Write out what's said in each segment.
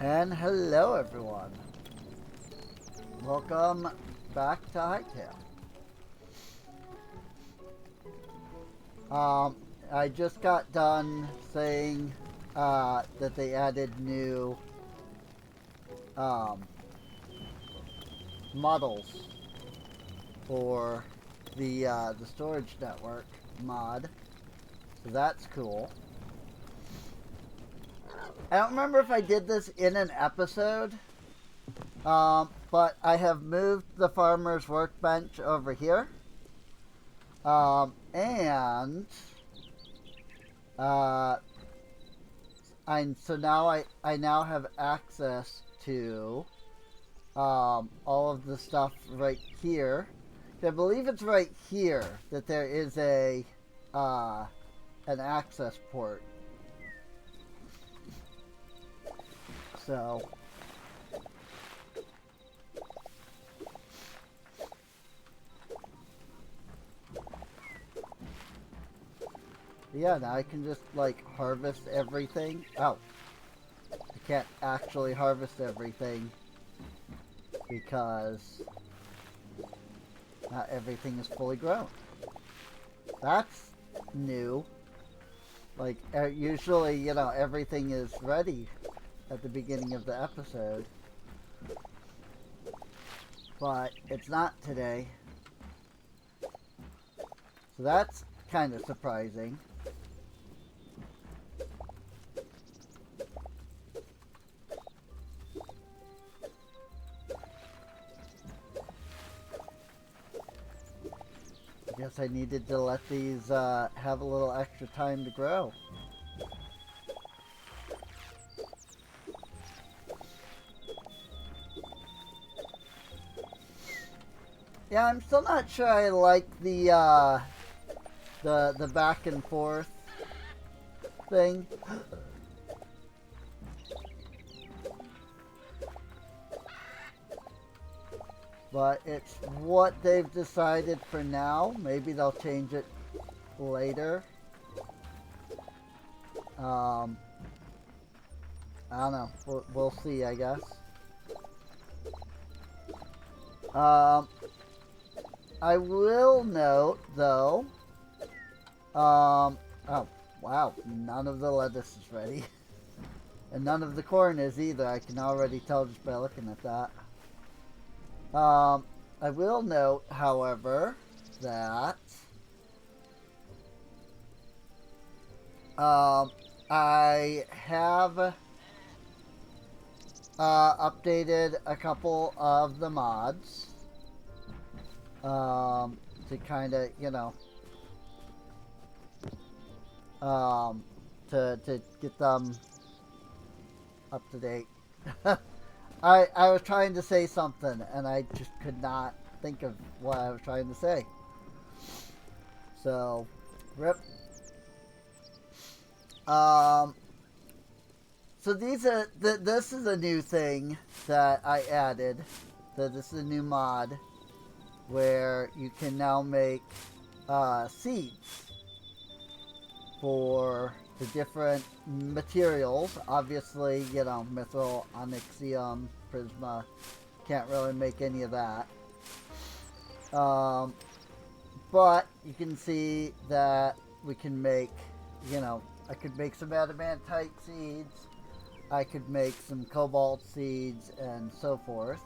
And hello everyone. Welcome back to Hytale. I just got done saying that they added new models for the storage network mod. So that's cool. I don't remember if I did this in an episode, but I have moved the farmer's workbench over here. And so now I now have access to all of the stuff right here. I believe it's right here that there is an access port. So yeah, now I can just like harvest everything. Oh, I can't actually harvest everything because not everything is fully grown. That's new. Like usually, you know, everything is ready at the beginning of the episode, but it's not today. So that's kind of surprising. I guess I needed to let these have a little extra time to grow. Yeah, I'm still not sure I like the back and forth thing. But it's what they've decided for now. Maybe they'll change it later. I don't know. We'll see, I guess. I will note, though, oh, wow, none of the lettuce is ready. And none of the corn is either. I can already tell just by looking at that. I will note, however, that I have updated a couple of the mods to kind of, you know, to get them up to date. I was trying to say something and I just could not think of what I was trying to say. So, rip. So these are this is a new thing that I added. This is a new mod where you can now make seeds for the different materials. Obviously, you know, mithril, onyxium, prisma. Can't really make any of that. But you can see that we can make, you know, I could make some adamantite seeds. I could make some cobalt seeds and so forth.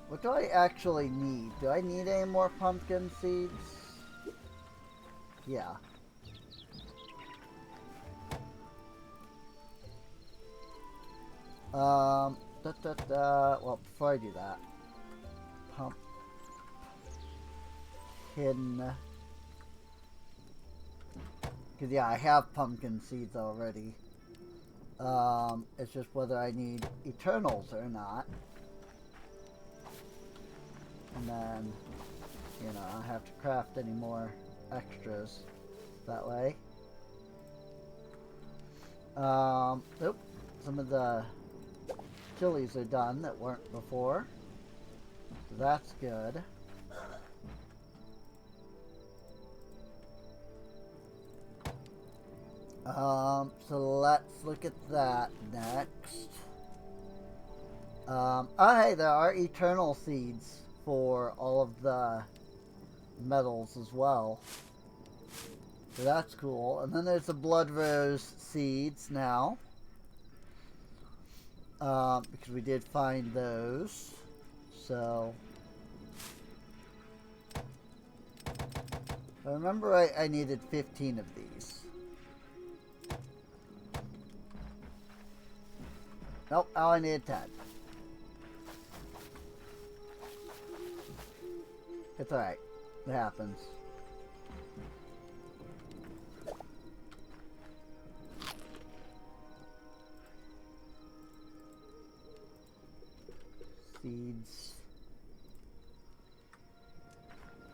What do I actually need? Do I need any more pumpkin seeds? Yeah. Well, before I do that, pumpkin. Because, yeah, I have pumpkin seeds already. It's just whether I need Eternals or not. And then, you know, I don't have to craft any more extras that way. Nope. Some of the chilies are done that weren't before. So that's good. So let's look at that next. Oh hey, there are eternal seeds for all of the metals as well. So that's cool. And then there's the blood rose seeds now. Because we did find those. So I remember I needed 15 of these. Nope, I only needed 10. It's alright. It happens. Seeds.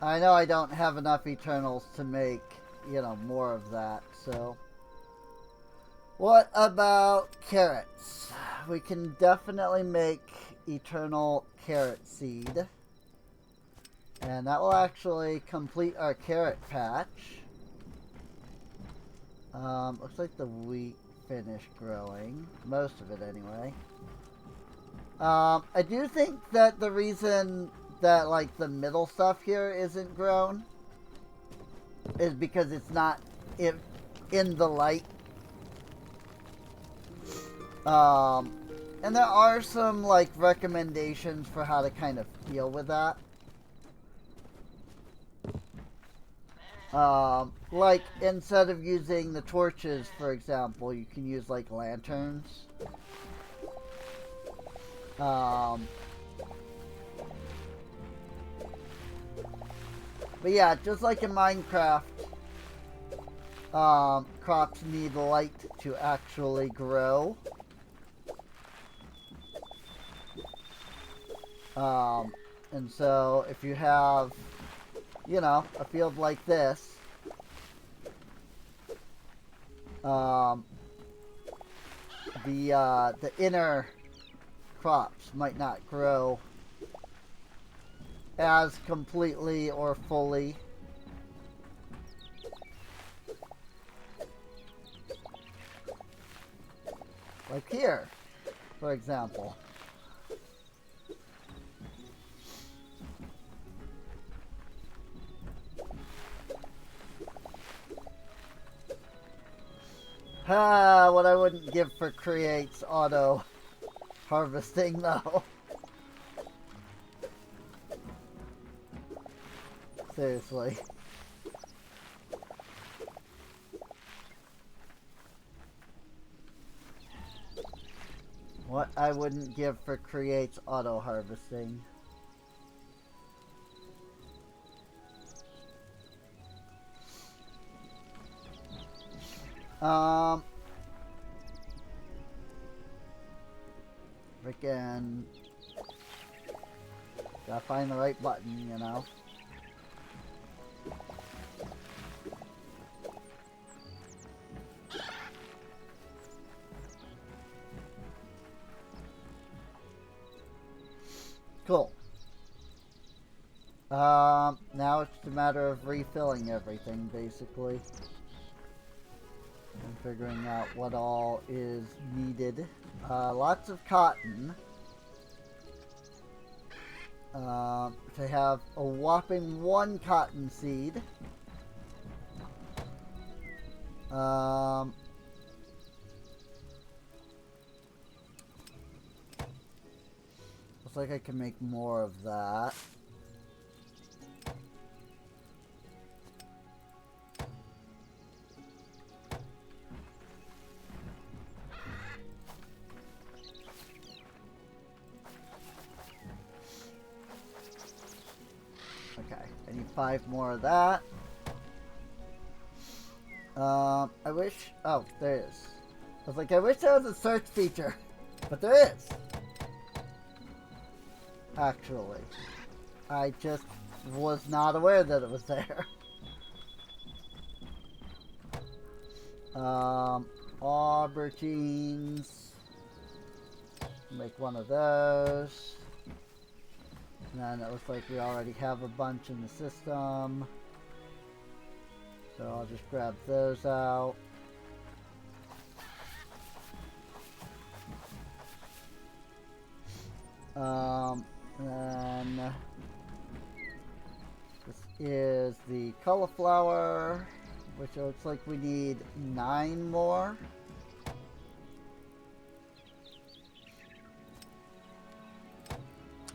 I know I don't have enough Eternals to make, you know, more of that, so. What about carrots? We can definitely make Eternal Carrot Seed. And that will actually complete our carrot patch. Looks like the wheat finished growing. Most of it anyway. I do think that the reason that, like, the middle stuff here isn't grown is because it's not in the light. And there are some, like, recommendations for how to kind of deal with that. Like, instead of using the torches, for example, you can use, like, lanterns. But yeah, just like in Minecraft, crops need light to actually grow. And so if you have, you know, a field like this, the inner crops might not grow as completely or fully. Like here, for example. What I wouldn't give for creates auto harvesting though. Seriously. What I wouldn't give for creates auto harvesting. Frickin' gotta find the right button, you know. Cool. Now it's just a matter of refilling everything, basically. And figuring out what all is needed. Lots of cotton. To have a whopping 1 cotton seed. Looks like I can make more of that. Okay, I need 5 more of that. I wish... Oh, there it is. I was like, I wish there was a search feature. But there is. Actually. I just was not aware that it was there. Aubergines. Make one of those. And then it looks like we already have a bunch in the system. So I'll just grab those out. And this is the cauliflower, which looks like we need 9 more.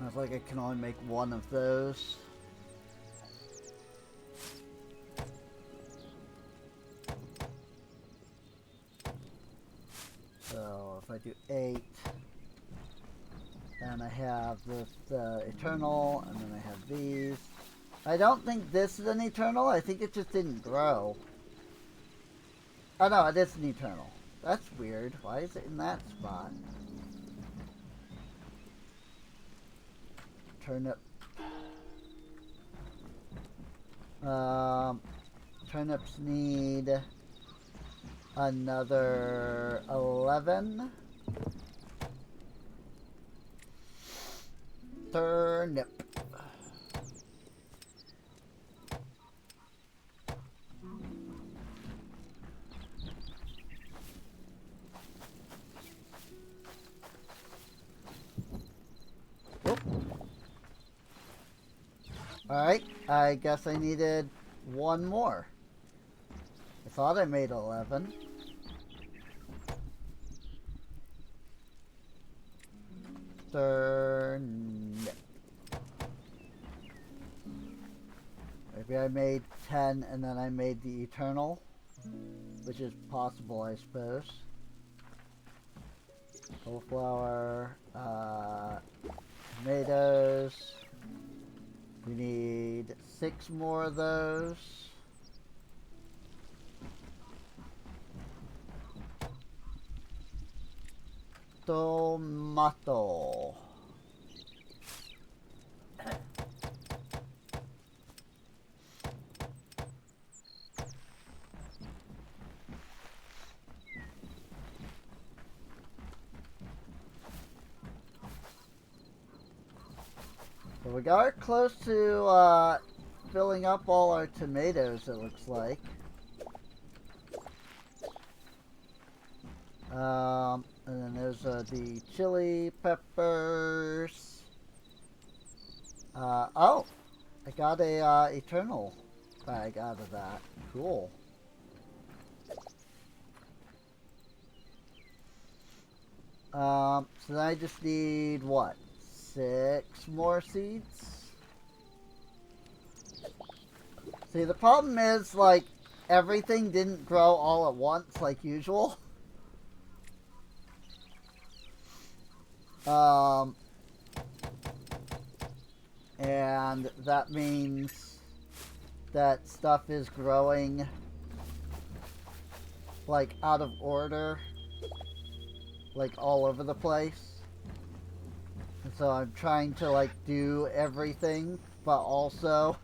Looks like I can only make 1 of those. So if I do 8, then I have the eternal, and then I have these. I don't think this is an eternal. I think it just didn't grow. Oh no, it is an eternal. That's weird. Why is it in that spot? Turnip. Turnips need another 11. Turnip. Alright, I guess I needed 1 more. I thought I made 11. Turnip. Maybe I made 10 and then I made the eternal, which is possible, I suppose. Cauliflower, tomatoes. We need 6 more of those. Tomato. So we got close to filling up all our tomatoes, it looks like. And then there's the chili peppers. Oh! I got a eternal bag out of that. Cool. So then I just need, what? 6 more seeds? See, the problem is, like, everything didn't grow all at once like usual. And that means that stuff is growing, like, out of order, like, all over the place. And so I'm trying to, like, do everything, but also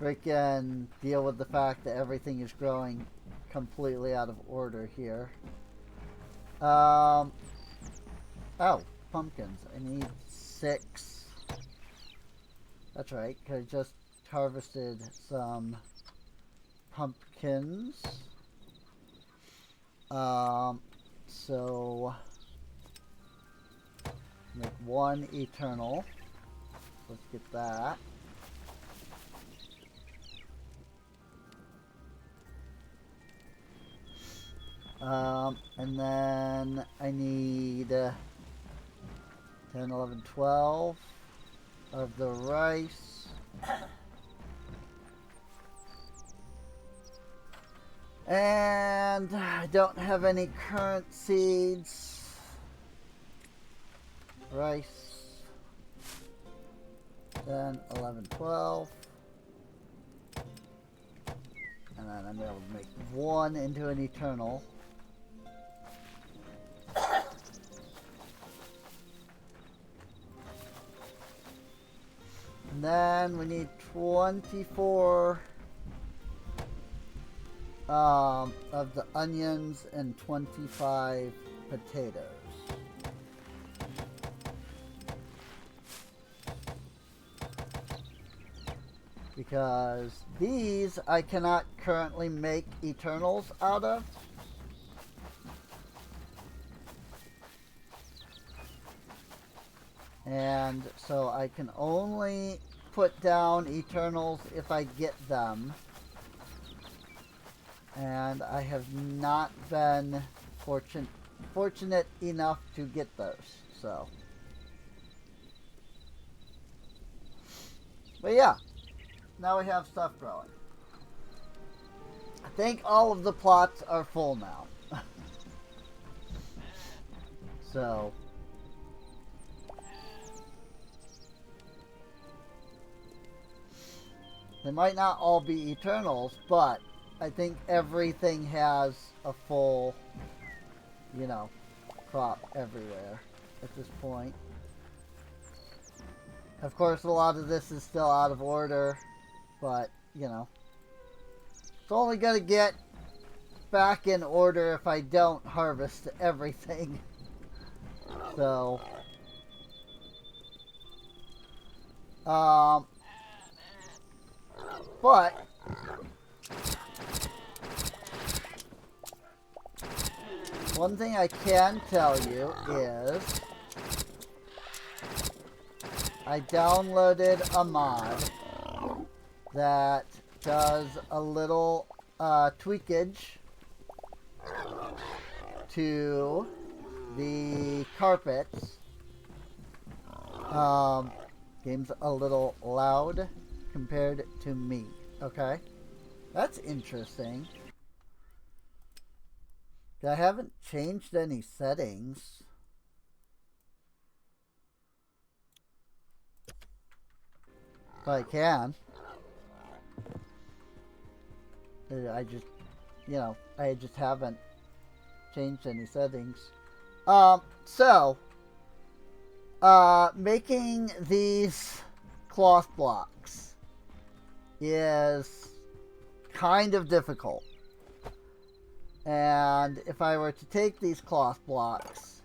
freaking deal with the fact that everything is growing completely out of order here. Oh, pumpkins. I need 6. That's right, 'cause I just harvested some pumpkins. So make 1 eternal. Let's get that. And then I need 10, 11, 12 of the rice. And I don't have any currant seeds. Rice. 10, 11, 12. And then I'm able to make 1 into an eternal. And then we need 24 of the onions and 25 potatoes. Because these I cannot currently make eternals out of. And so I can only put down Eternals if I get them. And I have not been fortunate enough to get those. So, but yeah, now we have stuff growing. I think all of the plots are full now. So, they might not all be Eternals, but I think everything has a full, you know, crop everywhere at this point. Of course, a lot of this is still out of order, but, you know, it's only going to get back in order if I don't harvest everything. So, but one thing I can tell you is I downloaded a mod that does a little tweakage to the carpets. Game's a little loud compared to me. Okay, that's interesting. I haven't changed any settings. But I can. I just, you know, I just haven't changed any settings. Making these cloth blocks is kind of difficult. And if I were to take these cloth blocks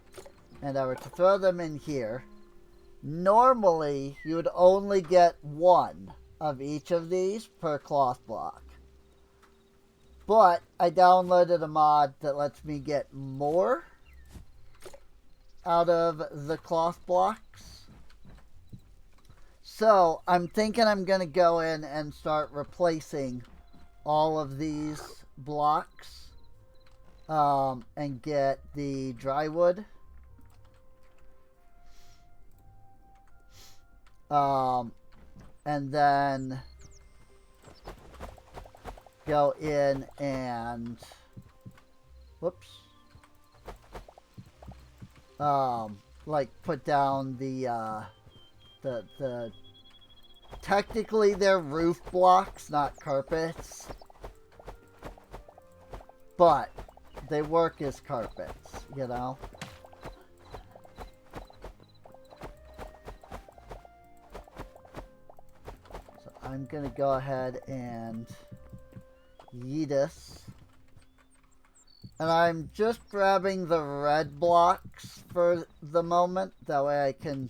and I were to throw them in here, normally you would only get one of each of these per cloth block. But I downloaded a mod that lets me get more out of the cloth blocks. So I'm thinking I'm going to go in and start replacing all of these blocks and get the dry wood. And then go in and whoops, like put down the technically they're roof blocks, not carpets, but they work as carpets, you know. So I'm gonna go ahead and yeet us. And I'm just grabbing the red blocks for the moment. That way I can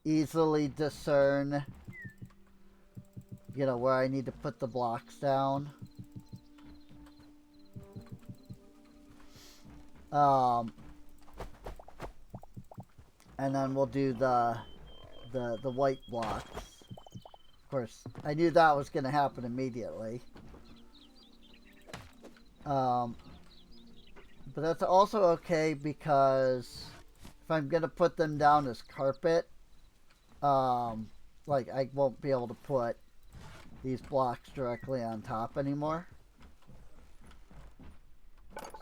easily discern, you know, where I need to put the blocks down. And then we'll do the white blocks. Of course, I knew that was going to happen immediately. But that's also okay because if I'm going to put them down as carpet, like I won't be able to put these blocks directly on top anymore.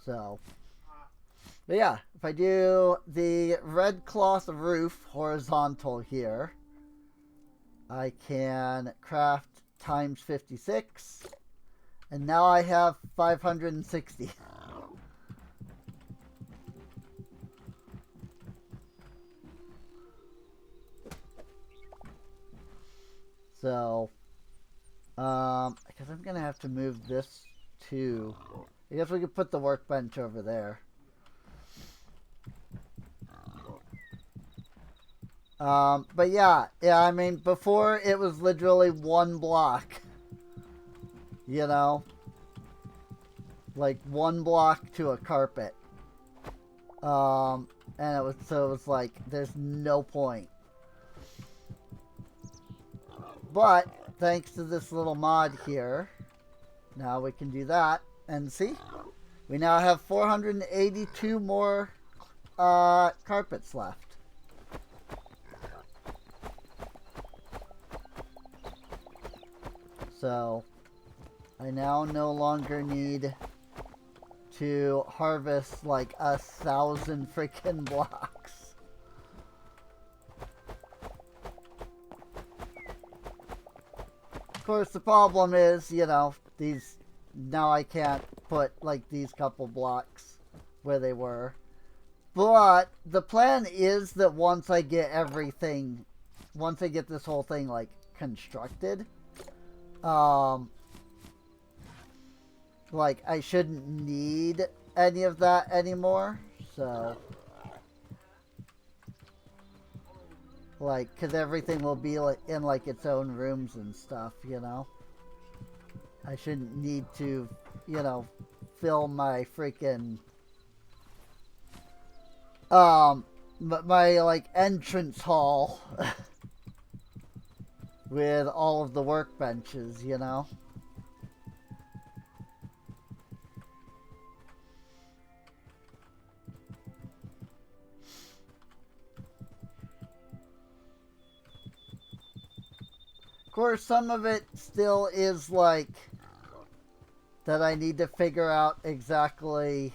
So, but yeah, if I do the red cloth roof horizontal here, I can craft times 56, and now I have 560. So, I guess I'm gonna have to move this to, I guess we could put the workbench over there. But yeah, I mean, before it was literally one block, you know, like one block to a carpet. And it was, so it was like, there's no point But thanks to this little mod here, now we can do that. And see, we now have 482 more carpets left. So I now no longer need to harvest like 1,000 freaking blocks. Of course, the problem is, you know, these, now I can't put like these couple blocks where they were. But the plan is that once I get everything, once I get this whole thing like constructed, like I shouldn't need any of that anymore. So like, cause everything will be like in like its own rooms and stuff, you know. I shouldn't need to, you know, fill my freaking my like entrance hall with all of the workbenches, you know. Of course, some of it still is like that I need to figure out exactly,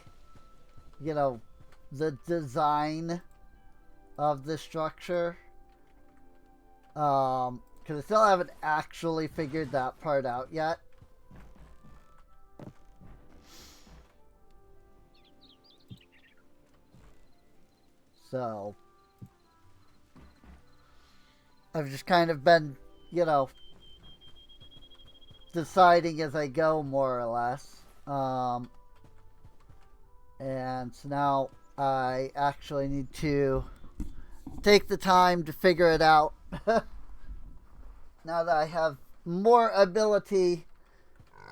you know, the design of the structure. Because I still haven't actually figured that part out yet. So I've just kind of been, you know, deciding as I go, more or less. And so now I actually need to take the time to figure it out. Now that I have more ability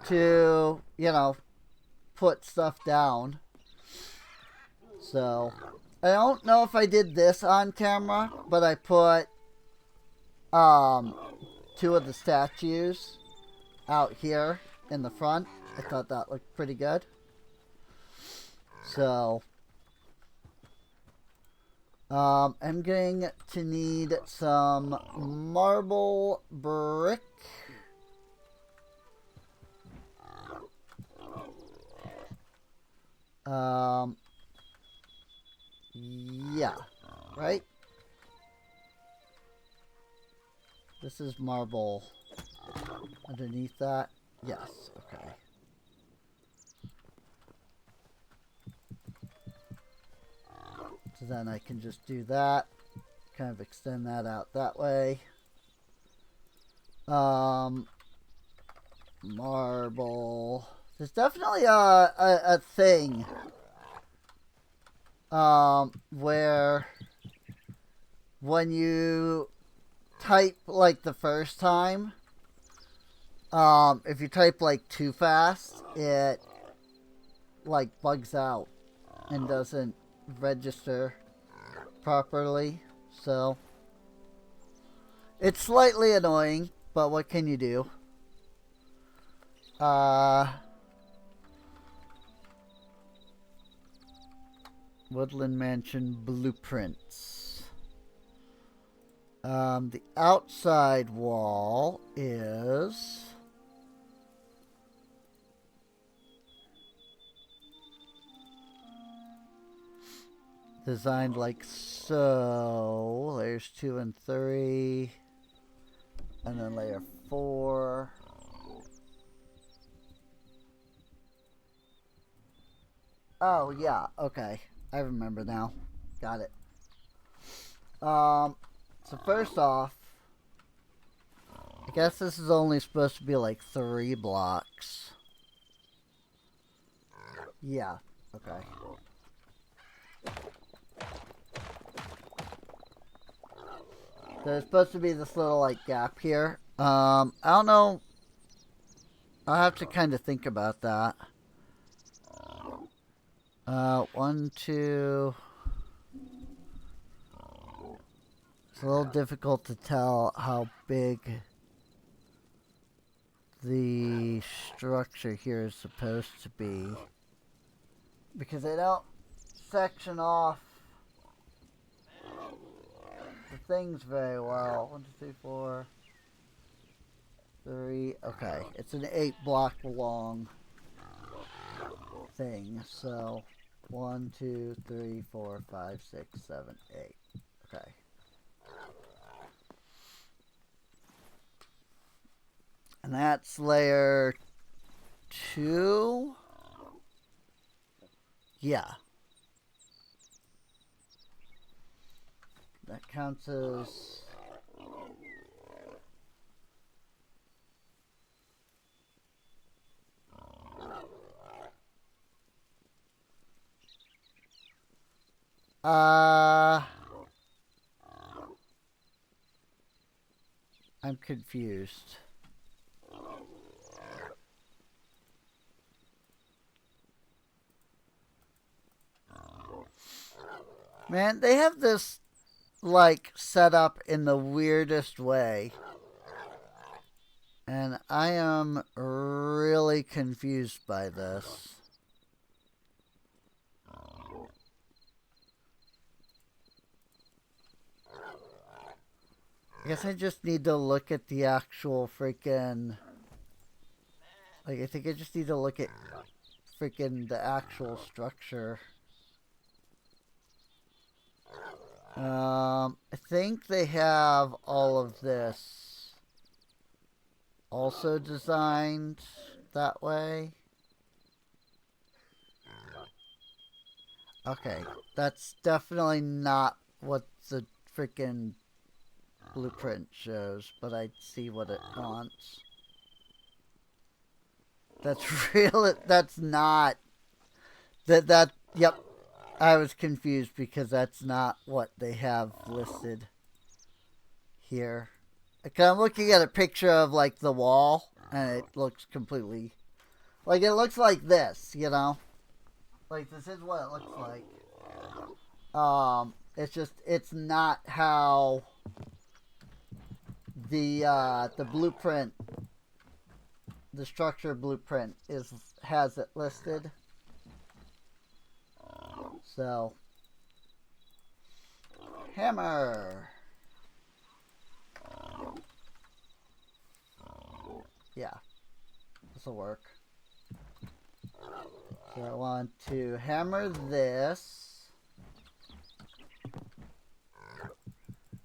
to, you know, put stuff down. So I don't know if I did this on camera, but I put 2 of the statues out here in the front. I thought that looked pretty good. So I'm going to need some marble brick. Yeah, right? This is marble underneath that. Yes, okay. So then I can just do that. Kind of extend that out that way. Marble. There's definitely a thing where when you type like the first time, if you type like too fast, it like bugs out and doesn't register properly. So it's slightly annoying, but what can you do? Woodland Mansion blueprints. The outside wall is designed like so. Layers 2 and 3, and then layer 4. Oh yeah, okay. I remember now. Got it. So first off, I guess this is only supposed to be like 3 blocks. Yeah, okay. There's supposed to be this little like gap here. I don't know. I'll have to kind of think about that. 1, 2. It's a little difficult to tell how big the structure here is supposed to be. Because they don't section off the things very well. 1, 2, 3, 4, 3. Okay, it's an 8-block long thing. So 1, 2, 3, 4, 5, 6, 7, 8. Okay. And that's layer 2. Yeah. That counts as... I'm confused. Man, they have this, like, set up in the weirdest way. And I am really confused by this. I guess I just need to look at the actual freaking... Like, I think I just need to look at freaking the actual structure. I think they have all of this also designed that way. Okay, that's definitely not what the freaking blueprint shows, but I see what it wants. That's real. That's not. Yep. I was confused because that's not what they have listed here. Like, I'm looking at a picture of, like, the wall, and it looks completely... Like, it looks like this, you know? Like, this is what it looks like. It's just, it's not how the blueprint, the structure blueprint has it listed. So, hammer. Yeah, this will work. So I want to hammer this.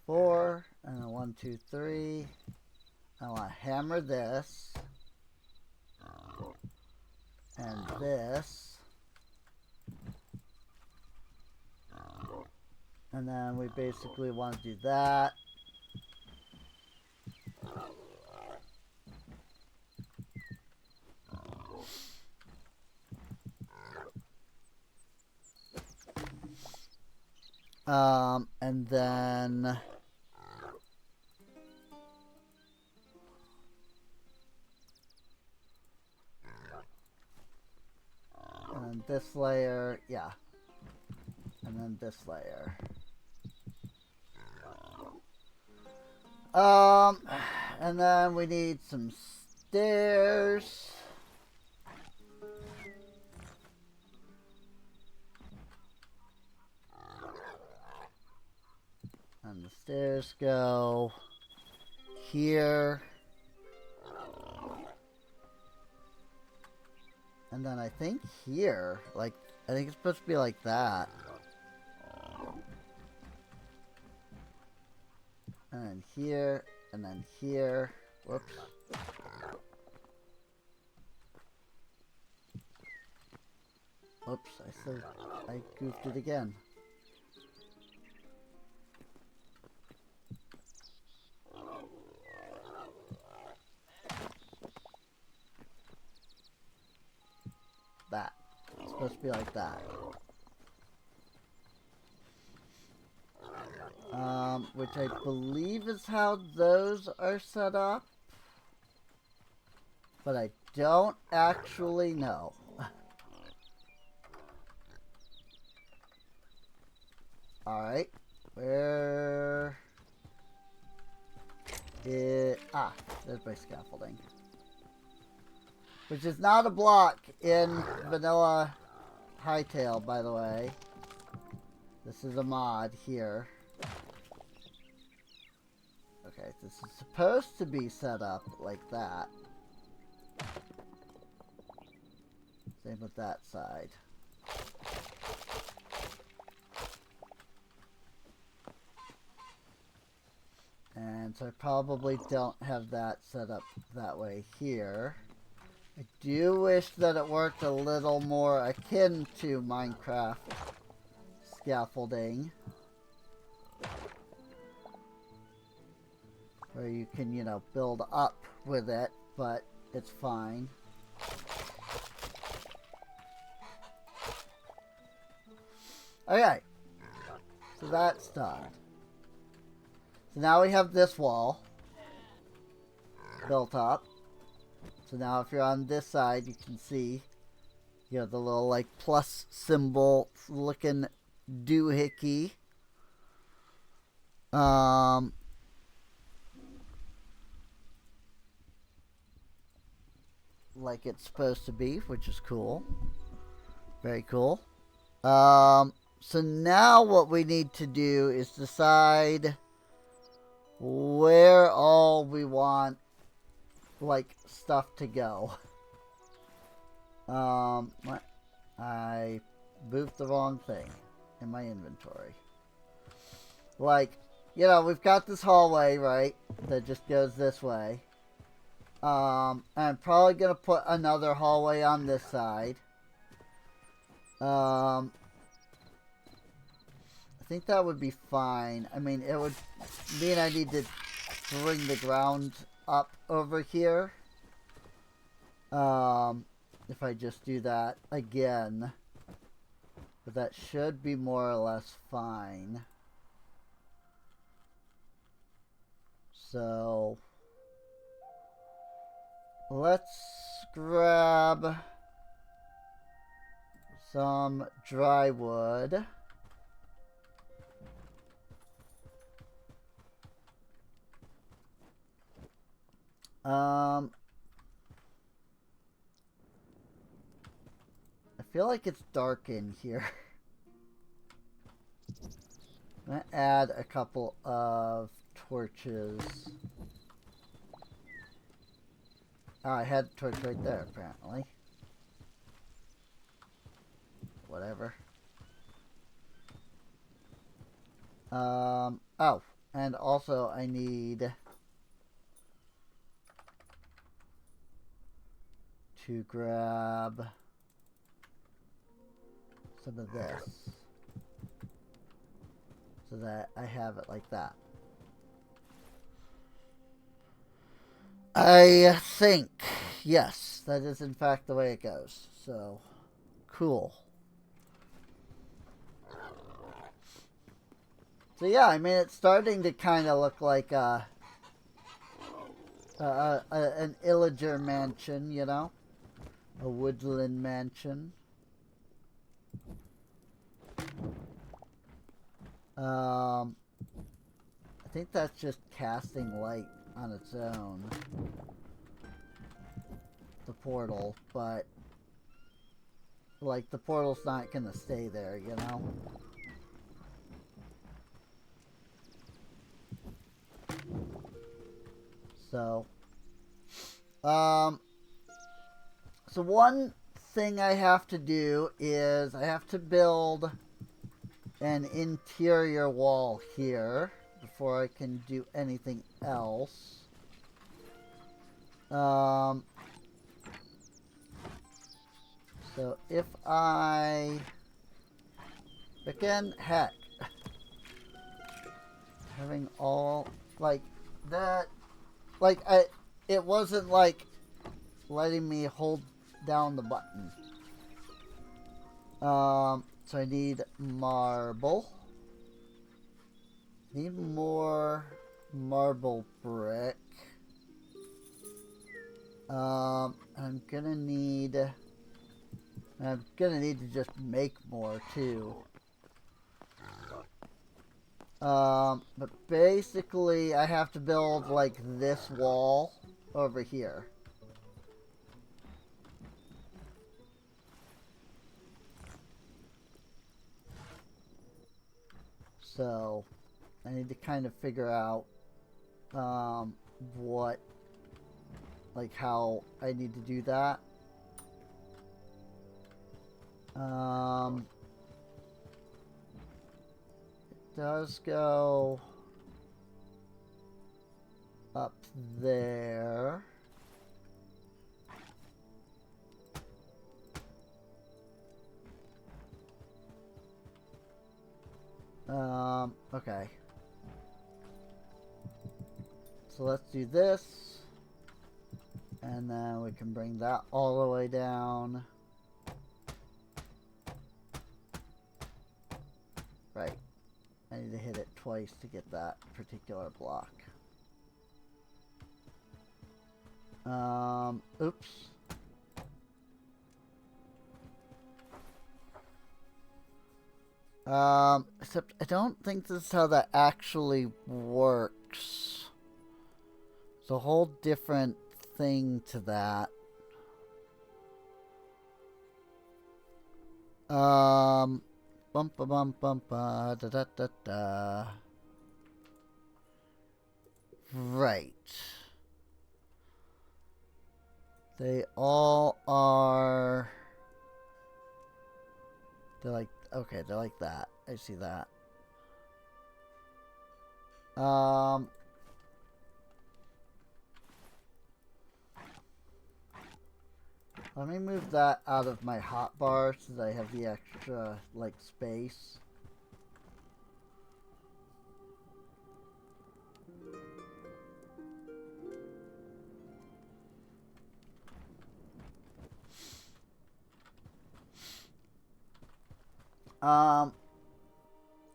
4, and then 1, 2, 3. I want to hammer this. And this. And then we basically want to do that. And then this layer, yeah. And then this layer. And then we need some stairs. And the stairs go here. And then I think here, like, I think it's supposed to be like that. And then here, and then here. Whoops. Whoops, I goofed it again. That. It's supposed to be like that. Which I believe is how those are set up. But I don't actually know. Alright. Where... there's my scaffolding. Which is not a block in vanilla Hytale, by the way. This is a mod here. Okay, this is supposed to be set up like that. Same with that side. And so I probably don't have that set up that way here. I do wish that it worked a little more akin to Minecraft scaffolding. Where you can, you know, build up with it, but it's fine. Okay. So that's done. So now we have this wall built up. So now if you're on this side, you can see, you know, the little like plus symbol looking doohickey. Like it's supposed to be, which is cool. Very cool. So now what we need to do is decide where all we want like stuff to go. I moved the wrong thing in my inventory. Like, you know, we've got this hallway, right, that just goes this way. I'm probably gonna put another hallway on this side. I think that would be fine. I mean, it would mean I need to bring the ground up over here. If I just do that again. But that should be more or less fine. So let's grab some dry wood. I feel like it's dark in here. I'm gonna add a couple of torches. Oh, I had a torch right there, apparently. Whatever. Oh, and also I need to grab some of this so that I have it like that. I think, yes, that is in fact the way it goes. So, cool. So yeah, I mean, it's starting to kind of look like an illager mansion, you know? A woodland mansion. I think that's just casting light on its own. The portal, but like the portal's not gonna stay there, you know? So, so one thing I have to do is I have to build an interior wall here before I can do anything else. So if I again, heck, having all like that, like it wasn't like letting me hold down the button. So I need marble. Need more marble brick. I'm gonna need to just make more too. But basically I have to build like this wall over here. So I need to kind of figure out what, like how I need to do that. It does go up there. Okay. So let's do this. And then we can bring that all the way down. Right. I need to hit it twice to get that particular block. Oops. Except I don't think this is how that actually works. It's a whole different thing to that. Bumpa bumpa da da da da. Right. They all are. They're like, okay, they're like that. I see that. Let me move that out of my hotbar so that I have the extra, like, space.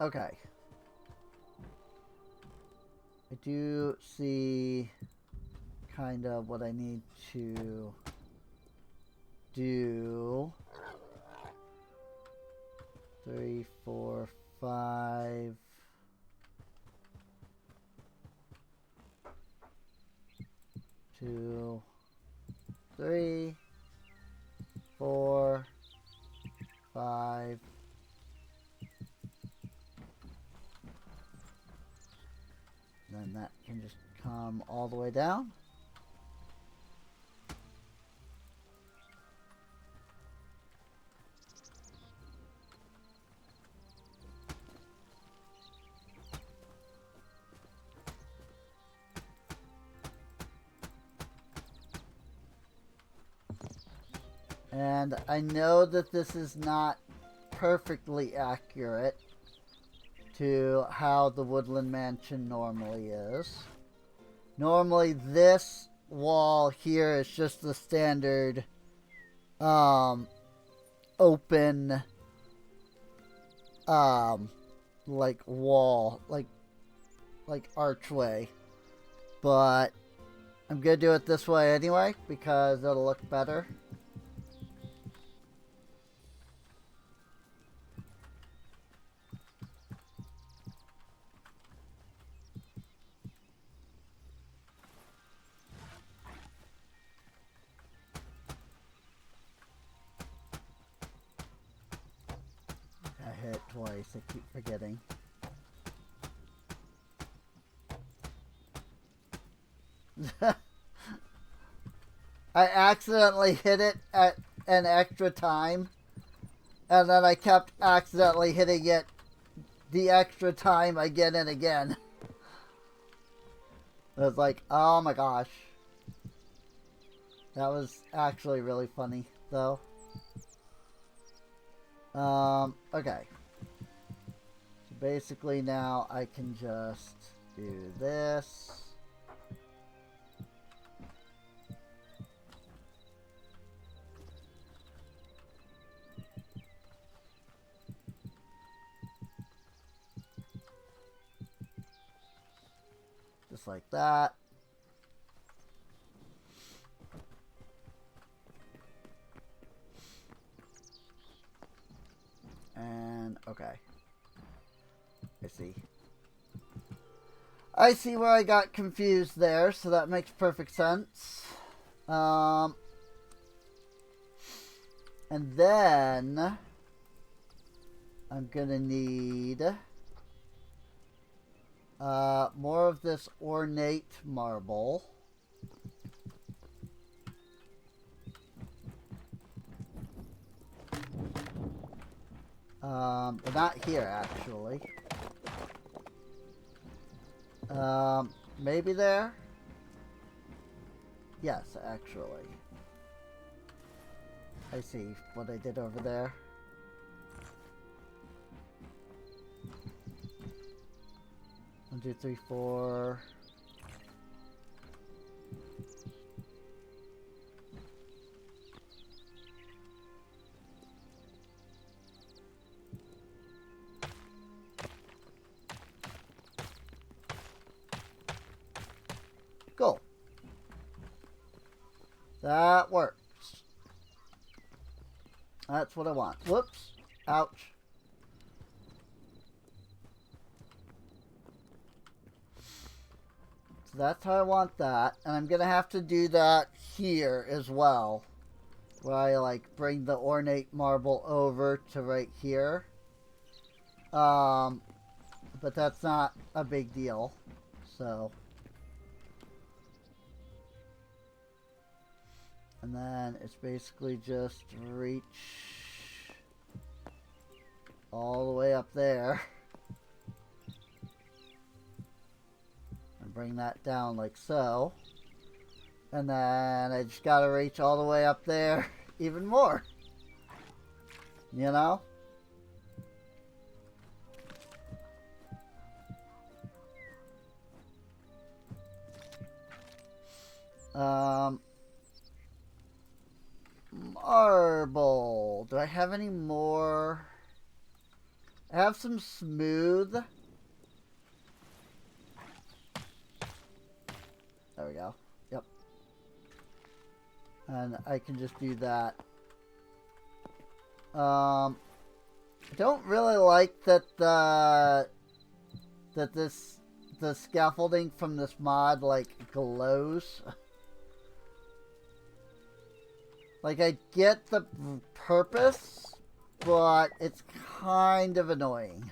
Okay. I do see kind of what I need to do. 3, 4, 5. Two, 3, 4, 5. Then that can just come all the way down. And I know that this is not perfectly accurate to how the Woodland Mansion normally is. Normally this wall here is just the standard open like wall, like archway. But I'm gonna do it this way anyway because it'll look better. I hit it twice, I keep forgetting. I accidentally hit it at an extra time, and then I kept accidentally hitting it the extra time again and again. It was like, oh my gosh. That was actually really funny, though. Okay. So basically now I can just do this. Just like that. And, okay. I see. I see where I got confused there, so that makes perfect sense. And then I'm gonna need More of this ornate marble. But not here, actually. Maybe there? Yes, actually. I see what I did over there. One, two, three, four. Cool. That works. That's what I want. Whoops. Ouch. So that's how I want that. And I'm going to have to do that here as well. Where I, like, bring the ornate marble over to right here. But that's not a big deal. So. And then it's basically just reach all the way up there. And bring that down like so. And then I just gotta reach all the way up there even more. You know? Marble. Do I have any more? I have some smooth. There we go. Yep. And I can just do that. I don't really like that the scaffolding from this mod like glows. Like, I get the purpose, but it's kind of annoying.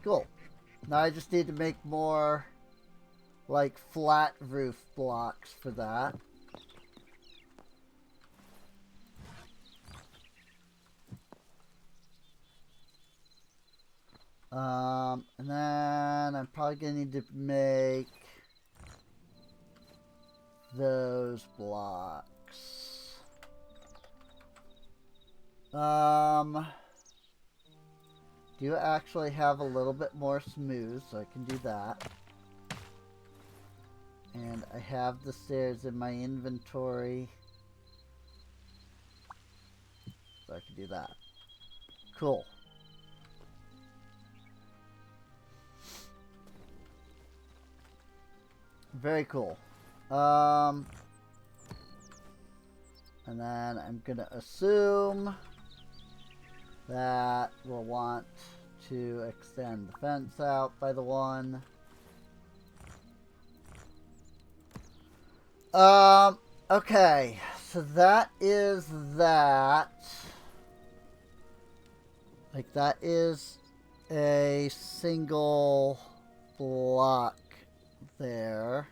Cool. Now I just need to make more, like, flat roof blocks for that. And then I'm probably gonna need to make those blocks. Do you actually have a little bit more smooth, so I can do that. And I have the stairs in my inventory, so I can do that. Cool. Very cool. And then I'm gonna assume that we'll want to extend the fence out by the one. Okay, so that is that. Like, that is a single block there.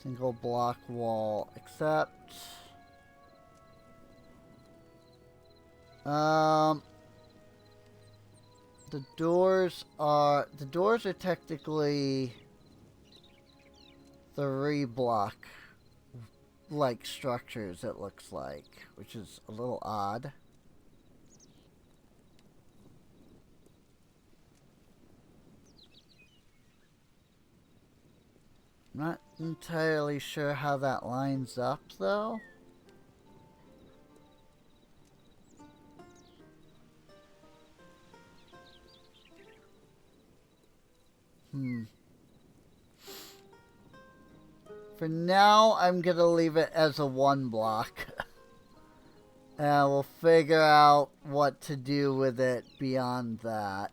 Single block wall, except the doors are technically 3 block like structures, it looks like, which is a little odd. I'm not entirely sure how that lines up, though. For now, I'm going to leave it as a 1 block. And we'll figure out what to do with it beyond that.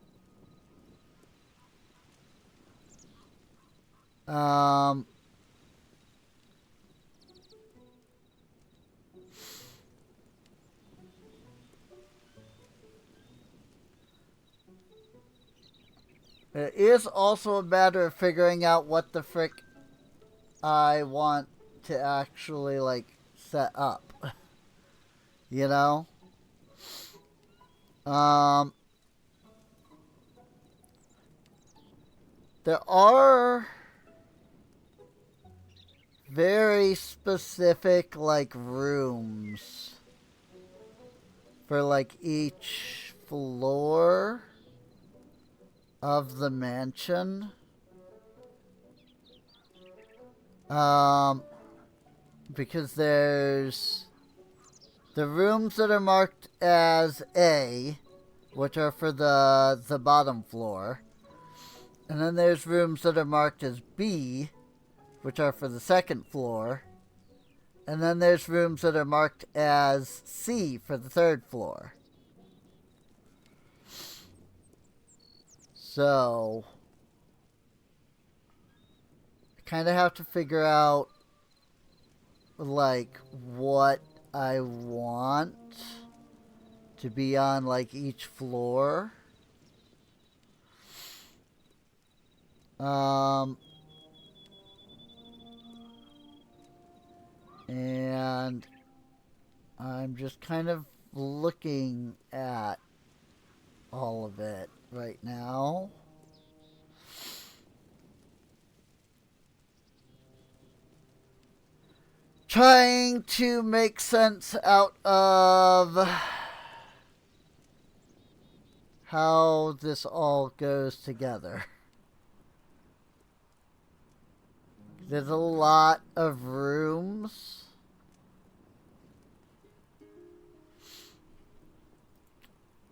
It is also a matter of figuring out what the frick I want to actually, like, set up. You know? There are very specific, like, rooms for, like, each floor of the mansion. Because there's the rooms that are marked as A, which are for the bottom floor. And then there's rooms that are marked as B, which are for the second floor. And then there's rooms that are marked as C for the third floor. So, I kind of have to figure out, like, what I want to be on, like, each floor. And I'm just kind of looking at all of it right now. Trying to make sense out of how this all goes together. There's a lot of rooms.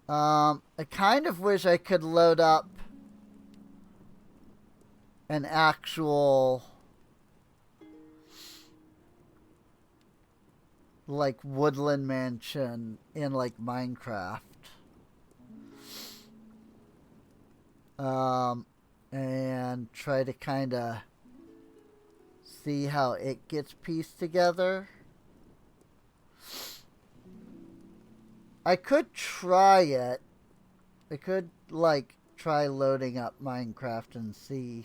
I kind of wish I could load up an actual, like, woodland mansion in, like, Minecraft. And try to kind of see how it gets pieced together. I could try it. I could, like, try loading up Minecraft and see.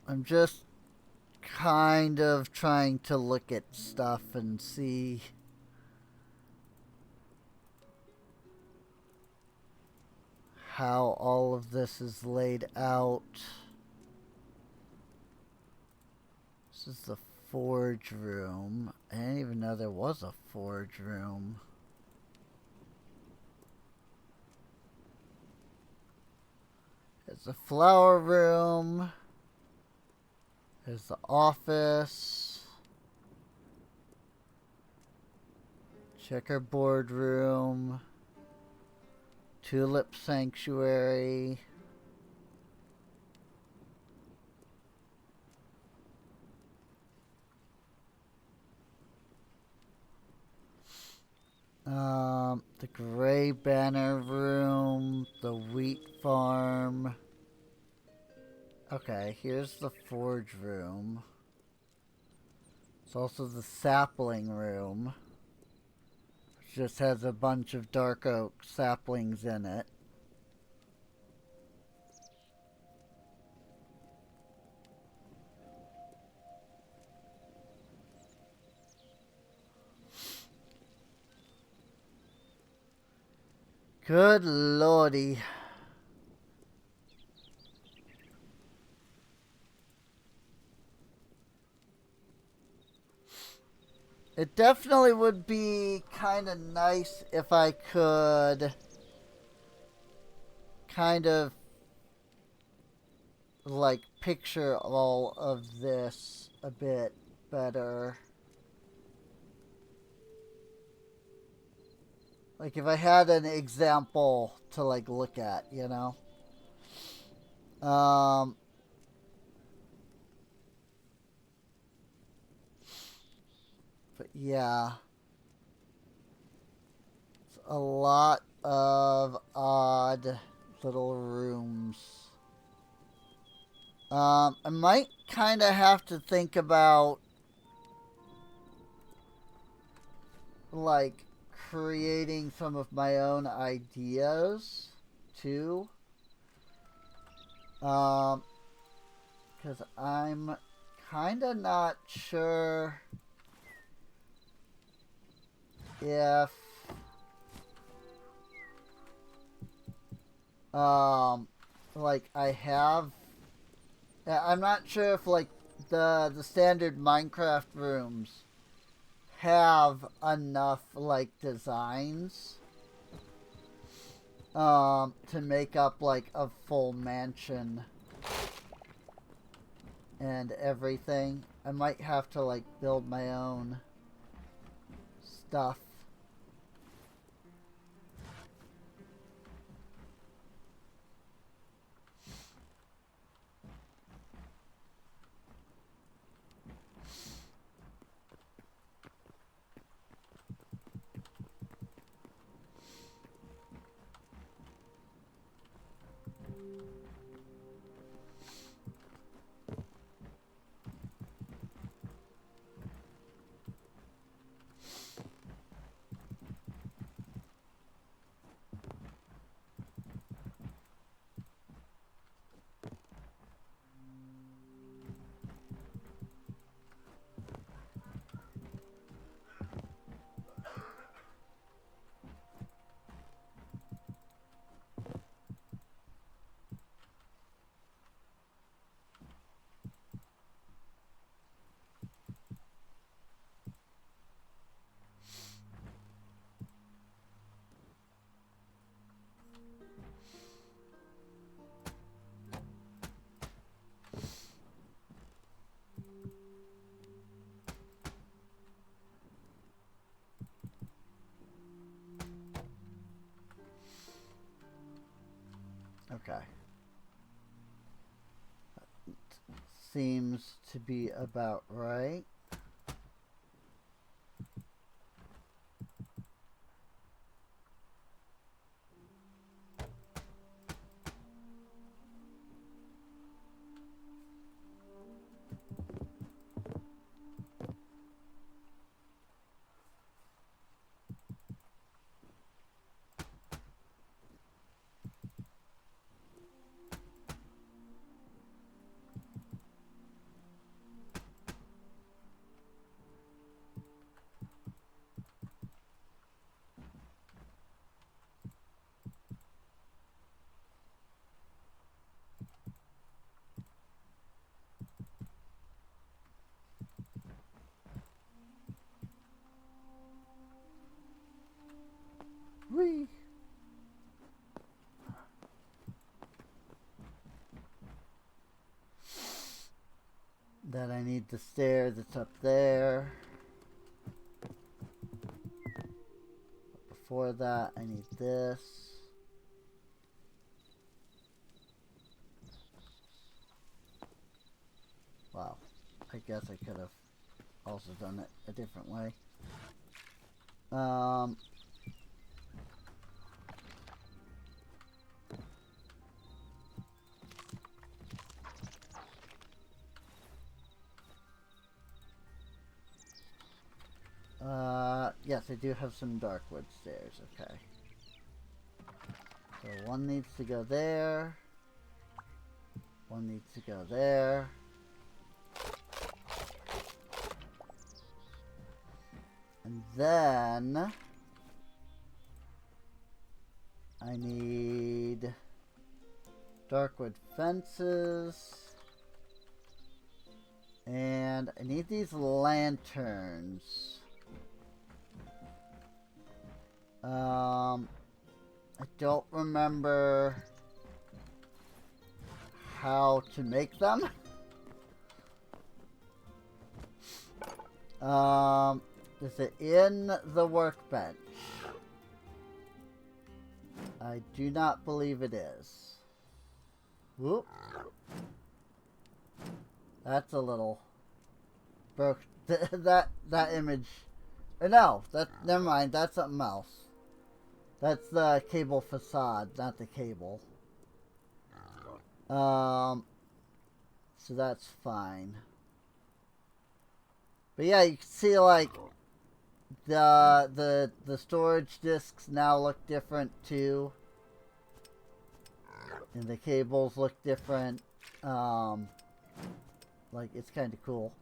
I'm just kind of trying to look at stuff and see how all of this is laid out. This is the forge room. I didn't even know there was a forge room. There's the flower room. There's the office. Checkerboard room. Tulip sanctuary. The Gray Banner room. The wheat farm. Okay, here's the forge room. It's also the sapling room, which just has a bunch of dark oak saplings in it. Good lordy. It definitely would be kind of nice if I could kind of like picture all of this a bit better. Like if I had an example to like look at, you know? Um, but yeah, it's a lot of odd little rooms. I might kind of have to think about like creating some of my own ideas too. Because I'm kind of not sure if like I'm not sure if like the standard Minecraft rooms have enough like designs to make up like a full mansion and everything. I might have to like build my own stuff. Okay. Seems to be about right. Whee! Then I need the stair that's up there. But before that, I need this. Wow. I guess I could have also done it a different way. Yes, I do have some darkwood stairs, okay. So one needs to go there. One needs to go there. And then I need darkwood fences. And I need these lanterns. I don't remember how to make them. Is it in the workbench? I do not believe it is. Whoop. That's a little broke. that image. Or no, never mind. That's something else. That's the cable facade, not the cable. So that's fine. But yeah, you can see like the storage discs now look different too. And the cables look different. Like it's kind of cool.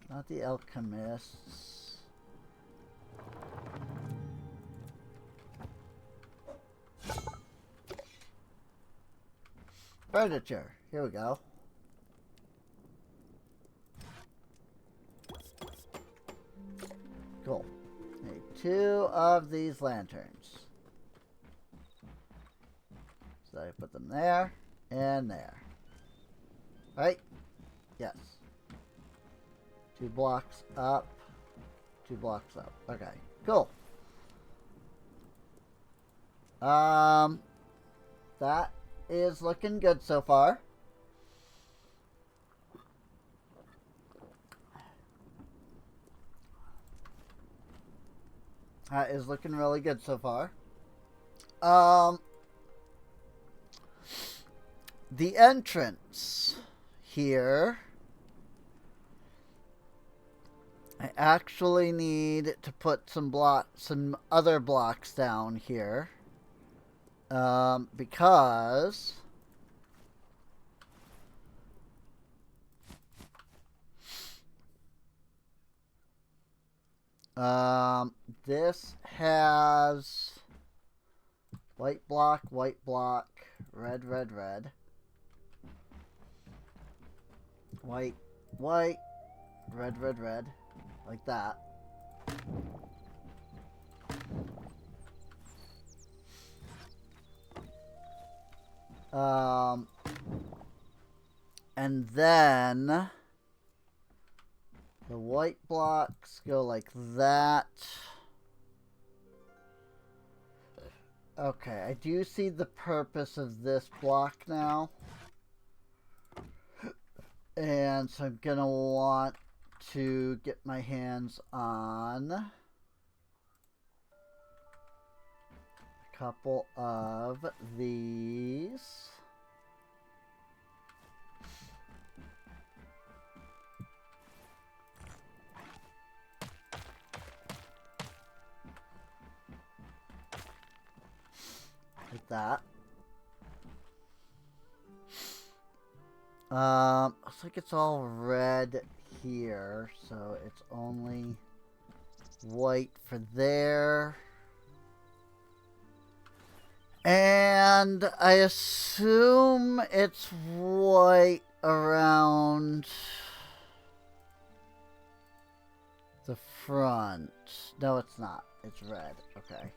Not the alchemists. Furniture. Here we go. Cool. Need 2 of these lanterns. So I put them there and there. Right? Yes. 2 blocks up. 2 blocks up. Okay. Cool. That is looking good so far. That is looking really good so far. The entrance here, I actually need to put some other blocks down here, because this has white block, red, red, red, white, white, red, red, red, like that. And then the white blocks go like that. Okay, I do see the purpose of this block now. And so I'm gonna want to get my hands on a couple of these. Like that. Looks like it's all red here, so it's only white for there. And I assume it's white around the front. No, it's not. It's red. Okay.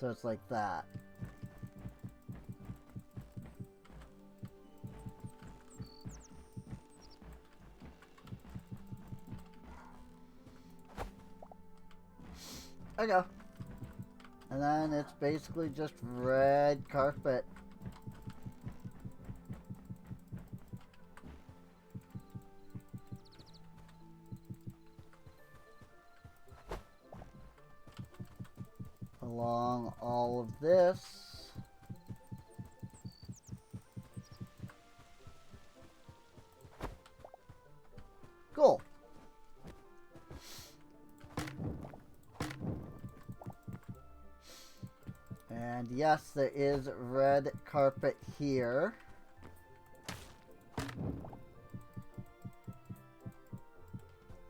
So it's like that. There you go. And then it's basically just red carpet. Along all of this. Cool. And yes, there is red carpet here.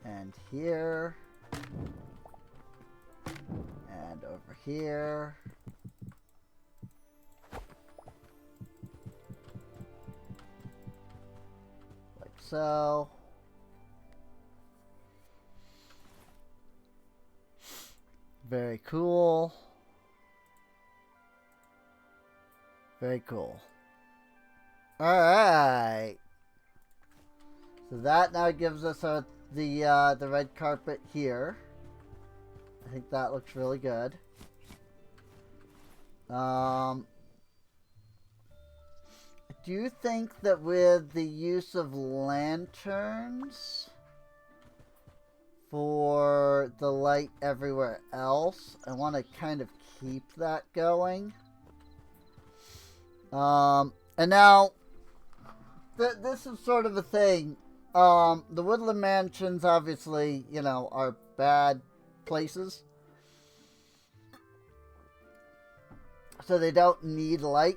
And here. And over here. so. Very cool. Very cool. Alright. So that now gives us the red carpet here. I think that looks really good. I do think that with the use of lanterns for the light everywhere else, I want to kind of keep that going. And now, this is sort of a thing. The woodland mansions, obviously, you know, are bad places. So they don't need light.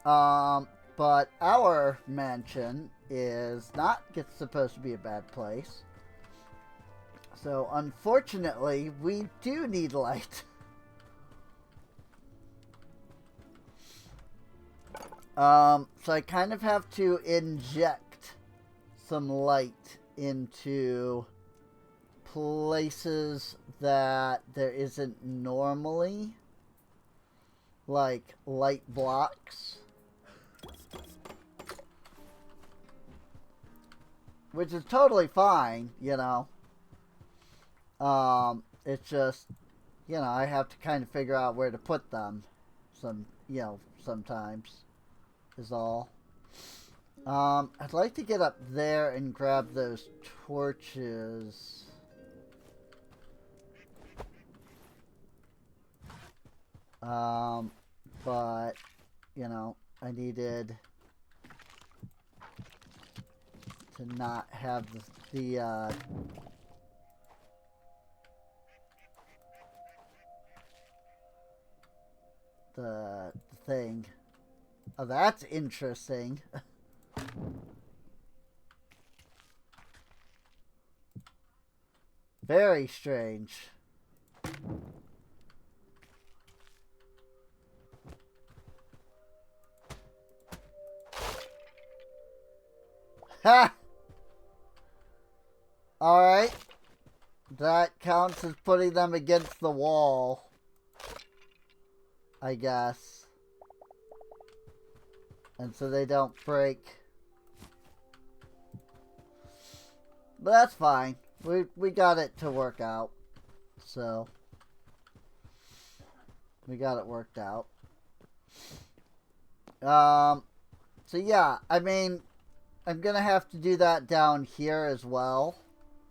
But our mansion is not supposed to be a bad place. So, unfortunately, we do need light. So I kind of have to inject some light into places that there isn't normally, like light blocks, which is totally fine, you know. It's just, you know, I have to kind of figure out where to put them, sometimes is all. I'd like to get up there and grab those torches. But, you know, I needed to not have the thing. Oh, that's interesting. Very strange. Ha! Alright. That counts as putting them against the wall, I guess. And so they don't break. But that's fine. We got it to work out. So we got it worked out. So yeah, I mean, I'm gonna have to do that down here as well,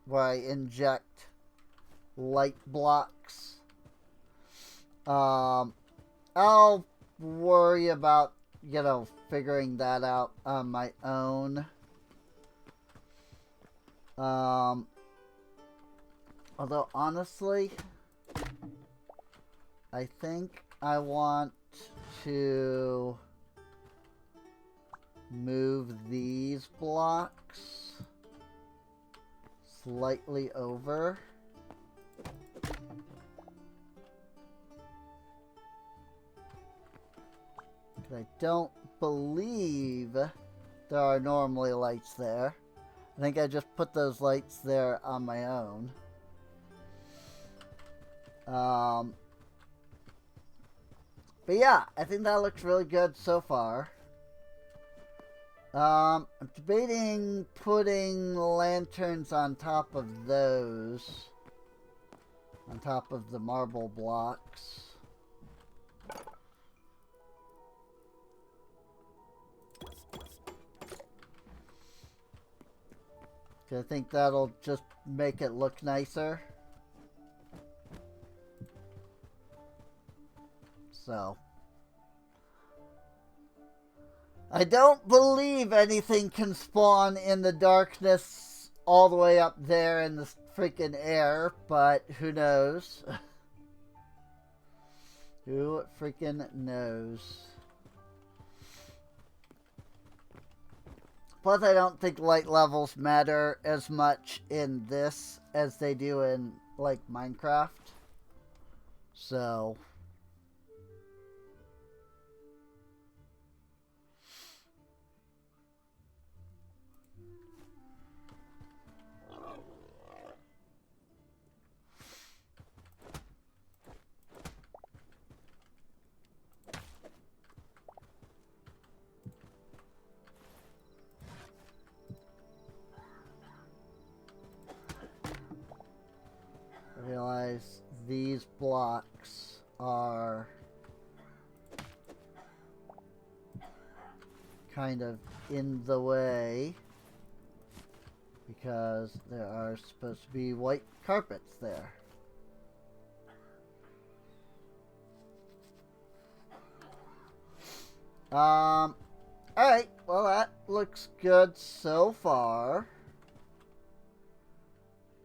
where I inject light blocks. I'll worry about, you know, figuring that out on my own. Although honestly, I think I want to move these blocks slightly over. I don't believe there are normally lights there. I think I just put those lights there on my own. But yeah, I think that looks really good so far. I'm debating putting lanterns on top of those. On top of the marble blocks. I think that'll just make it look nicer. So. I don't believe anything can spawn in the darkness all the way up there in the freaking air, but who knows? Who freaking knows? Plus, I don't think light levels matter as much in this as they do in, like, Minecraft. So. blocks are kind of in the way because there are supposed to be white carpets there. Alright, well that looks good so far.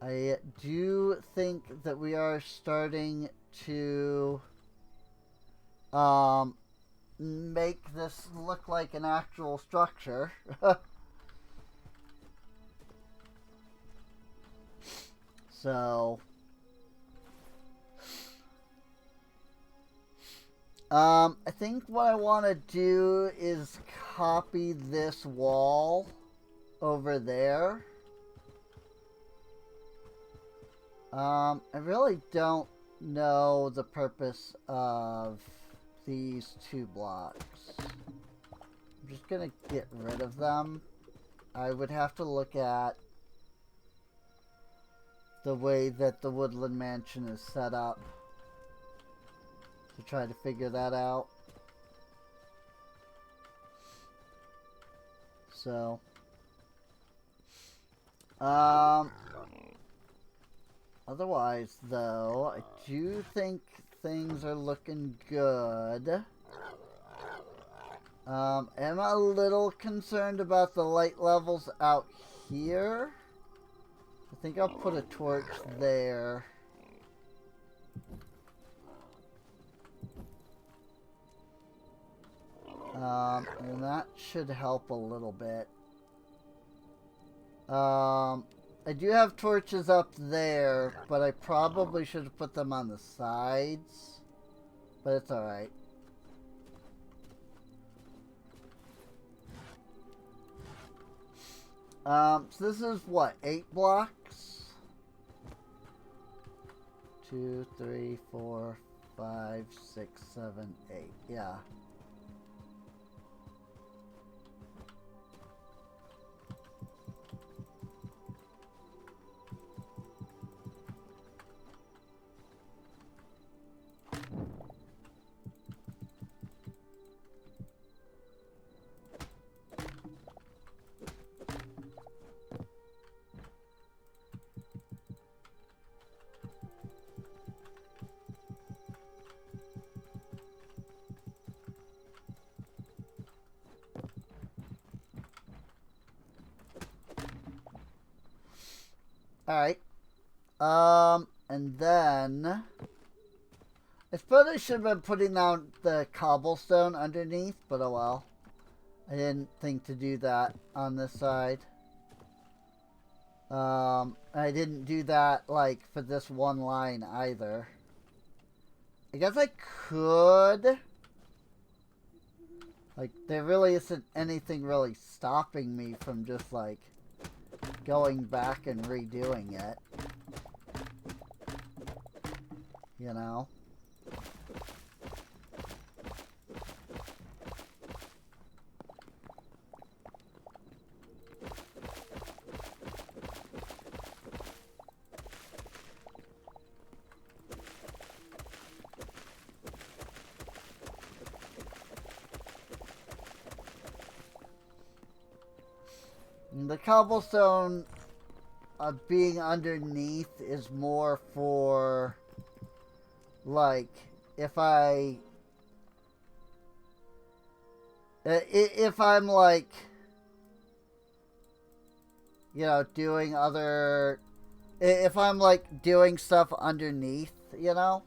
I do think that we are starting to make this look like an actual structure. So I think what I want to do is copy this wall over there. I really don't know the purpose of these 2 blocks. I'm just gonna get rid of them. I would have to look at the way that the Woodland Mansion is set up to try to figure that out. So, otherwise, though, I do think things are looking good. I'm a little concerned about the light levels out here. I think I'll put a torch there. And that should help a little bit. I do have torches up there, but I probably should have put them on the sides. But it's alright. So this is what, 8 blocks? 2, 3, 4, 5, 6, 7, 8. Yeah. Alright. And then I suppose I should have been putting down the cobblestone underneath, but oh well. I didn't think to do that on this side. I didn't do that, like, for this one line either. I guess I could. Like, there really isn't anything really stopping me from just, like, going back and redoing it. You know? The cobblestone being underneath is more for, like, if I'm like, you know, doing other, if I'm like doing stuff underneath, you know,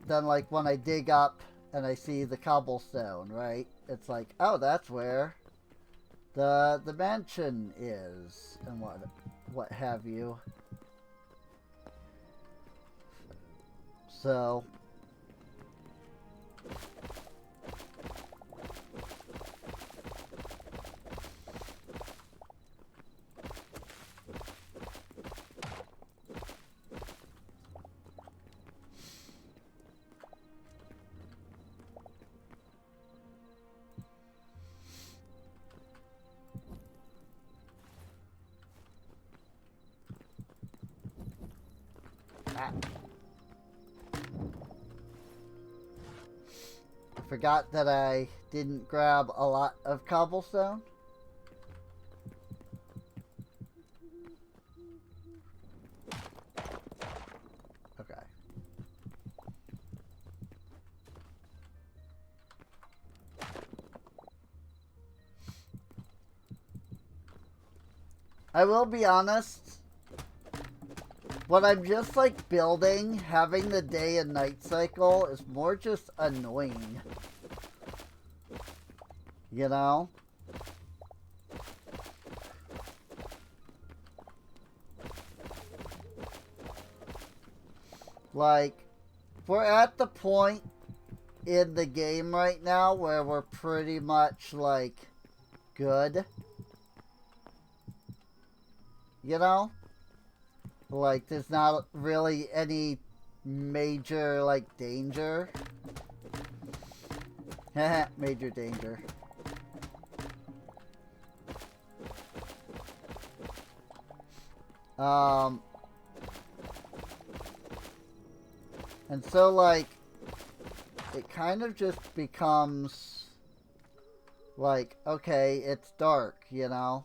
then like when I dig up and I see the cobblestone, right? It's like, oh, that's where the mansion is, and what have you. So I forgot that I didn't grab a lot of cobblestone. Okay. I will be honest, what I'm just like building, having the day and night cycle is more just annoying. You know? Like, we're at the point in the game right now where we're pretty much like good. You know? Like, there's not really any major, like, danger. Major danger. And so, like, it kind of just becomes, like, okay, it's dark, you know?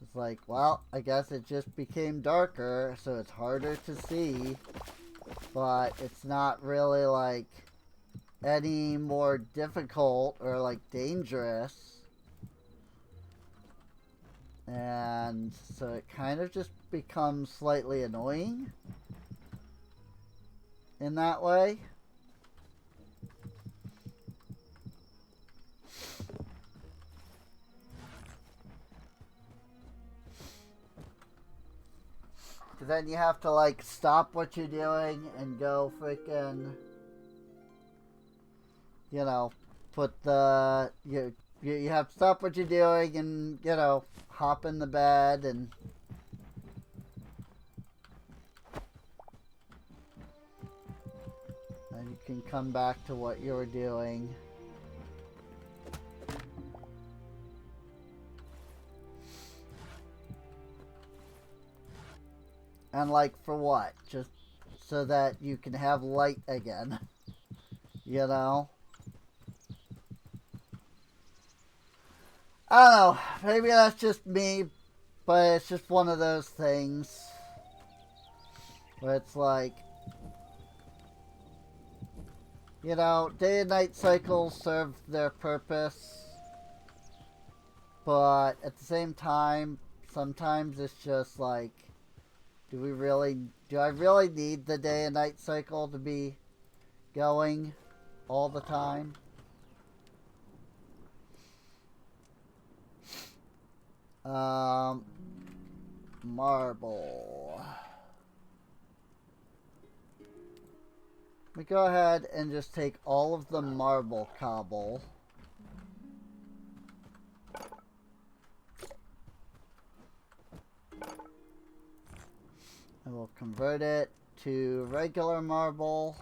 It's like, well, I guess it just became darker, so it's harder to see, but it's not really, like, any more difficult or, like, dangerous. And so it kind of just becomes slightly annoying in that way. Because then you have to, like, stop what you're doing and go freaking, you know, put the, you have to stop what you're doing and, you know, hop in the bed and you can come back to what you were doing. And, like, for what? Just so that you can have light again. You know? I don't know. Maybe that's just me, but it's just one of those things where it's like, you know, day and night cycles serve their purpose, but at the same time, sometimes it's just like, do I really need the day and night cycle to be going all the time? Marble. Let me go ahead and just take all of the marble cobble. And we'll convert it to regular marble.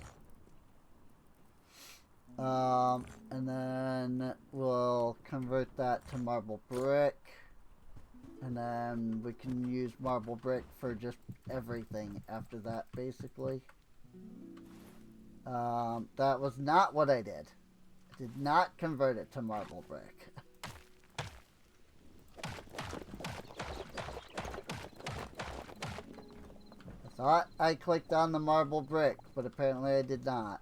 And then we'll convert that to marble brick. And then we can use marble brick for just everything after that, basically. That was not what I did. I did not convert it to marble brick. I thought I clicked on the marble brick, but apparently I did not.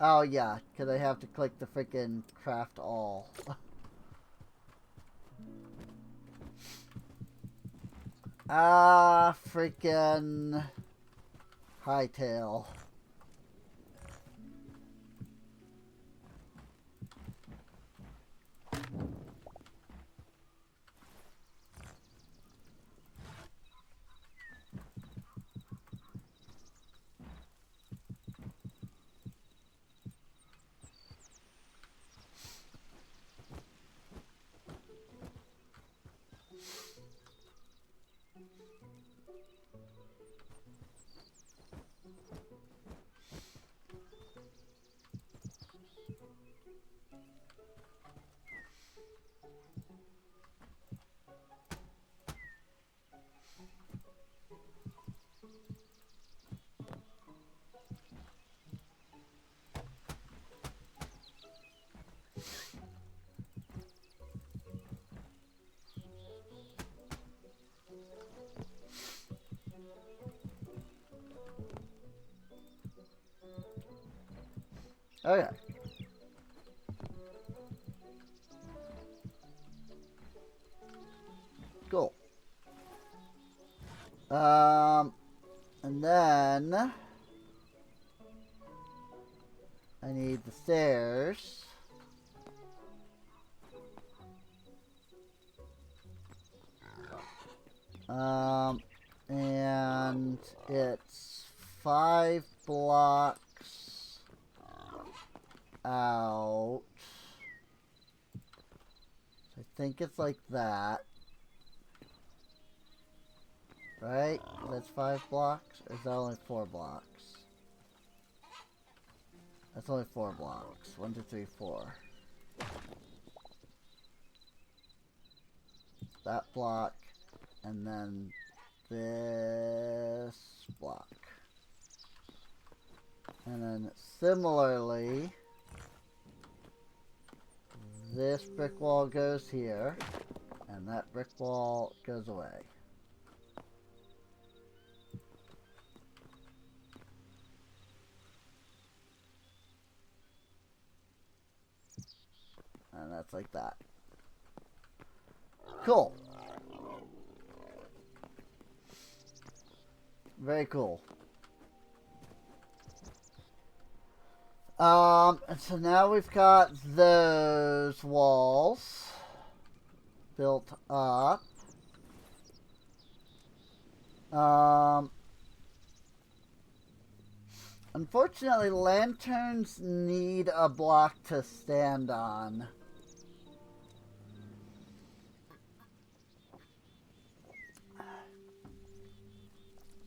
Oh yeah, because I have to click the freaking craft all. Freaking Hytale. Okay. Cool. And then I need the stairs. And it's 5 blocks out. I think it's like that. Right? That's 5 blocks? Or is that only 4 blocks? That's only 4 blocks. 1, 2, 3, 4. That block. And then this block. And then similarly, this brick wall goes here. And that brick wall goes away. And that's like that. Cool. Very cool. And so now we've got those walls built up. Unfortunately, lanterns need a block to stand on.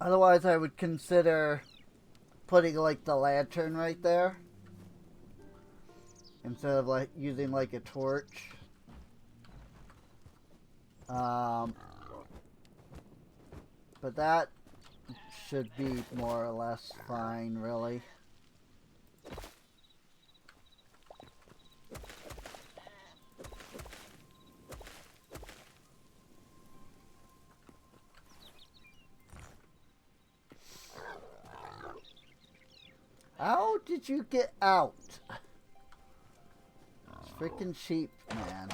Otherwise, I would consider putting like the lantern right there instead of like using like a torch. But that should be more or less fine, really. How did you get out? It's freaking sheep, man.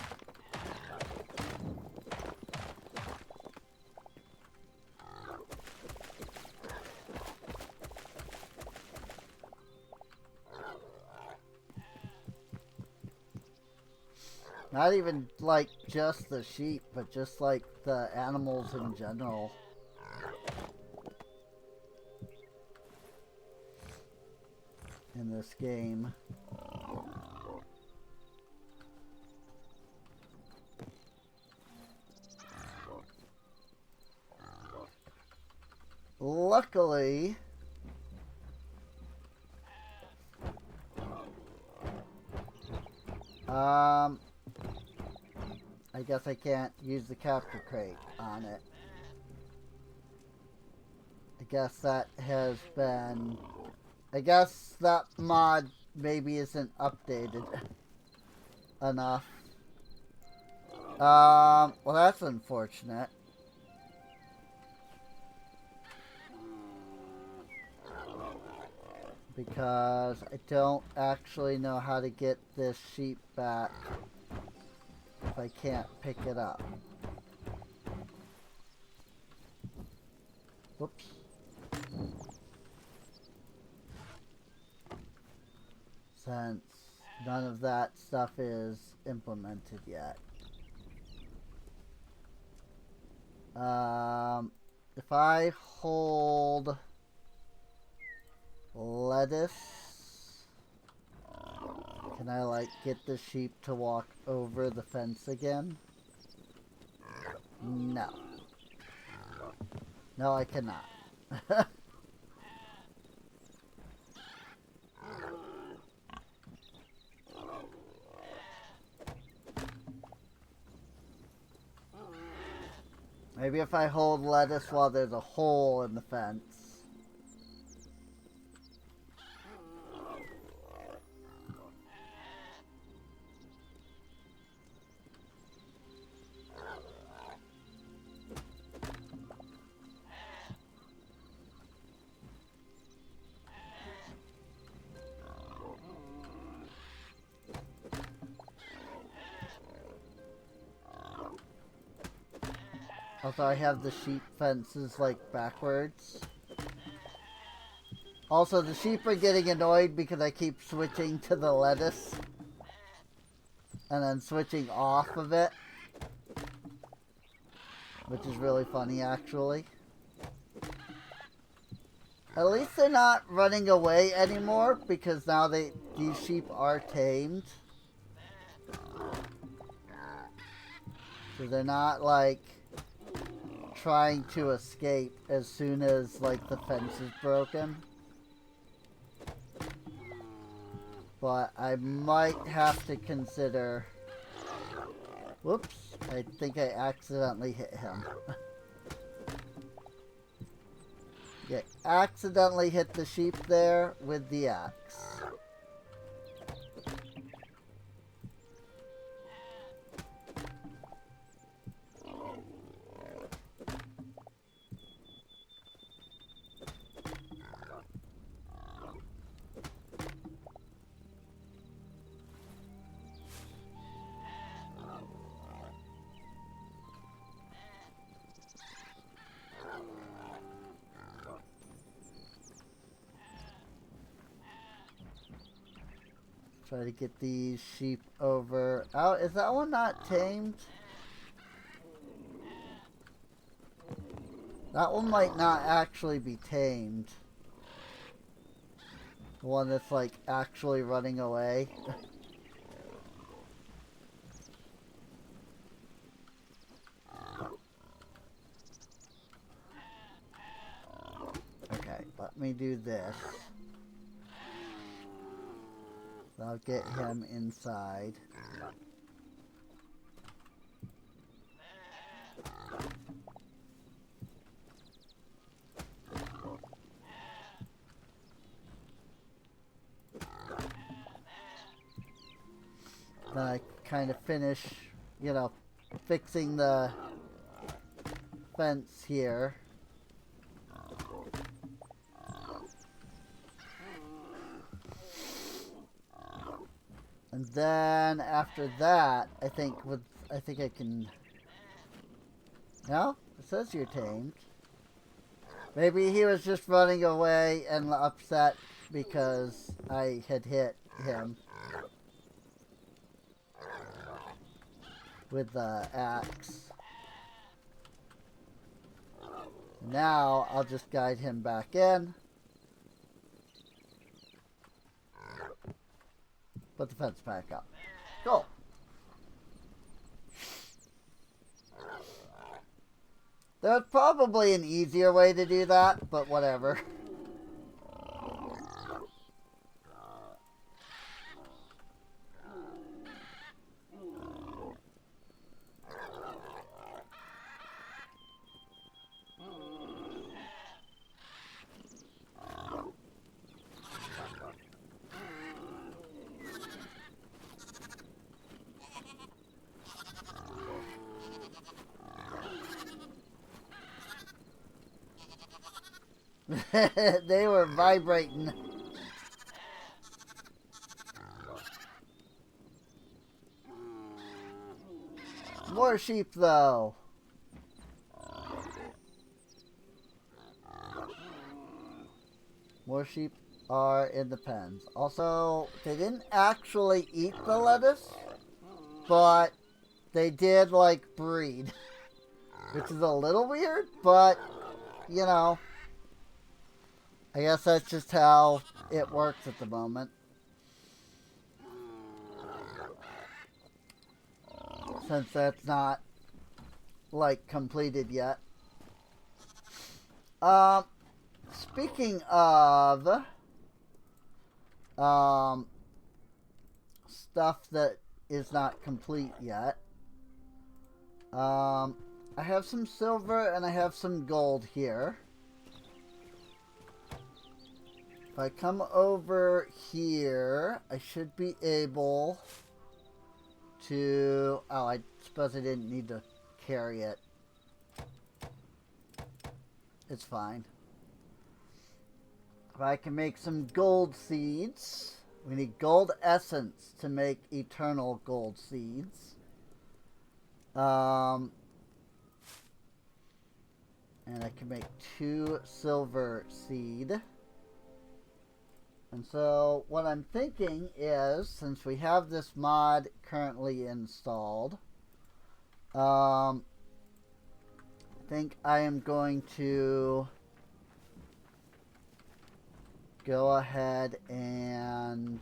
Not even like just the sheep, but just like the animals in general. In this game. Luckily, I guess I can't use the capture crate on it. I guess that has been... I guess that mod maybe isn't updated enough. Well, that's unfortunate. Because I don't actually know how to get this sheep back if I can't pick it up. Whoops. Since none of that stuff is implemented yet. If I hold lettuce, can I like get the sheep to walk over the fence again? No. No, I cannot. Maybe if I hold lettuce while there's a hole in the fence. Although I have the sheep fences like backwards. Also, the sheep are getting annoyed because I keep switching to the lettuce. And then switching off of it. Which is really funny, actually. At least they're not running away anymore, because now these sheep are tamed. So they're not, like, trying to escape as soon as, like, the fence is broken. But I might have to consider... Whoops, I think I accidentally hit him. Yeah, accidentally hit the sheep there with the axe. Try to get these sheep over. Oh, is that one not tamed? That one might not actually be tamed. The one that's like actually running away. Okay, let me do this. I'll get him inside. Then I kind of finish, you know, fixing the fence here. And then after that, I think I can. No, it says you're tamed. Maybe he was just running away and upset because I had hit him with the axe. Now I'll just guide him back in. Put the fence back up. Cool. There's probably an easier way to do that, but whatever. They were vibrating. More sheep, though. More sheep are in the pens. Also, they didn't actually eat the lettuce, but they did, like, breed. Which is a little weird, but, you know, I guess that's just how it works at the moment. Since that's not, like, completed yet. Speaking of stuff that is not complete yet, I have some silver and I have some gold here. If I come over here, I should be able to... Oh, I suppose I didn't need to carry it. It's fine. If I can make some gold seeds. We need gold essence to make eternal gold seeds. And I can make 2 silver seed. And so what I'm thinking is, since we have this mod currently installed, I think I am going to go ahead and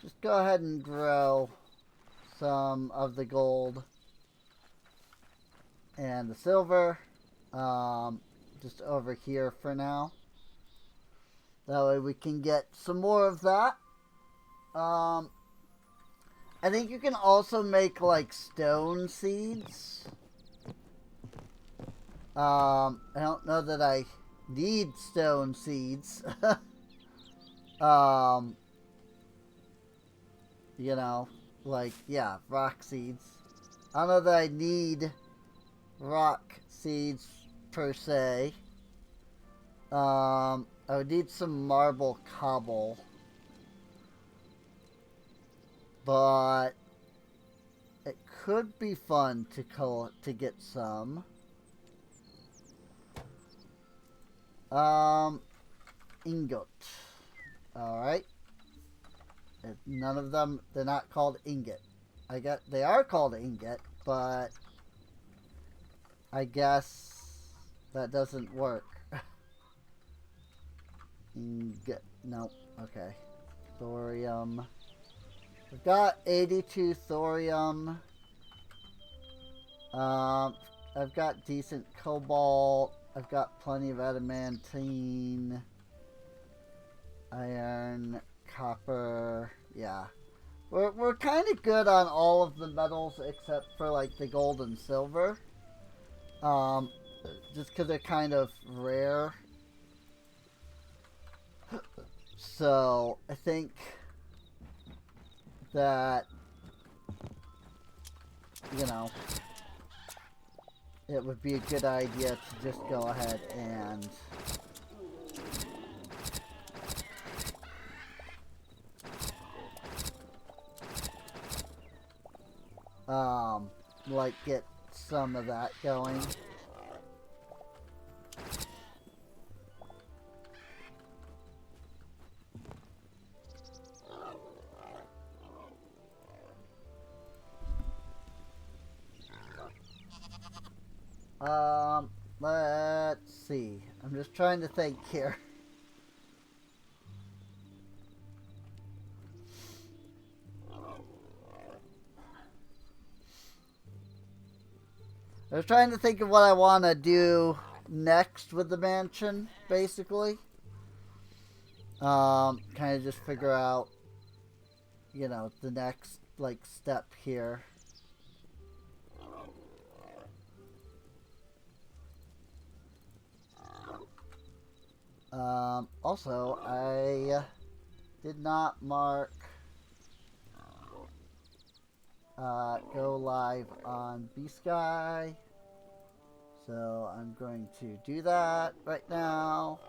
just go ahead and grow some of the gold and the silver just over here for now. That way we can get some more of that. I think you can also make like stone seeds. I don't know that I need stone seeds. You know, like, yeah, rock seeds. I don't know that I need rock seeds per se. I would need some marble cobble. But it could be fun to get some. Ingot. Alright. None of them, they're not called ingot. They are called ingot, but I guess that doesn't work. Ingot. Nope. Okay. Thorium. I've got 82 thorium. I've got decent cobalt. I've got plenty of adamantine, iron, copper. Yeah, we're kind of good on all of the metals except for like the gold and silver. Just because they're kind of rare. So I think that, you know, it would be a good idea to just go ahead and like get some of that going. Let's see. I'm just trying to think here. I was trying to think of what I want to do next with the mansion, basically. Kind of just figure out, you know, the next, like, step here. Also, I did not mark go live on B-Sky, so I'm going to do that right now.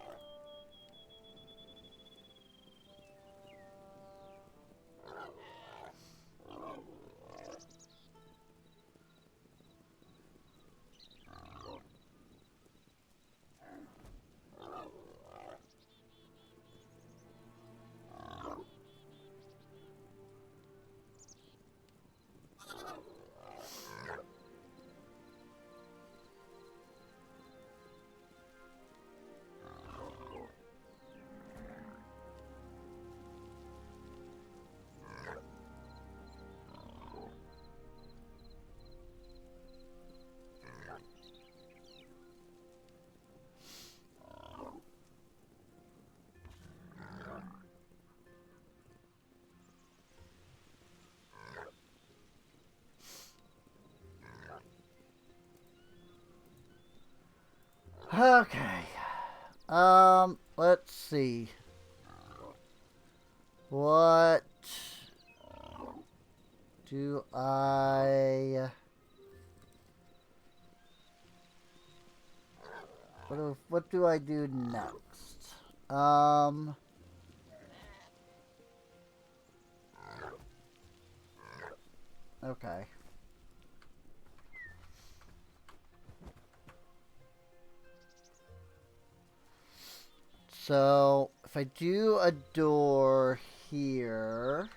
Okay. Let's see. What do I... What do I do next? Okay. So, if I do a door here...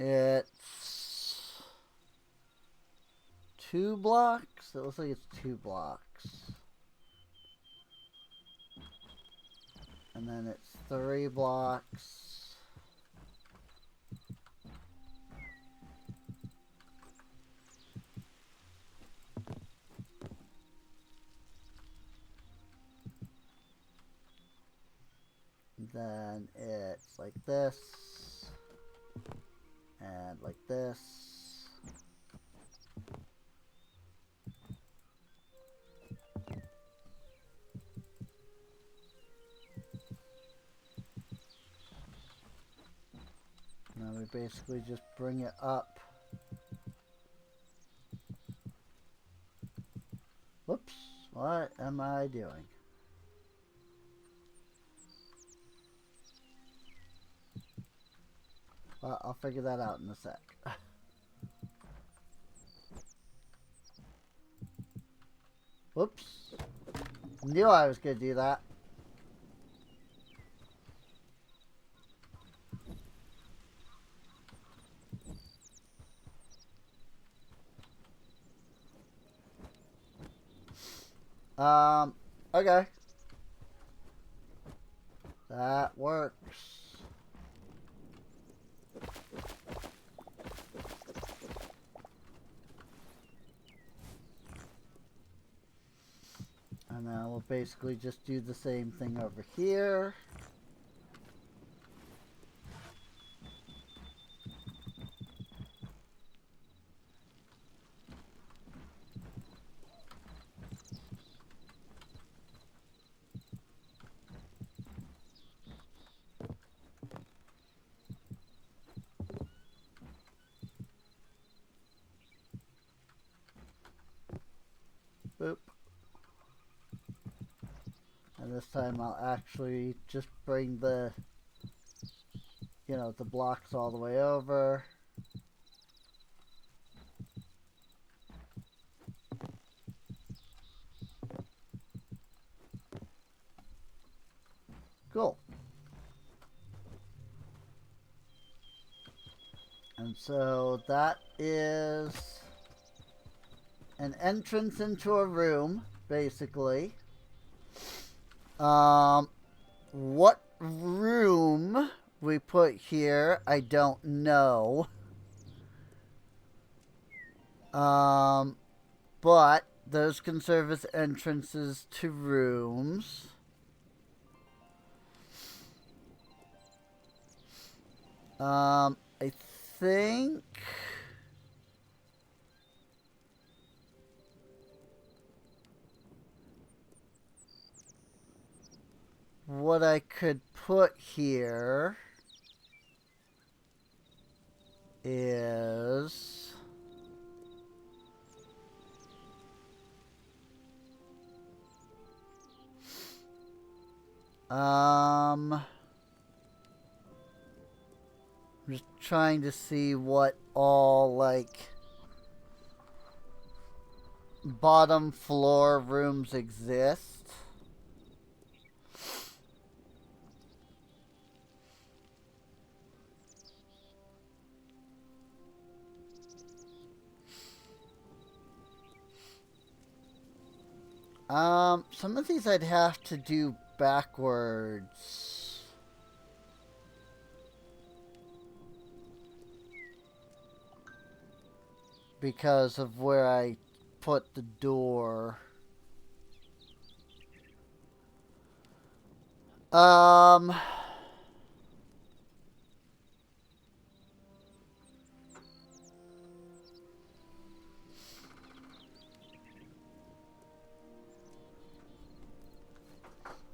It's 2 blocks? It looks like it's 2 blocks. And then it's 3 blocks. Then it's like this. And like this. Now we basically just bring it up. Whoops, what am I doing? Well, I'll figure that out in a sec. Whoops. Knew I was going to do that. Okay. That works. And now we'll basically just do the same thing over here. Boop. And this time I'll actually just bring the, you know, the blocks all the way over. Cool. And so that is an entrance into a room, basically. What room we put here, I don't know. But those can serve as entrances to rooms. I think what I could put here is I'm just trying to see what all like bottom floor rooms exist. Some of these I'd have to do backwards. Because of where I put the door.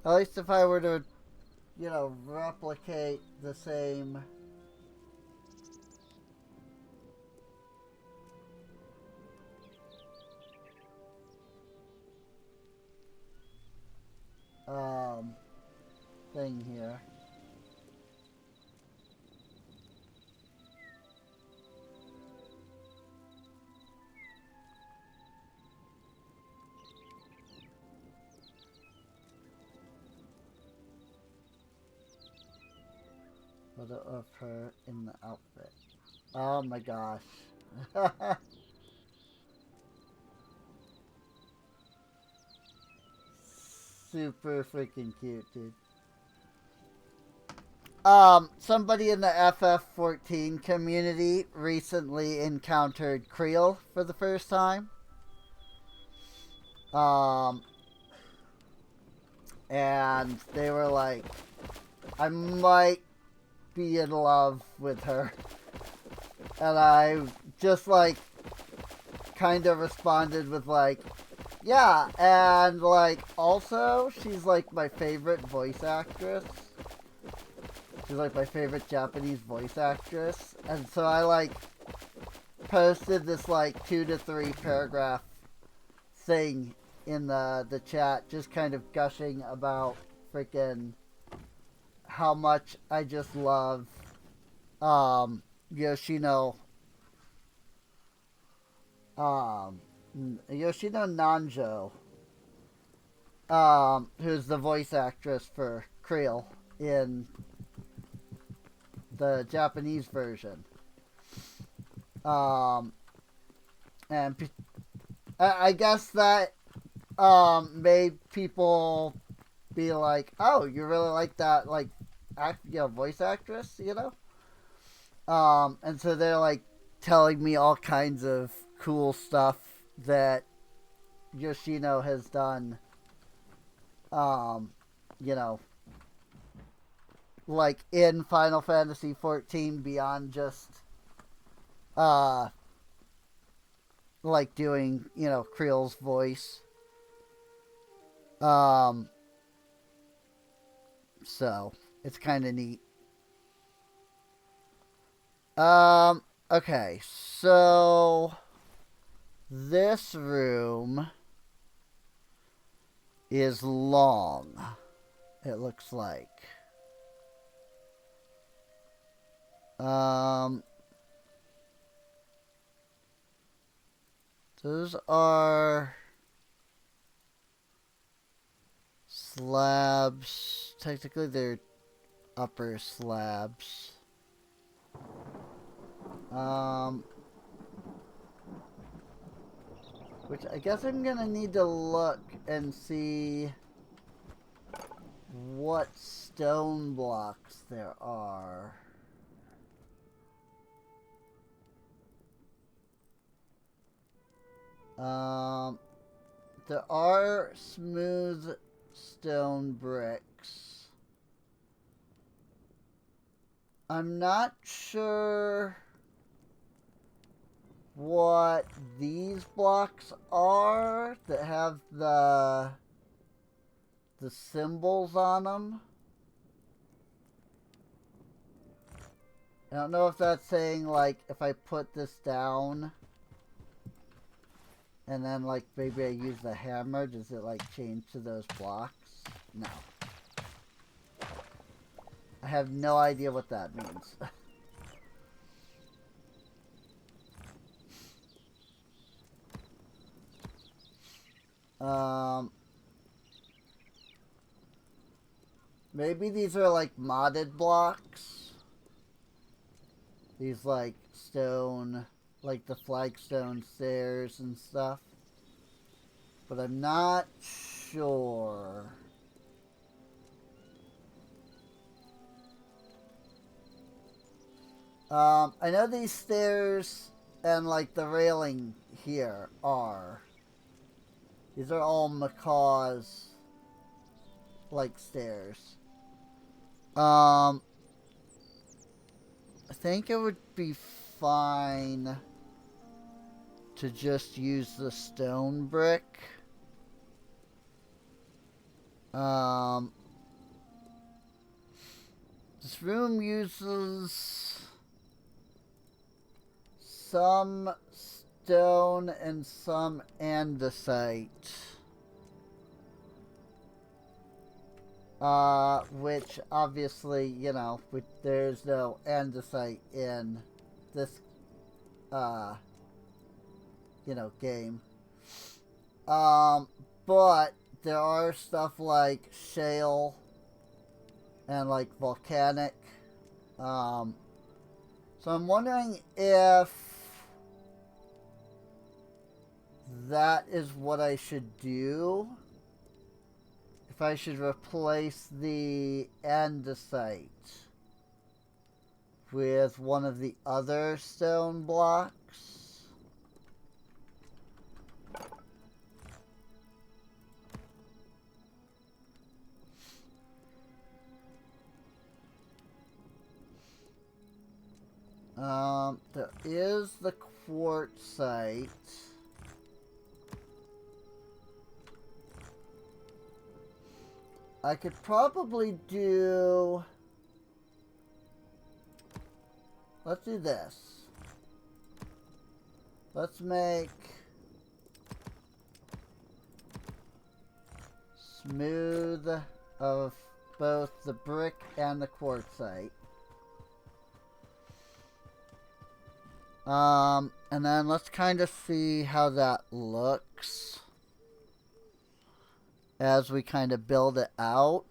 At least if I were to, you know, replicate the same. thing here. Photo of her in the outfit. Oh my gosh. Super freaking cute, dude. Somebody in the FF14 community recently encountered Creel for the first time. And they were like, I might be in love with her. And I just like kind of responded with like, yeah, and like also she's like my favorite voice actress. She's like my favorite Japanese voice actress. And so I like posted this like 2 to 3 paragraph thing in the chat, just kind of gushing about freaking how much I just love Yoshino Yoshino Nanjo, who's the voice actress for Creel in the Japanese version. And I guess that made people be like, oh, you really like that, like, voice actress, you know? And so they're like telling me all kinds of cool stuff that Yoshino has done, you know, like in Final Fantasy XIV beyond just, like doing, you know, Creel's voice. So it's kind of neat. Okay, so this room is long, it looks like. Those are slabs. Technically, they're upper slabs. Which I guess I'm gonna need to look and see what stone blocks there are. There are smooth stone bricks. I'm not sure what these blocks are that have the symbols on them. I don't know if that's saying like if I put this down and then like maybe I use the hammer, does it like change to those blocks? No. I have no idea what that means. Maybe these are like modded blocks. These like stone, like the flagstone stairs and stuff. But I'm not sure. I know these stairs and like the railing here are. These are all Macaw's like stairs. I think it would be fine to just use the stone brick. This room uses some stone and some andesite. which obviously, you know, there's no andesite in this, you know, game. But there are stuff like shale and like volcanic. So I'm wondering if that is what I should do. If I should replace the andesite with one of the other stone blocks. There is the quartzite. I could probably do... Let's do this. Let's make smooth of both the brick and the quartzite. And then let's kind of see how that looks as we kind of build it out.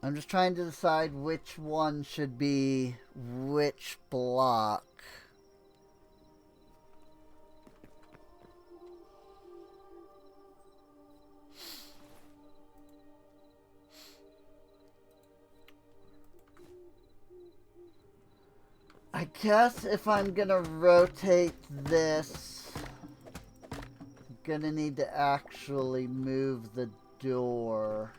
I'm just trying to decide which one should be which block. I guess if I'm gonna rotate this, I'm gonna need to actually move the door.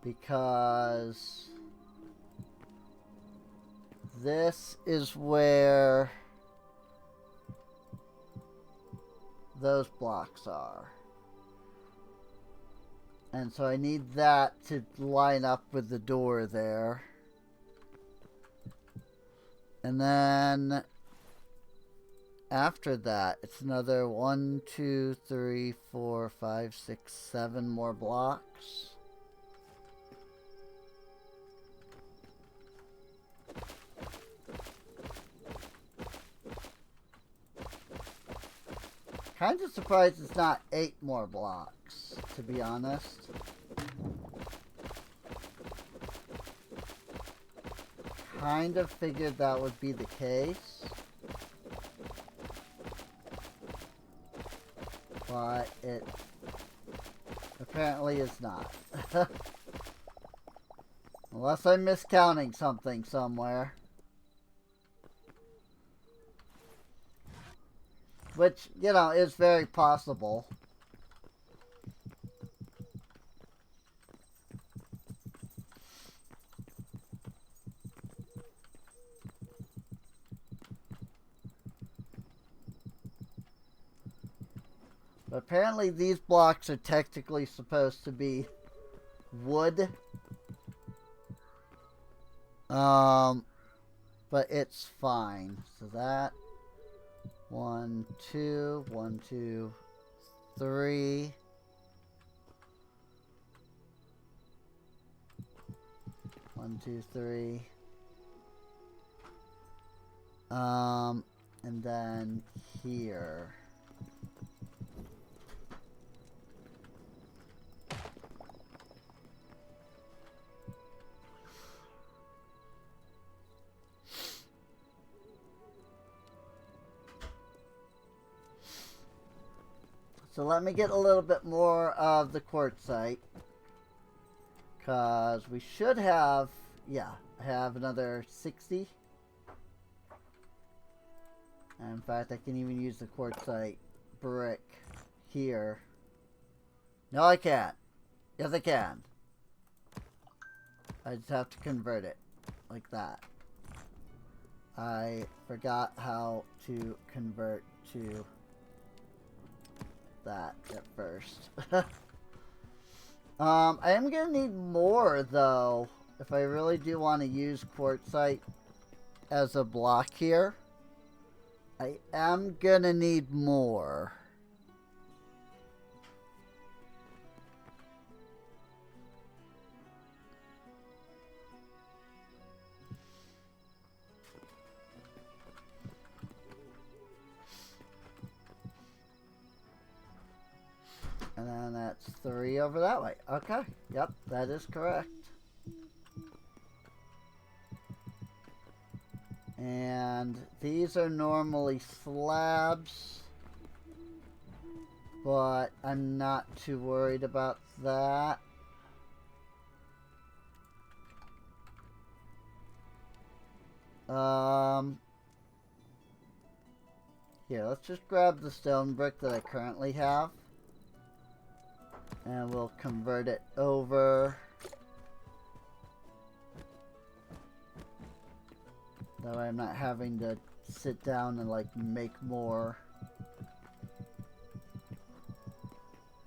Because this is where those blocks are. And so I need that to line up with the door there. And then after that, it's another 1, 2, 3, 4, 5, 6, 7 more blocks. Kind of surprised it's not 8 more blocks, to be honest. Kind of figured that would be the case. But it apparently is not. Unless I'm miscounting something somewhere. Which, you know, is very possible. But apparently these blocks are technically supposed to be wood. But it's fine. So that... 1, 2, 1, 2, 3. 1, 2, 3. And then here. So let me get a little bit more of the quartzite. Because we should have, yeah, I have another 60. And in fact, I can even use the quartzite brick here. No, I can't. Yes, I can. I just have to convert it like that. I forgot how to convert to that at first. I am gonna need more though if I really do want to use quartzite as a block here. I am gonna need more. And then that's 3 over that way. Okay. Yep, that is correct. And these are normally slabs, but I'm not too worried about that. Here, let's just grab the stone brick that I currently have. And we'll convert it over. That way I'm not having to sit down and like make more.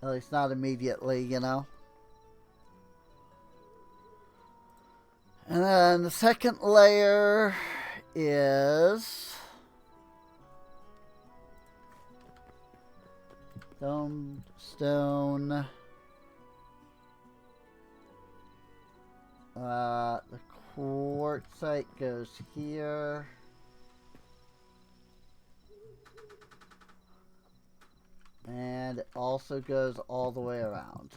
At least not immediately, you know. And then the second layer is stone. The quartzite goes here. And it also goes all the way around.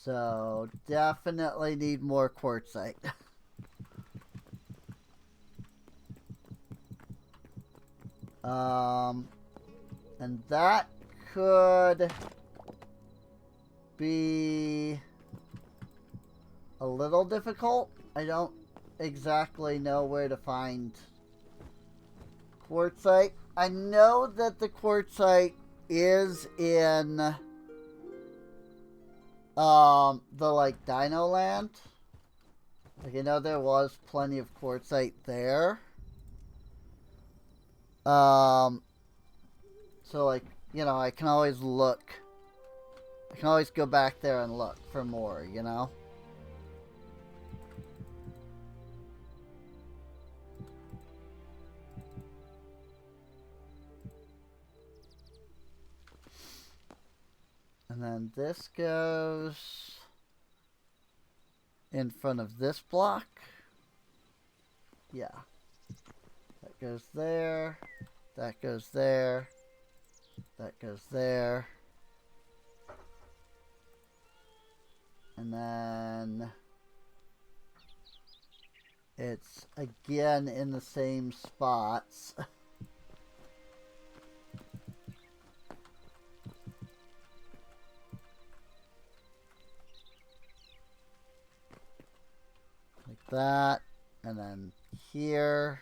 So definitely need more quartzite. And that could be a little difficult. I don't exactly know where to find quartzite. I know that the quartzite is in the like Dino Land. Like I know there was plenty of quartzite there. So like, you know, I can always look. I can always go back there and look for more, you know? And then this goes in front of this block. Yeah. That goes there. That goes there. That goes there. And then it's again in the same spots. Like that. And then here.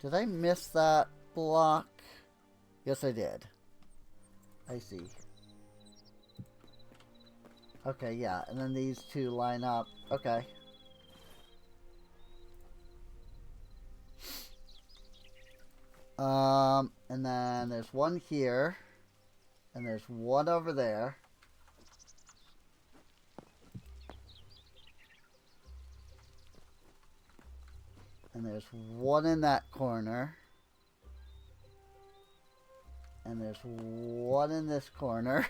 Did I miss that block? Yes, I did. I see. Okay, yeah, and then these two line up. Okay. And then there's one here. And there's one over there. And there's one in that corner. And there's one in this corner.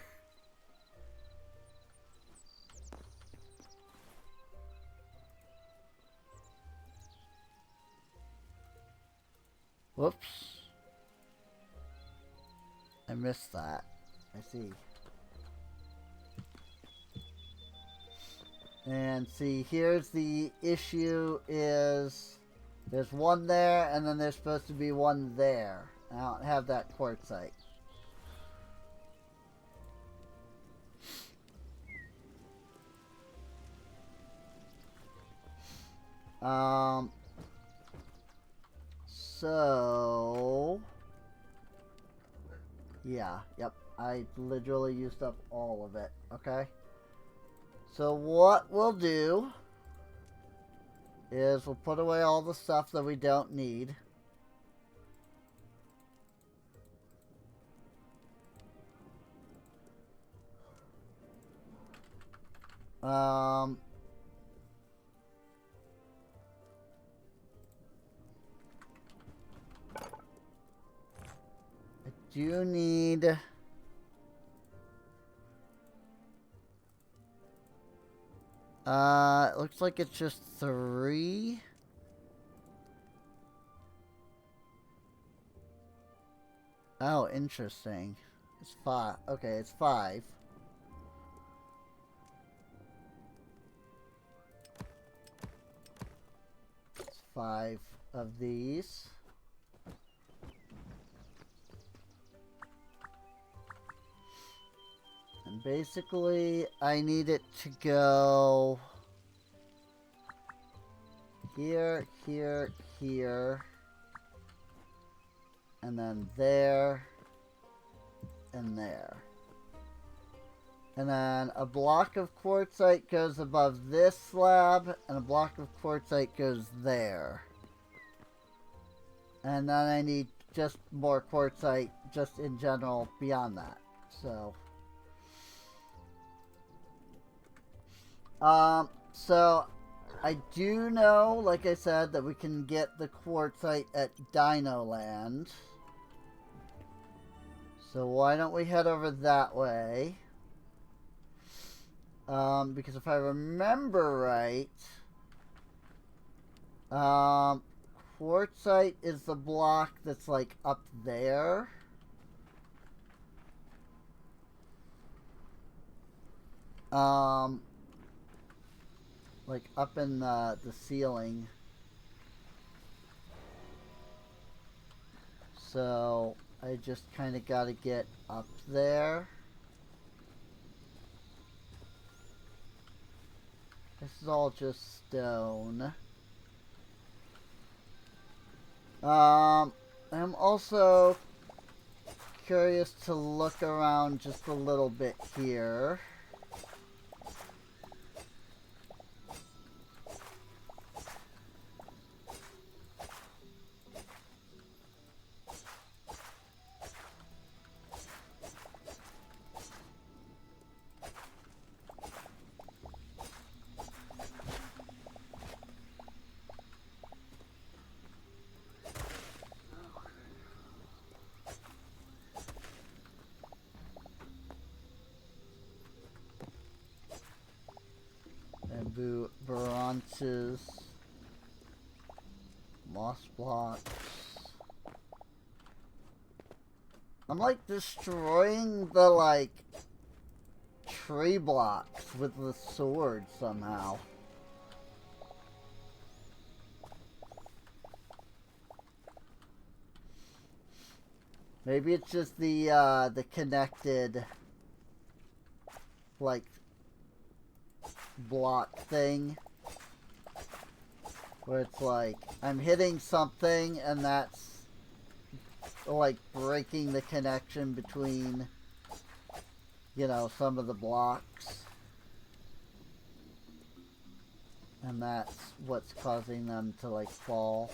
Whoops. I missed that. I see. And see, here's the issue is there's one there and then there's supposed to be one there. I don't have that quartzite. So yeah, yep, I literally used up all of it. Okay, so what we'll do is we'll put away all the stuff that we don't need. Um, I do need... it looks like it's just 3. Oh, interesting. It's 5. Okay, it's 5. It's 5 of these. And basically, I need it to go here, here, here, and then there, and there. And then a block of quartzite goes above this slab, and a block of quartzite goes there. And then I need just more quartzite just in general beyond that. So I do know, like I said, that we can get the quartzite at Dino Land. So why don't we head over that way? Because if I remember right, quartzite is the block that's like up there. Like up in the ceiling. So I just kind of got to get up there. This is all just stone. I'm also curious to look around just a little bit here. Bamboo branches, moss blocks. I'm like destroying the like tree blocks with the sword somehow. Maybe it's just the connected like block thing where it's like I'm hitting something and that's like breaking the connection between, you know, some of the blocks, and that's what's causing them to like fall.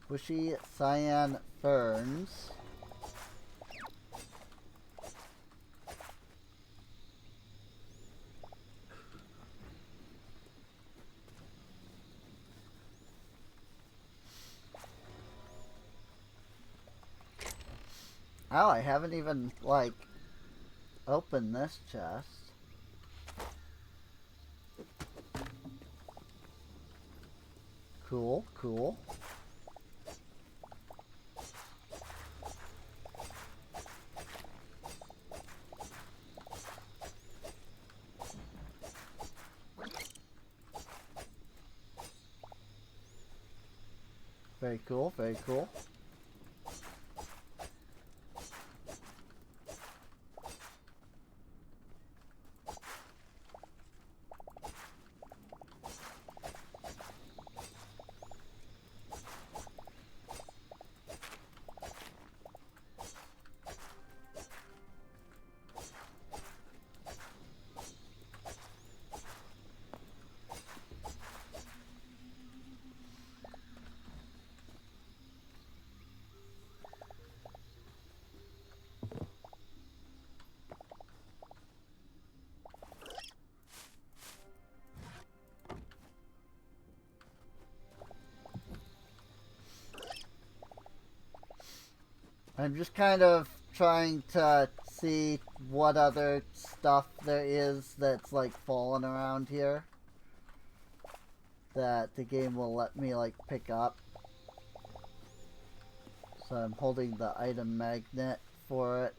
Bushy cyan ferns. Oh, I haven't even, like, opened this chest. Cool, cool. Very cool, very cool. I'm just kind of trying to see what other stuff there is that's like falling around here that the game will let me like pick up. So I'm holding the item magnet for it.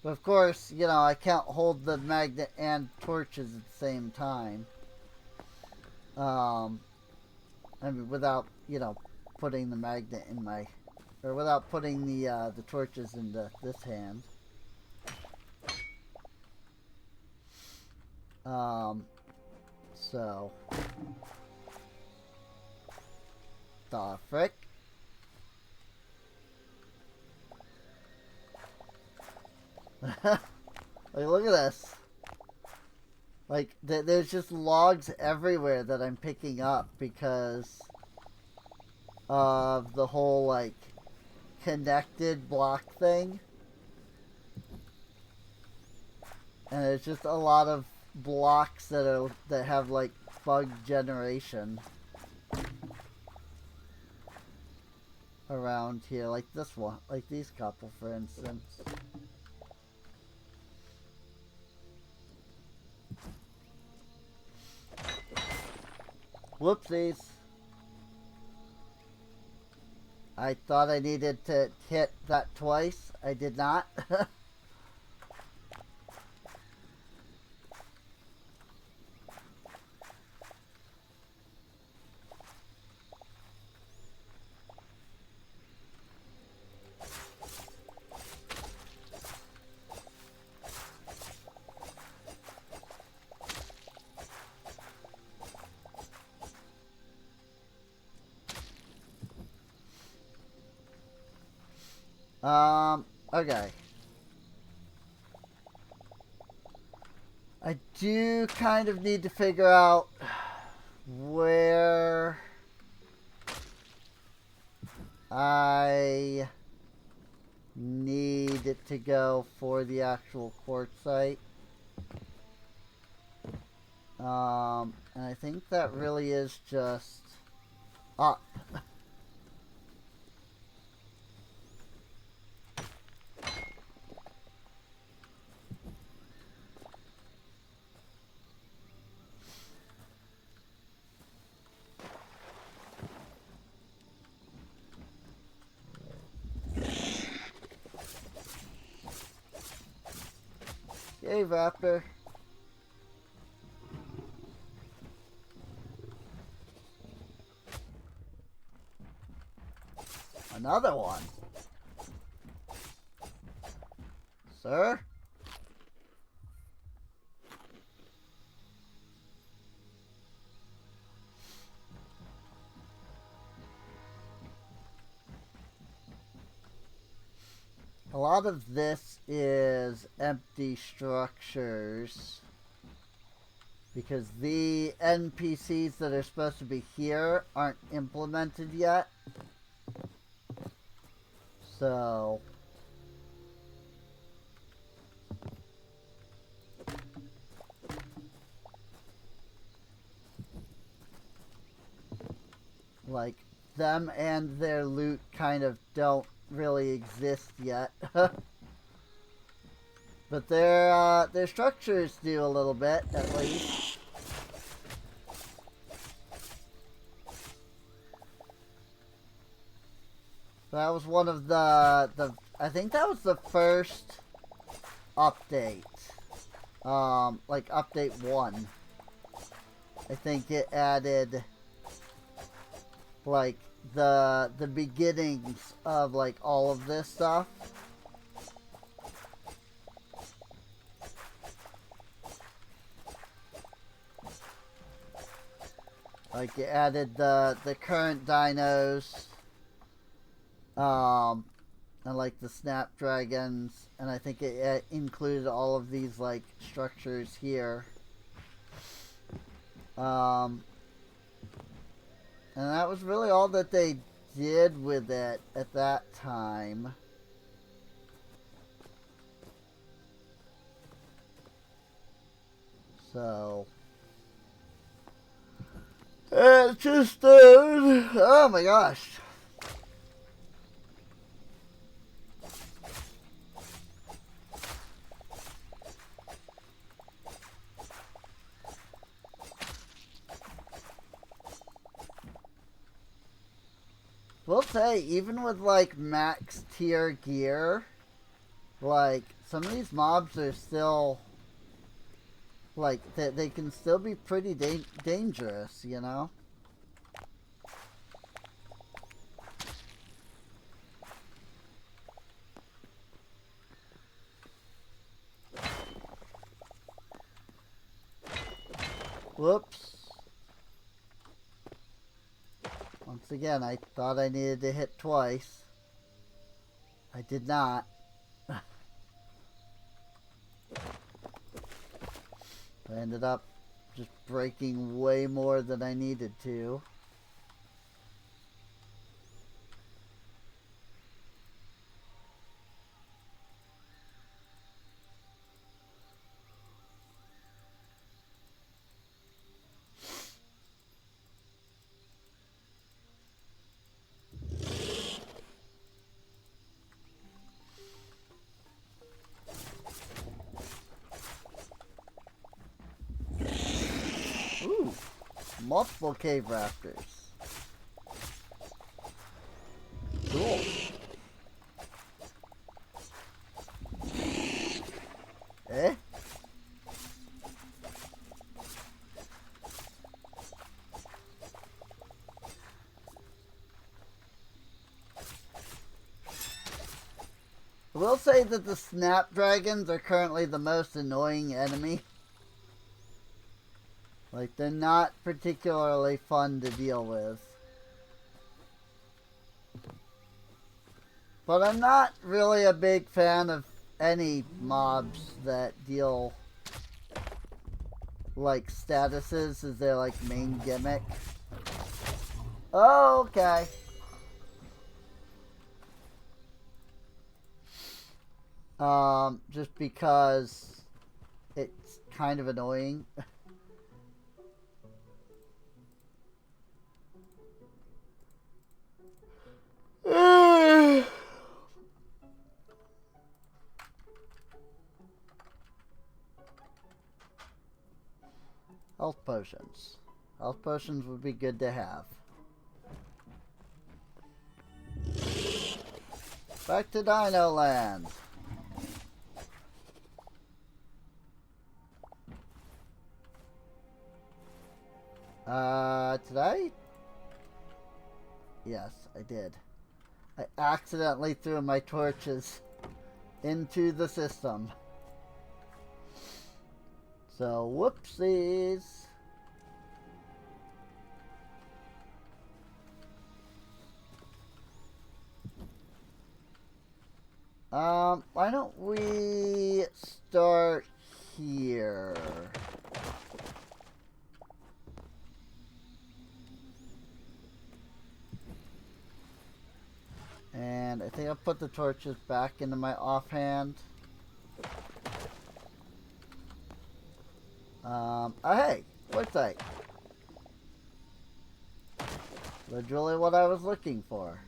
But of course, you know, I can't hold the magnet and torches at the same time. I mean, without, you know, putting the magnet in my, or without putting the torches into this hand. So, the frick. Like, look at this. Like, there's just logs everywhere that I'm picking up because of the whole, like, connected block thing. And it's just a lot of blocks that have, like, bug generation around here. Like this one. Like these couple, for instance. Whoopsies. I thought I needed to hit that twice. I did not. Okay. I do kind of need to figure out where I need it to go for the actual quartzite. And I think that really is just up. Yay, Raptor. Another one. Sir? A lot of this is empty structures because the NPCs that are supposed to be here aren't implemented yet. So like them and their loot kind of don't really exist yet. But their structures do a little bit, at least. That was one of the I think that was the first update. Like update 1. I think it added like the beginnings of like all of this stuff. Like it added the current dinos, and like the snapdragons, and I think it included all of these like structures here. And that was really all that they did with it at that time. So it's just oh my gosh. We'll say, even with like max tier gear, like some of these mobs are still like they can still be pretty dangerous, you know? Whoops. Once again, I thought I needed to hit twice. I did not. I ended up just breaking way more than I needed to. Ooh, multiple cave rafters. Cool. Eh? I will say that the snapdragons are currently the most annoying enemy. Like, they're not particularly fun to deal with. But I'm not really a big fan of any mobs that deal like statuses as their like main gimmick. Oh, okay. Just because it's kind of annoying. Health potions. Health potions would be good to have. Back to Dino Land. Today? Yes, I did. I accidentally threw my torches into the system. So, whoopsies. Why don't we start here? And I think I'll put the torches back into my offhand. Oh hey, quartzite. Literally what I was looking for.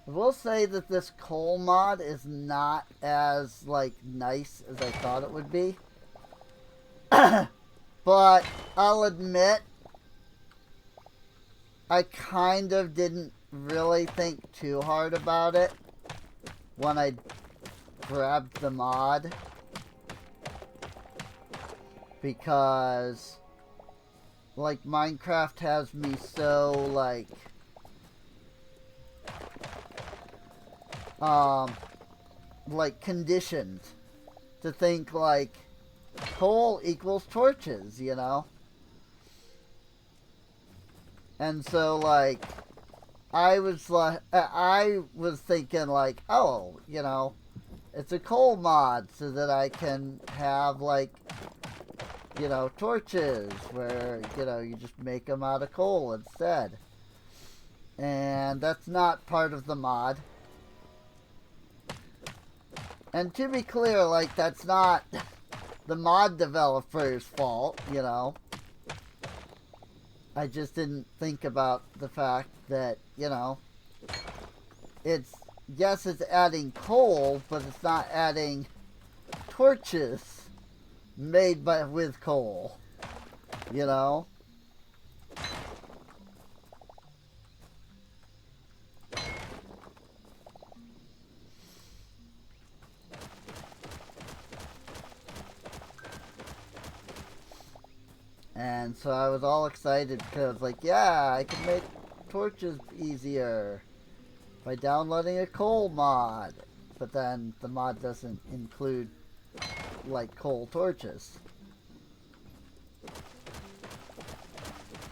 I will say that this coal mod is not as, like, nice as I thought it would be. But I'll admit, I kind of didn't really think too hard about it when I grabbed the mod. Because, like, Minecraft has me so, like conditioned to think like coal equals torches, you know? And so like I was thinking like, oh, you know, it's a coal mod so that I can have like you know, torches where, you know, you just make them out of coal instead. And that's not part of the mod. And to be clear, like, that's not the mod developer's fault, you know. I just didn't think about the fact that, you know, it's, yes, it's adding coal, but it's not adding torches made with coal, you know. And so I was all excited because, like, yeah, I can make torches easier by downloading a coal mod. But then the mod doesn't include, like, coal torches.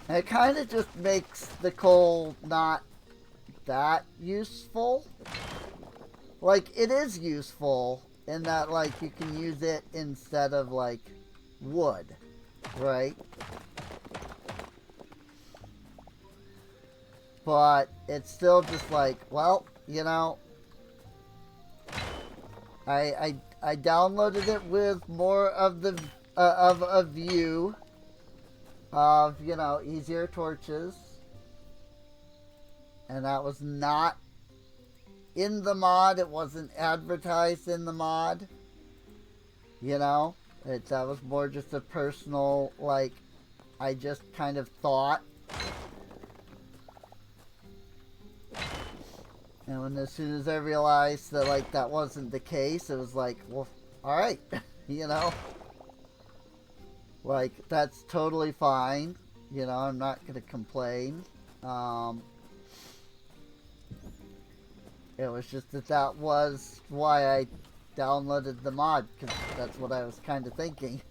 And it kind of just makes the coal not that useful. Like, it is useful in that, like, you can use it instead of, like, wood, right? But it's still just like, well, you know, I downloaded it with more of the of a view of, you know, easier torches, and that was not in the mod. It wasn't advertised in the mod, you know. That was more just a personal, like, I just kind of thought. And when, as soon as I realized that, like, that wasn't the case, it was like, well, alright, you know. Like, that's totally fine. You know, I'm not going to complain. It was just that was why I downloaded the mod, because that's what I was kind of thinking.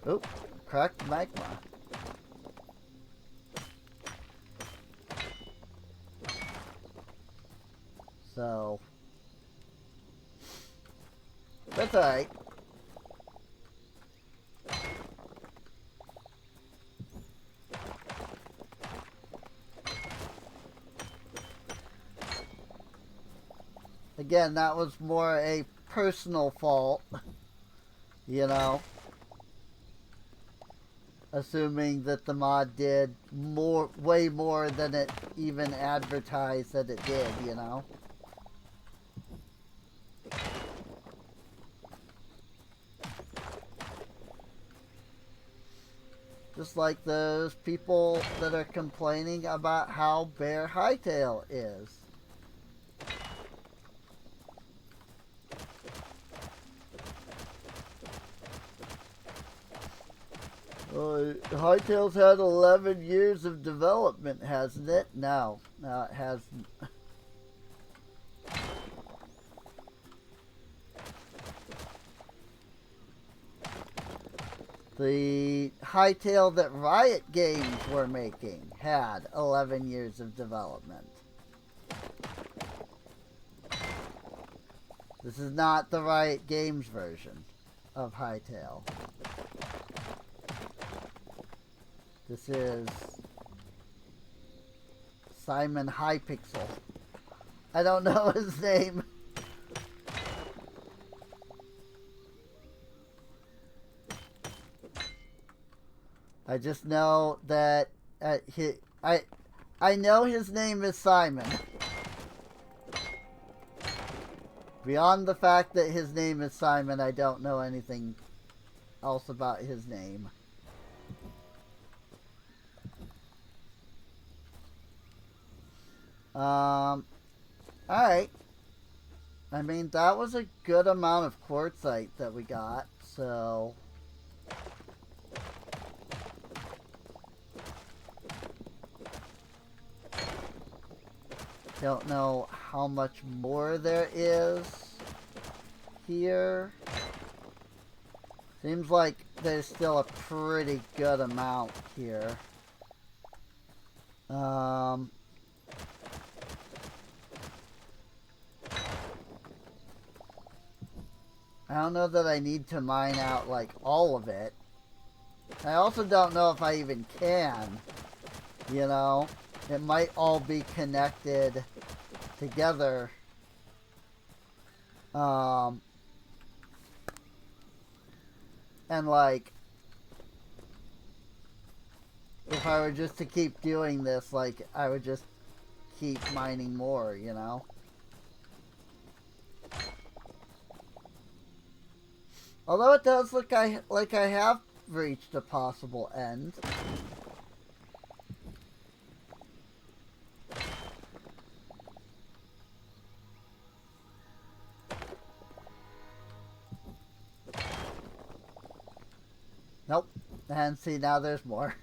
Oop, cracked magma. So, that's alright. Again, that was more a personal fault, you know. Assuming that the mod did way more than it even advertised that it did, you know. Just like those people that are complaining about how bare Hytale is. Hytale's had 11 years of development, hasn't it? No, it hasn't. The Hytale that Riot Games were making had 11 years of development. This is not the Riot Games version of Hytale. This is Simon Hypixel. I don't know his name. I just know that I know his name is Simon. Beyond the fact that his name is Simon, I don't know anything else about his name. Alright. I mean, that was a good amount of quartzite that we got, so... Don't know how much more there is here. Seems like there's still a pretty good amount here. I don't know that I need to mine out, like, all of it. I also don't know if I even can. You know? It might all be connected together. And, like, if I were just to keep doing this, like, I would just keep mining more, you know? Although it does look like I have reached a possible end. Nope. And see, now there's more.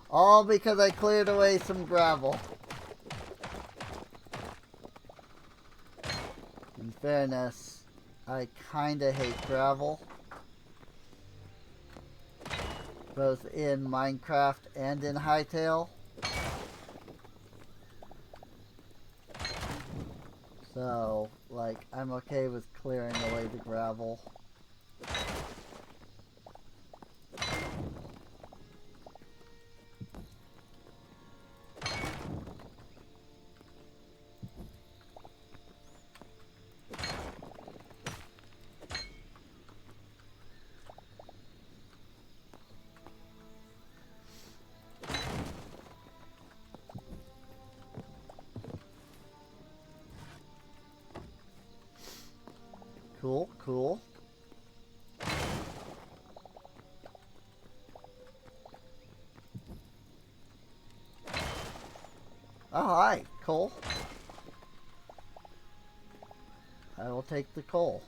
All because I cleared away some gravel. In fairness, I kinda hate gravel. Both in Minecraft and in Hytale. So, like, I'm okay with clearing away the gravel. Cool, cool. Oh, hi, coal. I will take the coal.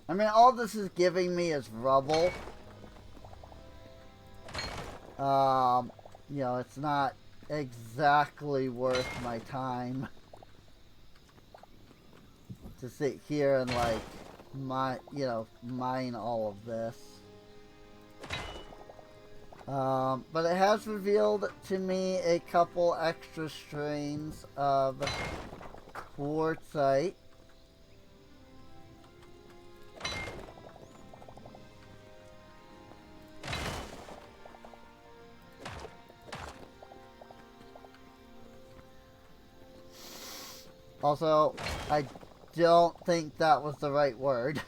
I mean, all this is giving me is rubble. You know, it's not exactly worth my time to sit here and, like, mine all of this. But it has revealed to me a couple extra strains of quartzite. Also, I don't think that was the right word.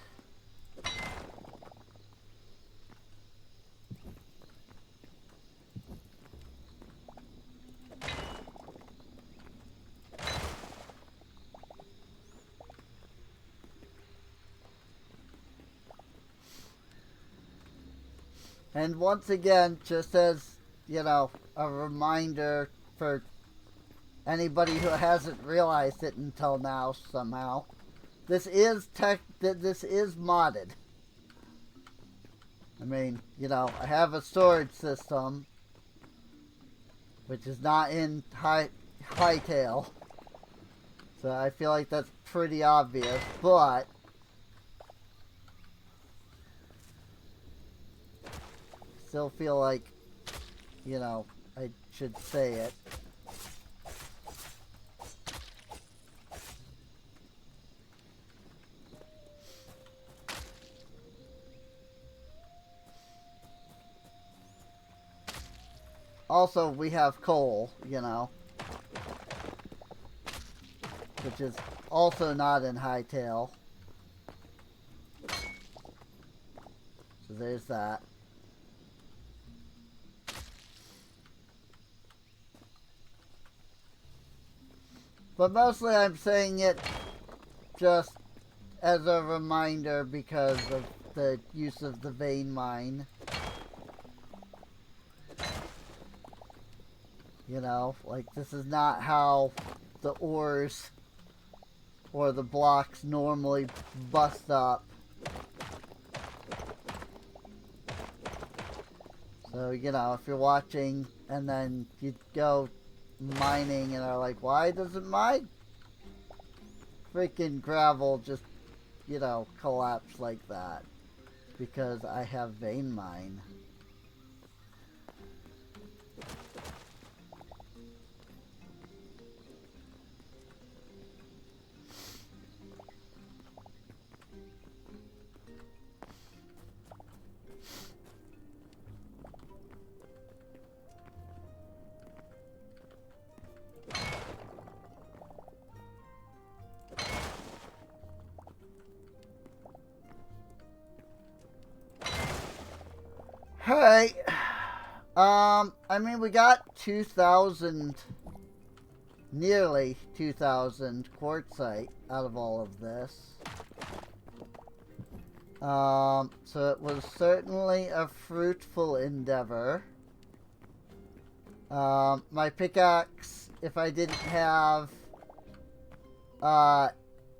And once again, just as, you know, a reminder for anybody who hasn't realized it until now somehow, this is modded. I mean, you know, I have a storage system which is not in Hytale, so I feel like that's pretty obvious, but still feel like, you know, I should say it. Also, we have coal, you know, which is also not in Hytale. So there's that. But mostly I'm saying it just as a reminder because of the use of the vein mine. You know, like, this is not how the ores or the blocks normally bust up. So, you know, if you're watching and then you go mining and are like, why doesn't my freaking gravel just, you know, collapse like that? because I have vein mine. Alright. I mean, we got 2,000, nearly 2,000 quartzite out of all of this. So it was certainly a fruitful endeavor. My pickaxe, if I didn't have,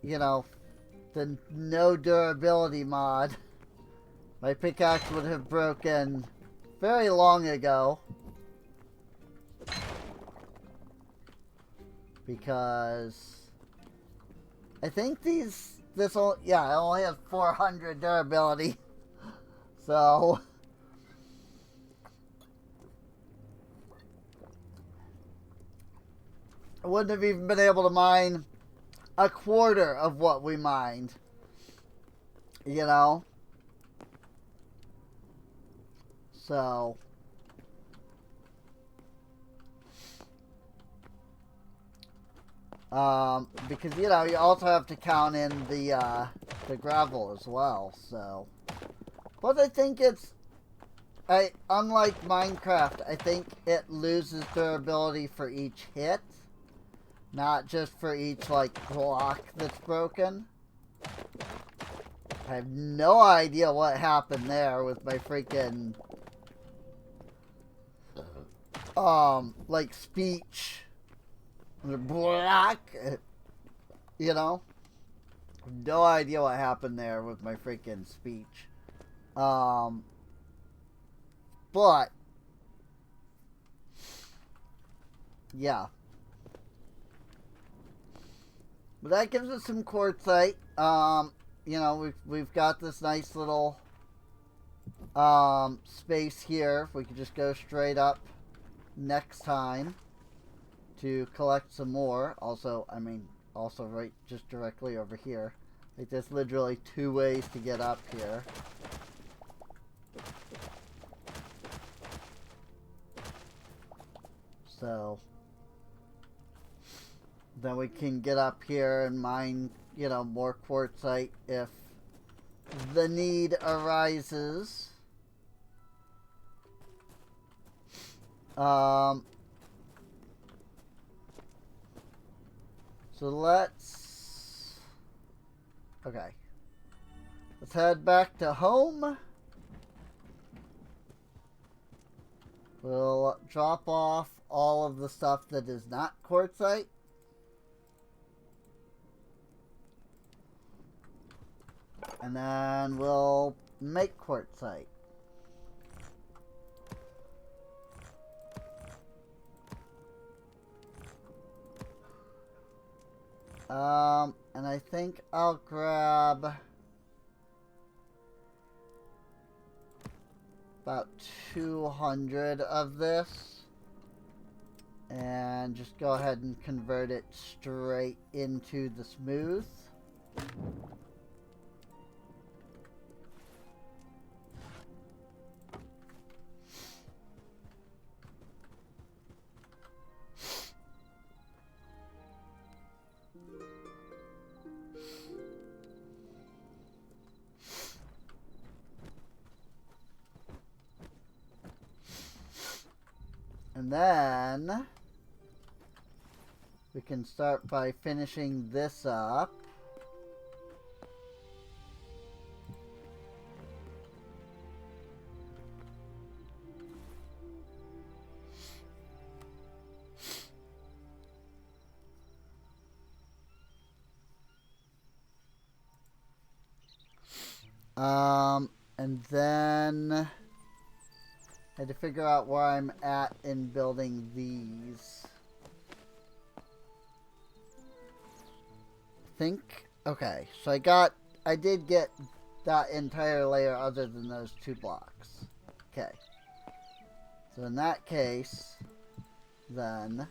you know, the no durability mod, my pickaxe would have broken very long ago. Because I think I only have 400 durability. So I wouldn't have even been able to mine a quarter of what we mined. You know? So because, you know, you also have to count in the gravel as well, so. But I think unlike Minecraft, I think it loses durability for each hit, not just for each, like, block that's broken. I have no idea what happened there with my freaking, like, speech. Black, you know, no idea what happened there with my freaking speech. But yeah, but that gives us some quartzite. You know, we've got this nice little space here. We could just go straight up next time to collect some more. Also, I mean, also right just directly over here. Like, there's literally 2 ways to get up here. So then we can get up here and mine, you know, more quartzite if the need arises. So let's head back to home. We'll drop off all of the stuff that is not quartzite. And then we'll make quartzite. And I think I'll grab about 200 of this and just go ahead and convert it straight into the smooth. And then we can start by finishing this up. And then I had to figure out where I'm at in building these. Okay, so I did get that entire layer other than those 2 blocks. Okay. So in that case, then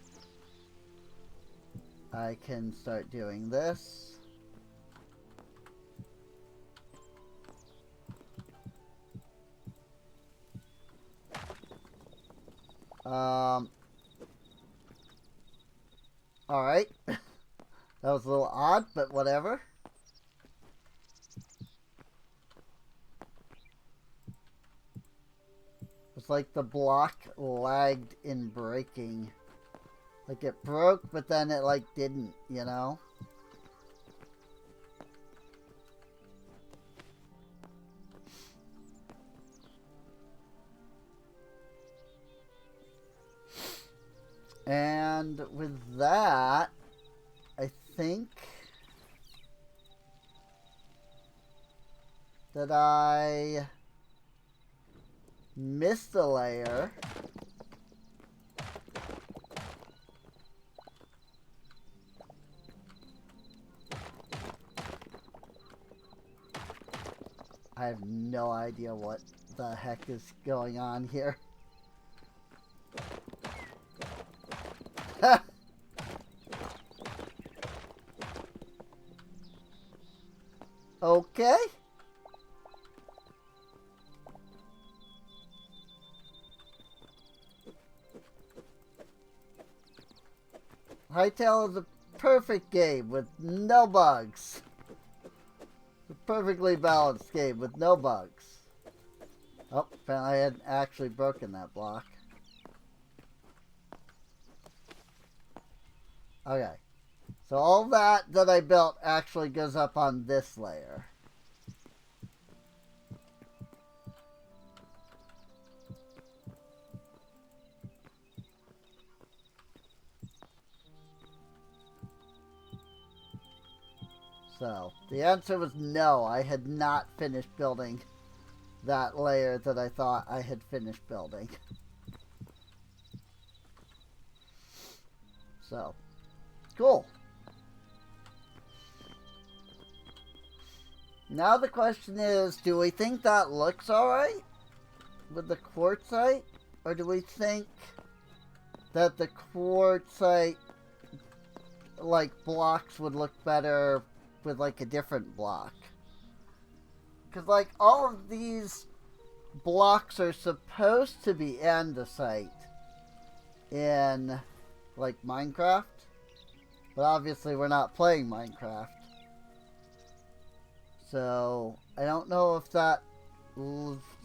I can start doing this. Alright. That was a little odd, but whatever. It's like the block lagged in breaking. Like it broke, but then it like didn't, you know? And with that, I think that I missed a layer. I have no idea what the heck is going on here. Okay. Hytale is a perfect game with no bugs. A perfectly balanced game with no bugs. Oh, apparently I hadn't actually broken that block. Okay. So all that I built actually goes up on this layer. So, the answer was no. I had not finished building that layer that I thought I had finished building. So, cool. Now the question is, do we think that looks alright with the quartzite? Or do we think that the quartzite, like, blocks would look better with, like, a different block? Because, like, all of these blocks are supposed to be andesite in, like, Minecraft. But obviously we're not playing Minecraft. So, I don't know if that,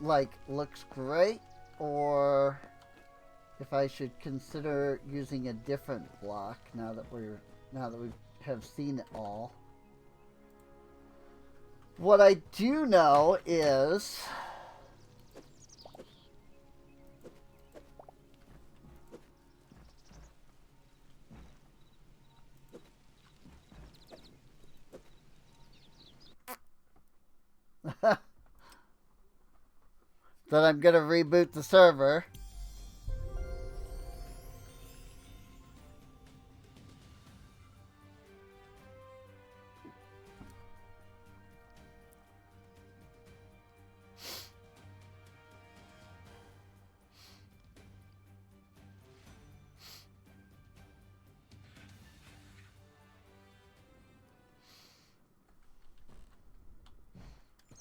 like, looks great, or if I should consider using a different block now that we have seen it all. What I do know is that I'm going to reboot the server.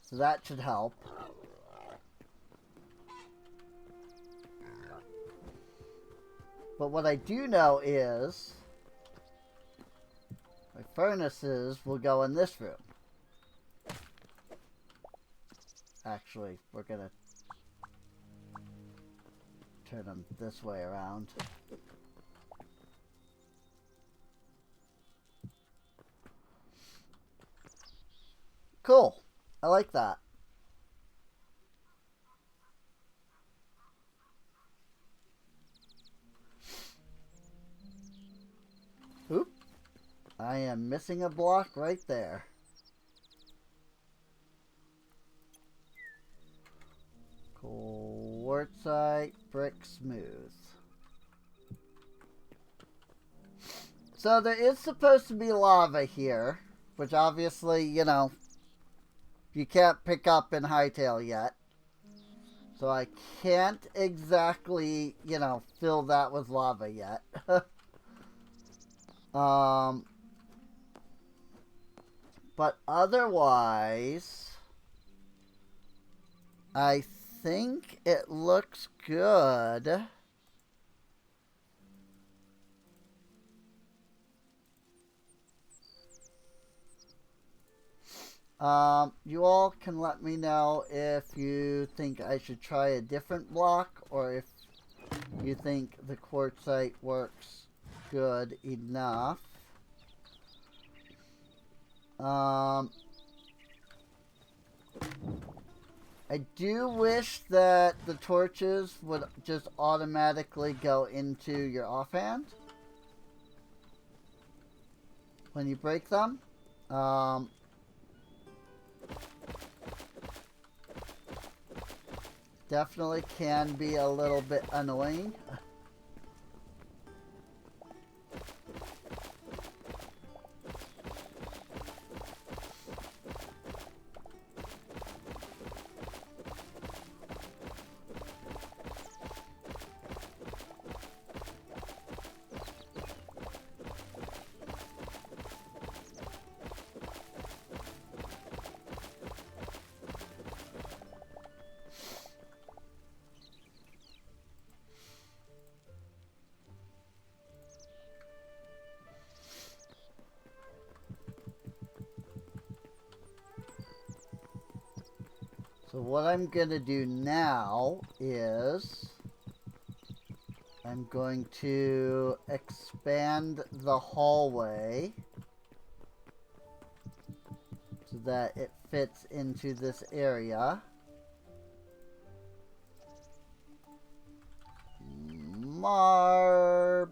So that should help. But what I do know is my furnaces will go in this room. Actually, we're going to turn them this way around. Cool. I like that. Oop. I am missing a block right there. Quartzite, brick, smooth. So there is supposed to be lava here, which obviously, you know, you can't pick up in Hytale yet. So I can't exactly, you know, fill that with lava yet. But otherwise, I think it looks good. You all can let me know if you think I should try a different block or if you think the quartzite works good enough. I do wish that the torches would just automatically go into your offhand when you break them. Definitely can be a little bit annoying. So what I'm gonna do now is I'm going to expand the hallway so that it fits into this area. Marble.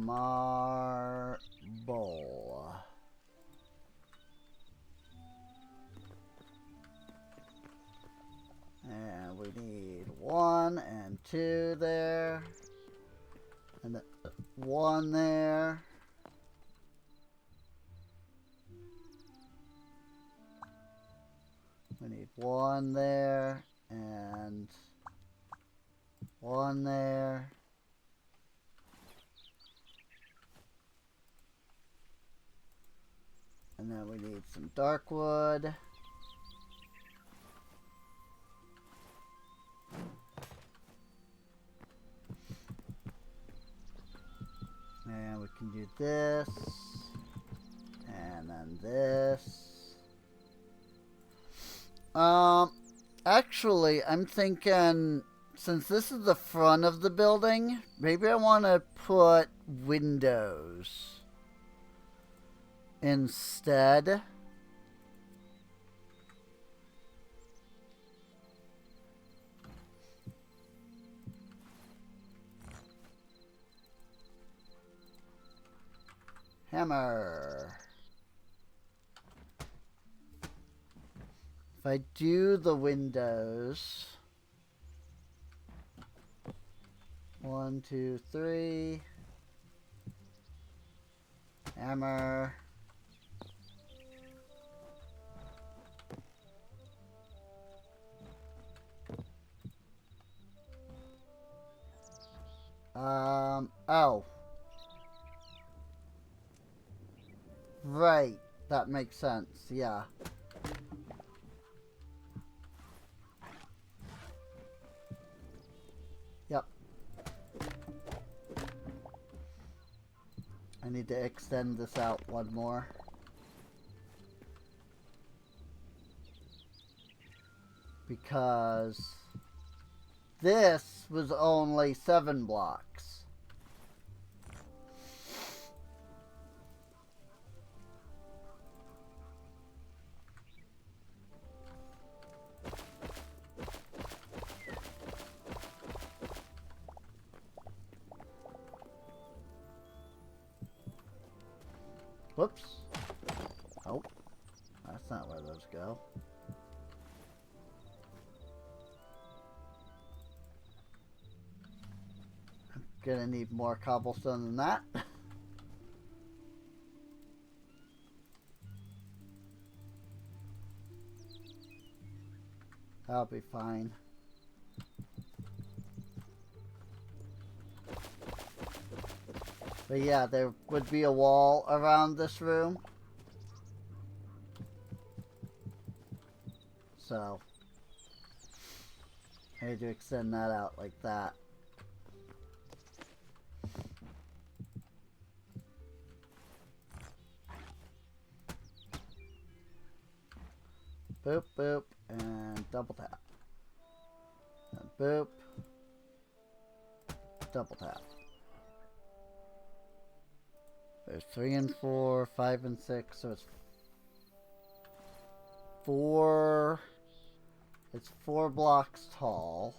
Marble. And we need 1 and 2 there. And 1 there. We need 1 there and 1 there. And then we need some dark wood. And we can do this. And then this. Actually, I'm thinking, since this is the front of the building, maybe I want to put windows instead. Hammer. If I do the windows, 1, 2, 3, hammer. Oh. Right, that makes sense, yeah. Yep. I need to extend this out 1 more. Because this was only 7 blocks. Whoops. Oh, that's not where those go. gonna need more cobblestone than that. That'll be fine. But yeah, there would be a wall around this room. So, I need to extend that out like that. Boop, boop, and double tap. And boop, double tap. There's 3 and 4, 5 and 6, so it's 4. It's 4 blocks tall.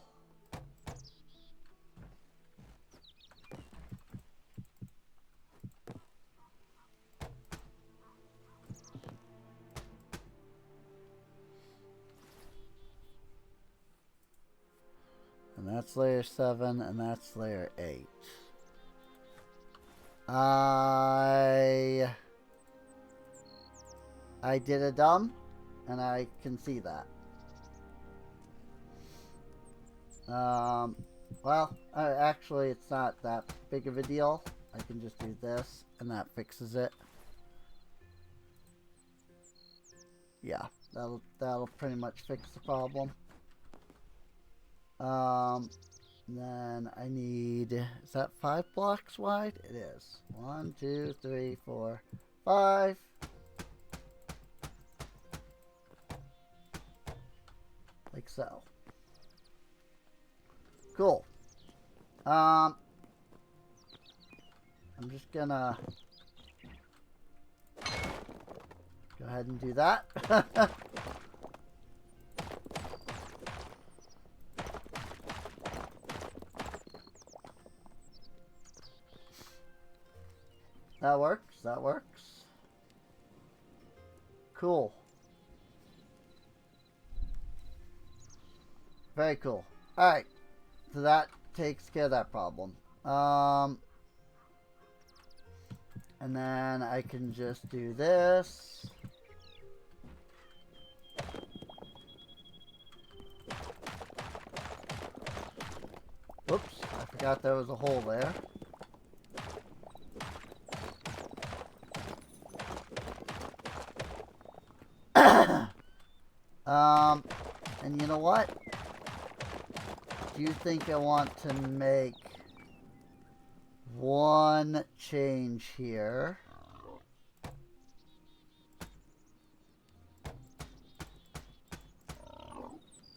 And that's layer 7, and that's layer 8. I did a dumb, and I can see that. Well, actually, it's not that big of a deal. I can just do this, and that fixes it. Yeah, that'll pretty much fix the problem. Then I need, is that 5 blocks wide? It is. 1, 2, 3, 4, 5. Like so. Cool. I'm just gonna go ahead and do that. That works. That works. Cool. Very cool. Alright. So that takes care of that problem. And then I can just do this. Whoops. I forgot there was a hole there. And you know what? Do you think I want to make one change here?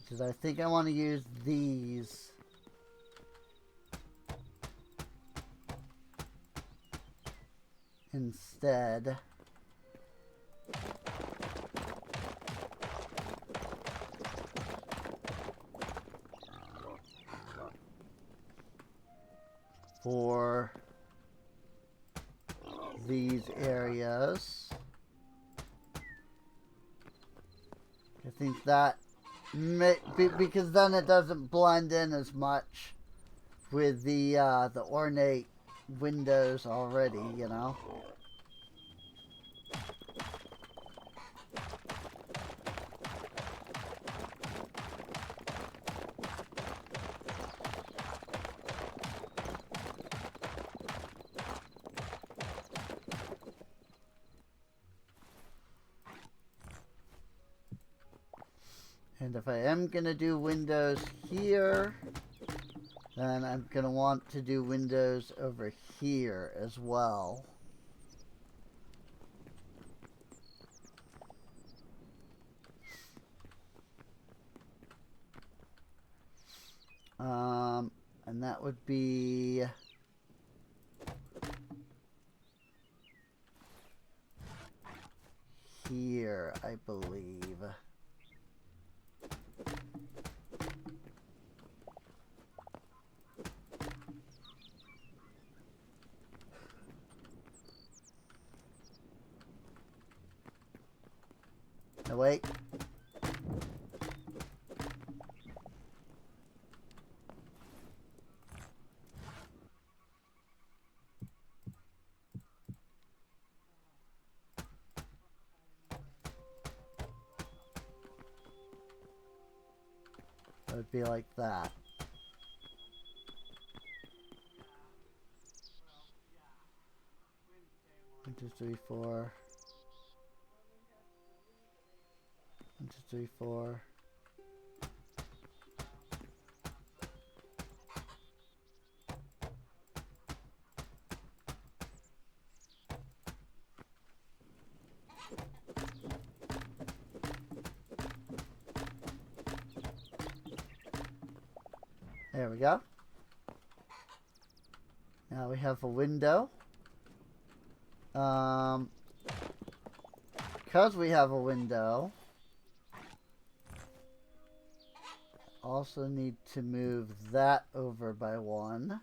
Because I think I want to use these instead. For these areas. I think that because then it doesn't blend in as much with the ornate windows already, you know. And if I am going to do windows here, then I'm going to want to do windows over here as well. And that would be here, I believe. No, wait. would be like that. One, two, three, four. 1, 2, 3, 4. There we go. Now we have a window. Because we have a window, also need to move that over by 1.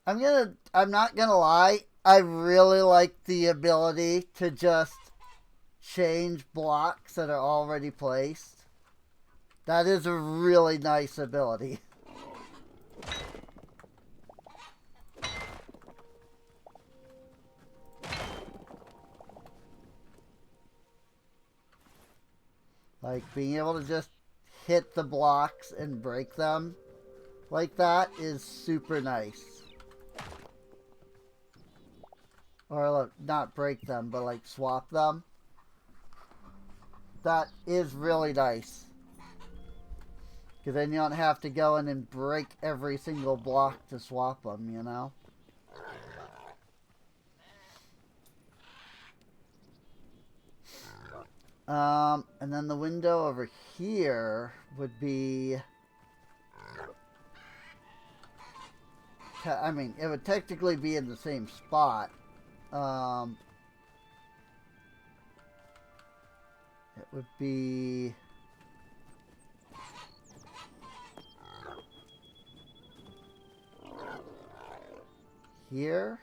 I'm not gonna lie, I really like the ability to just change blocks that are already placed. That is a really nice ability. Like being able to just hit the blocks and break them like that is super nice. Or look, not break them, but like swap them. That is really nice. Because then you don't have to go in and break every single block to swap them, you know? And then the window over here would be... I mean, it would technically be in the same spot. It would be... here.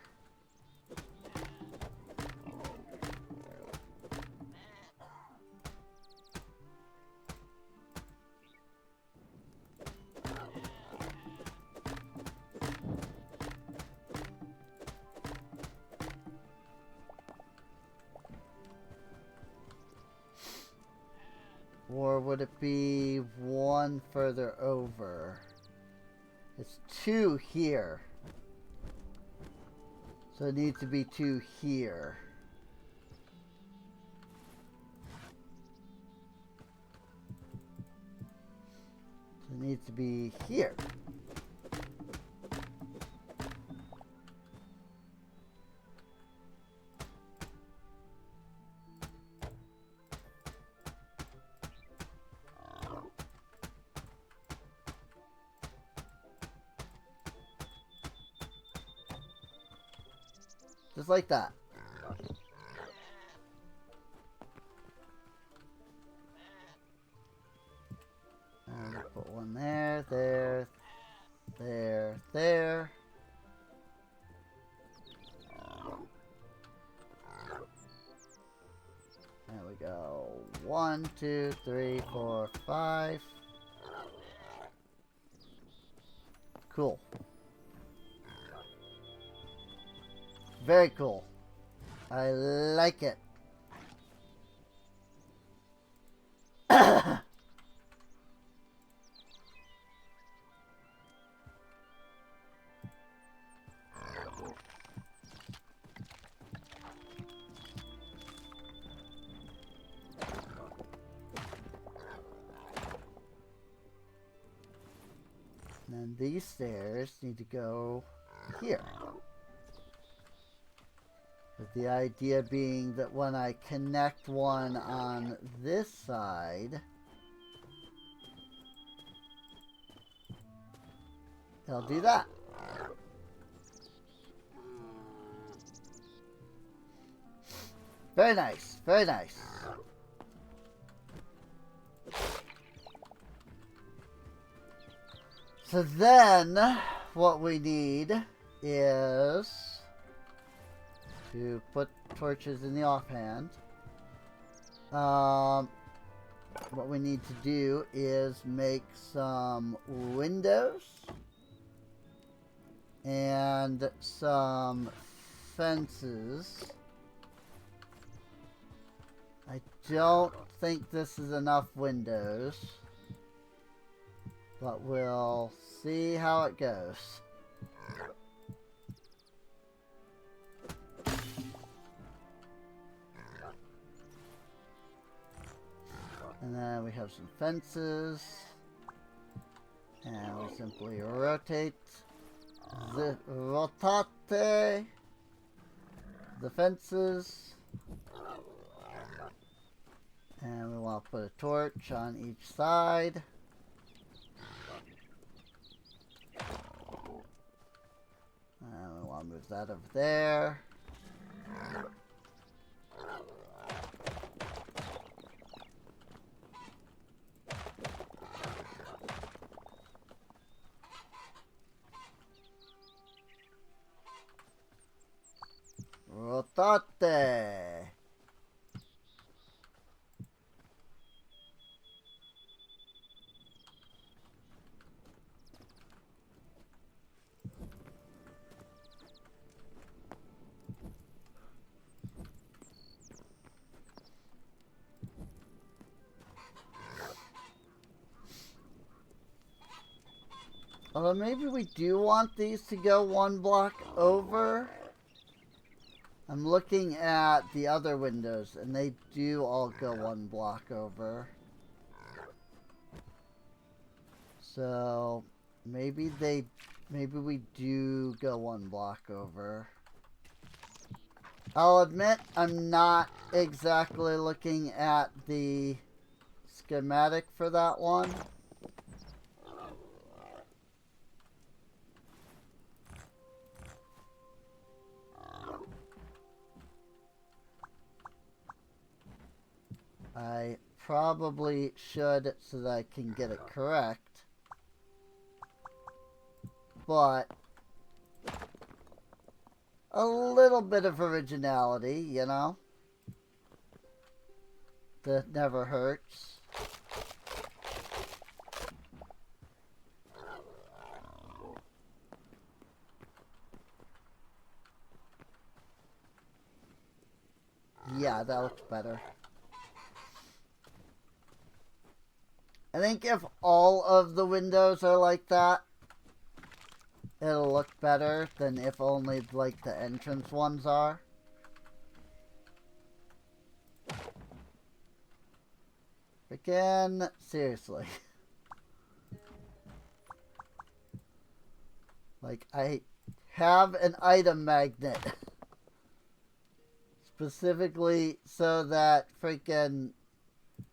Or would it be 1 further over? It's 2 here. So it needs to be 2 here. So it needs to be here. Just like that. And put 1 there, there, there, there. There we go. 1, 2, 3, 4, 5. Cool. Very cool. I like it. And then these stairs need to go here. With the idea being that when I connect one on this side, they'll do that. Very nice, very nice. So then, what we need is to put torches in the offhand. What we need to do is make some windows. and some fences. I don't think this is enough windows, but we'll see how it goes. And then we have some fences. And we simply rotate the fences. And we want to put a torch on each side. And we want to move that over there. Rotate. Although maybe we do want these to go one block over. I'm looking at the other windows, and they do all go one block over. So maybe we do go one block over. I'll admit I'm not exactly looking at the schematic for that one. I probably should so that I can get it correct. But a little bit of originality, you know? That never hurts. Yeah, that looks better. I think if all of the windows are like that, it'll look better than if only, like, the entrance ones are. Again, seriously. Like, I have an item magnet. Specifically so that freaking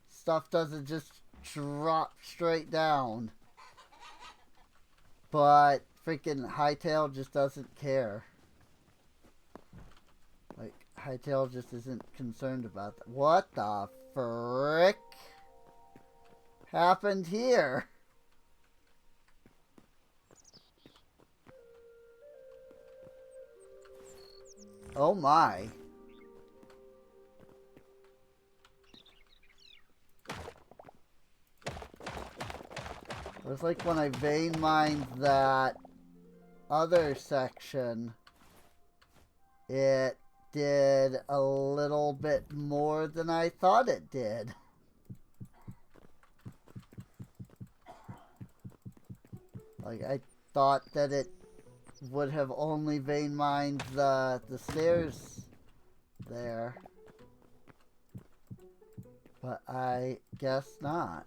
stuff doesn't just drop straight down. But freaking Hytale just doesn't care. Like, Hytale just isn't concerned about that. What the frick happened here? Oh my. It was like when I vein mined that other section, it did a little bit more than I thought it did. Like, I thought that it would have only vein mined the stairs there. But I guess not.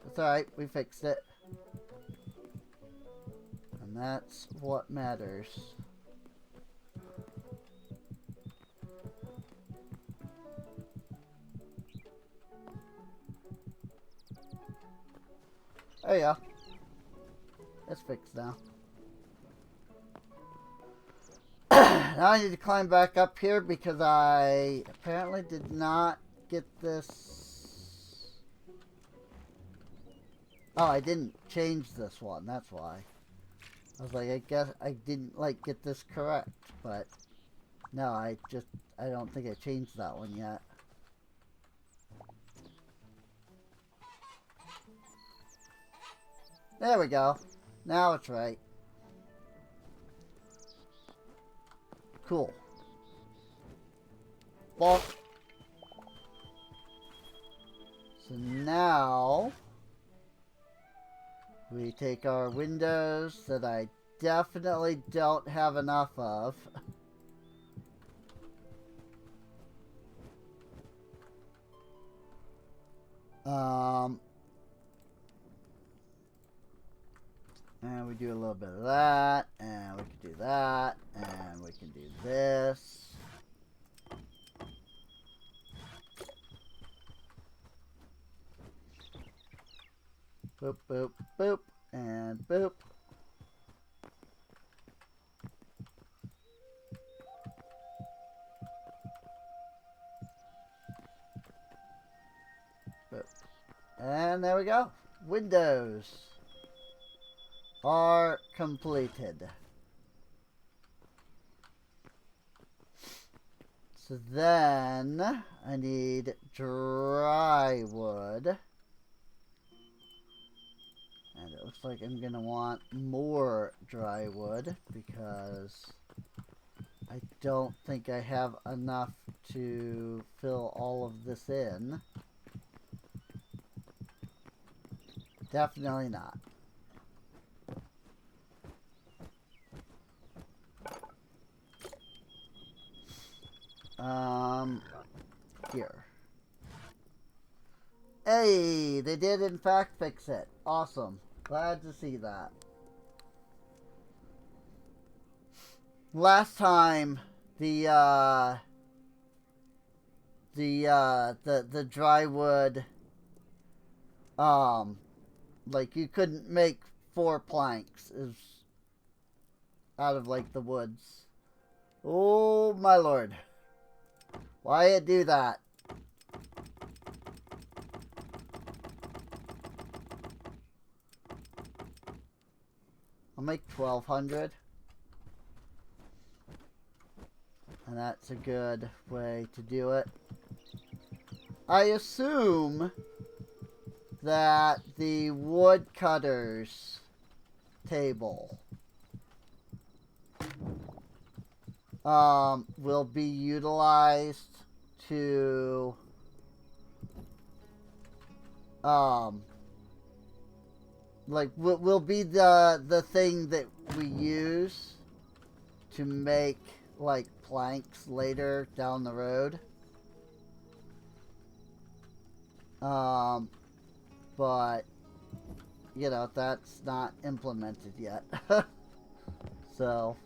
It's alright, we fixed it. And that's what matters. There you go. It's fixed now. Now I need to climb back up here because I apparently did not get this Oh, I didn't change this one. That's why. I was like, I guess I didn't, like, get this correct. But, no, I don't think I changed that one yet. There we go. Now it's right. Cool. Bonk. So now we take our windows that I definitely don't have enough of. And we do a little bit of that, and we can do that, and we can do this. Boop, boop, boop, and boop. Boop. And there we go. Windows are completed. So then I need dry wood. And it looks like I'm going to want more dry wood because I don't think I have enough to fill all of this in. Definitely not. Here. Hey, they did in fact fix it. Awesome. Glad to see that. Last time, the dry wood, like you couldn't make 4 planks is out of like the woods. Oh my lord. Why it do that? I'll make 1,200. And that's a good way to do it. I assume that the woodcutter's table will be utilized to like will be the thing that we use to make like planks later down the road. But you know, that's not implemented yet. So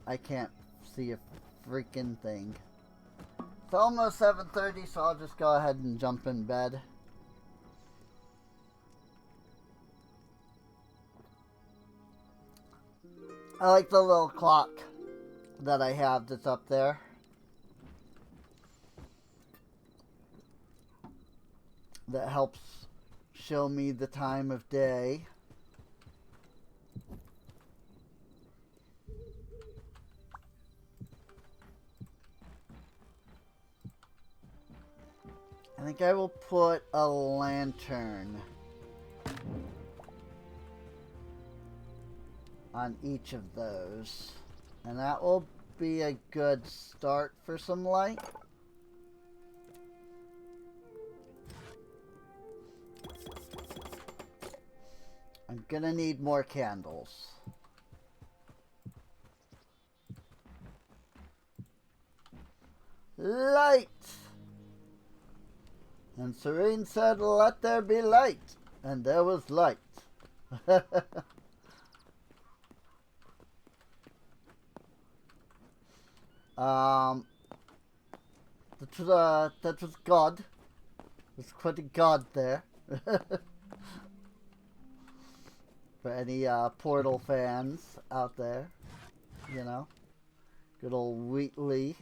I can't see a freaking thing. It's almost 7:30, so I'll just go ahead and jump in bed. I like the little clock that I have that's up there. That helps show me the time of day. I think I will put a lantern on each of those. And that will be a good start for some light. I'm gonna need more candles. Light! And Serene said, "Let there be light." And there was light. That was God. There's quite a God there. For any Portal fans out there, you know, good old Wheatley.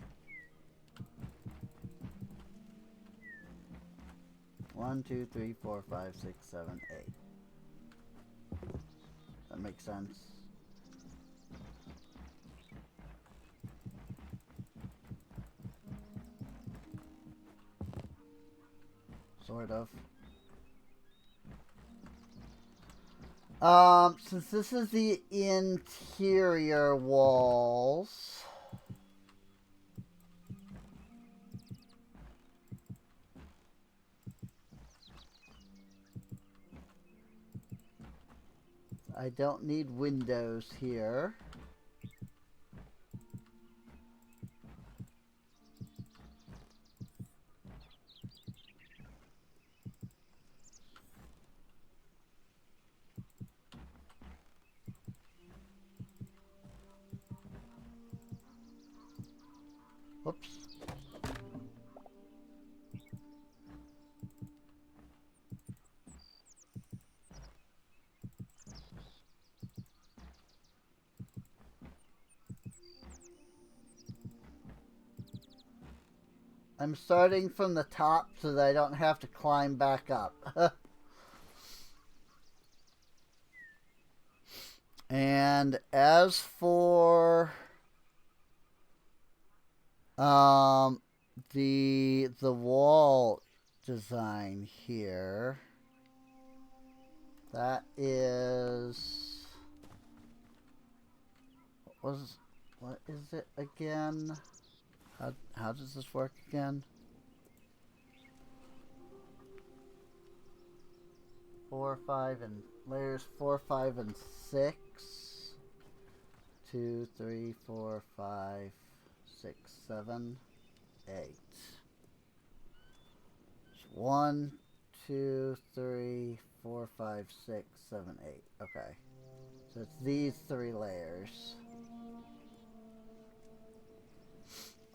1, 2, 3, 4, 5, 6, 7, 8. That makes sense. Sort of. Since this is the interior walls, I don't need windows here. Whoops. I'm starting from the top so that I don't have to climb back up. And as for the wall design here, that is what is it again? How does this work again? 4, 5, and layers 4, 5, and 6. 2, 3, 4, 5, 6, 7, 8. 1, 2, 3, 4, 5, 6, 7, 8. Okay. So it's these 3 layers.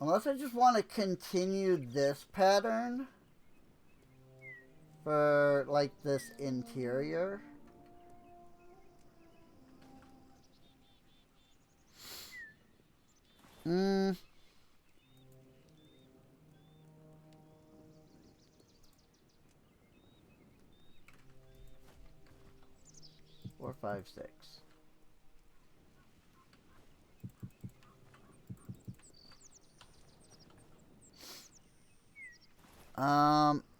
Unless I just want to continue this pattern for, like, this interior. Hmm. 4, 5, 6.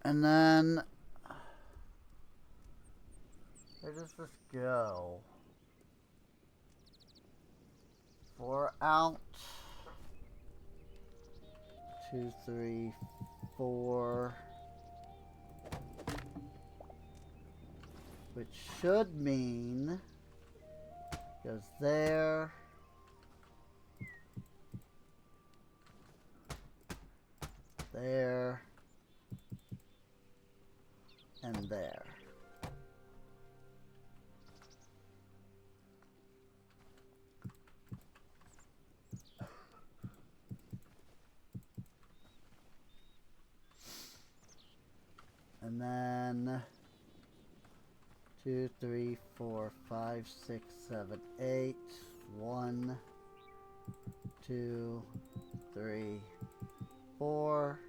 And then where does this go? 4 out. 2, 3, 4. Which should mean goes there. There. And there. And then 2, 3, 4, 5, 6, 7, 8. 1, 2, 3, 4.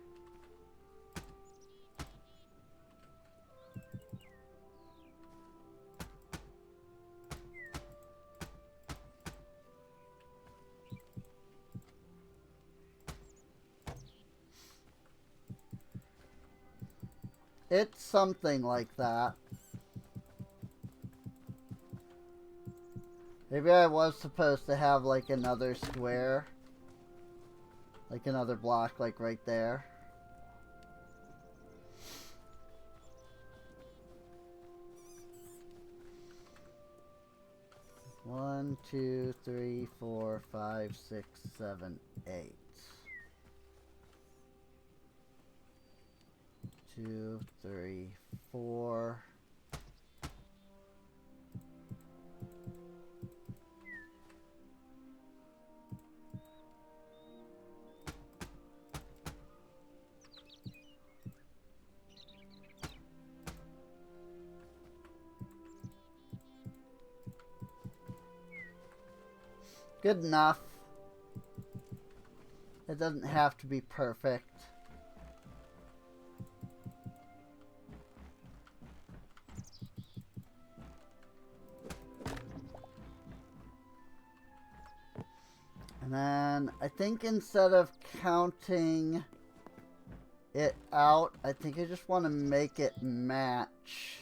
It's something like that. Maybe I was supposed to have like another square. Like another block like right there. One, 2, 3, 4, 5, 6, 7, 8. 2, 3, 4. Good enough. It doesn't have to be perfect. And then I think instead of counting it out, I think I just want to make it match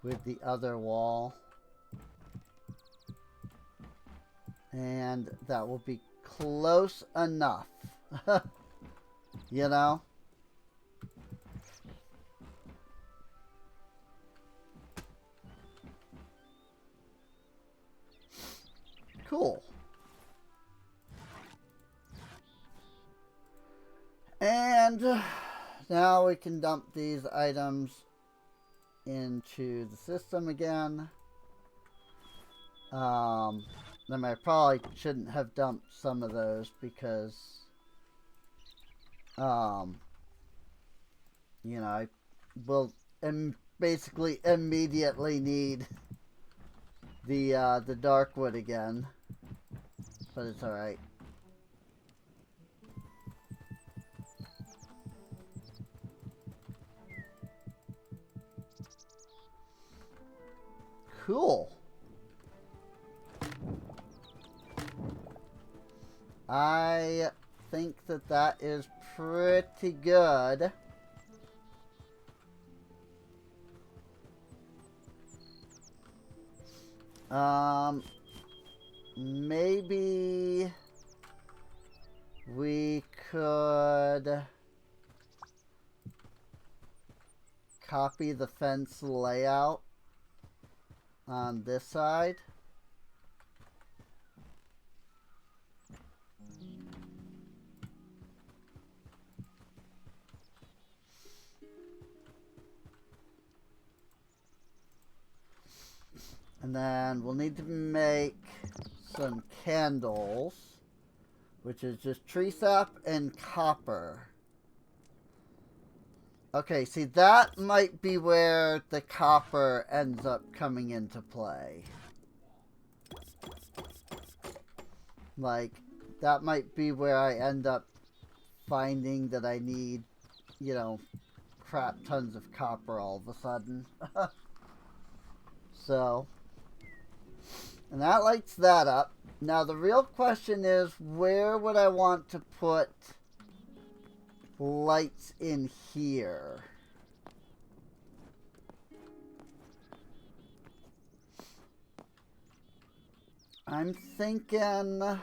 with the other wall. And that will be close enough. You know? Cool. And now we can dump these items into the system again. Then I probably shouldn't have dumped some of those because, you know, I will basically immediately need the dark wood again, but it's all right. Cool. I think that that is pretty good. Maybe we could copy the fence layout on this side. And then we'll need to make some candles, which is just tree sap and copper. Okay, see, that might be where the copper ends up coming into play. Like, that might be where I end up finding that I need, you know, crap tons of copper all of a sudden. So, and that lights that up. Now, the real question is, where would I want to put lights in here? I'm thinking I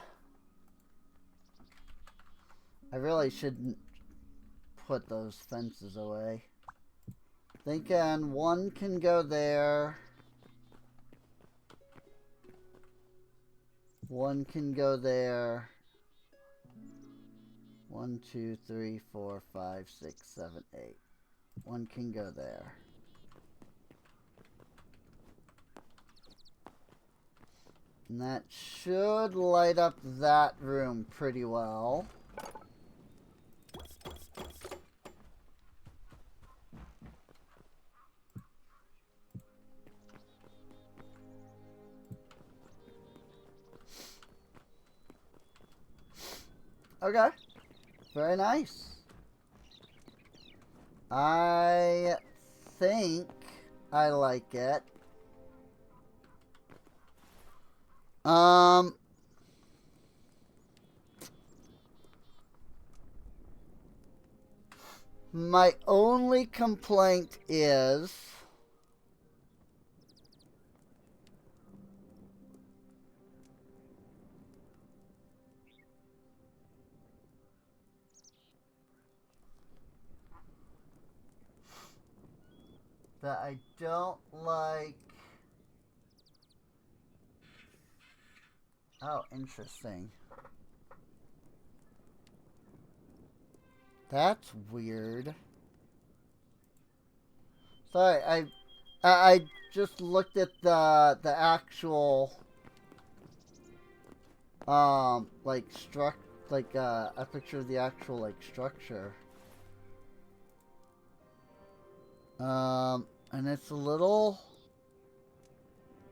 really shouldn't put those fences away. Thinking one can go there. One can go there. 1, 2, 3, 4, 5, 6, 7, 8. One can go there. And that should light up that room pretty well. Okay. Very nice. I think I like it. My only complaint is that I don't like. Oh, interesting. That's weird. Sorry, I just looked at the actual like a picture of the actual like structure. And it's a little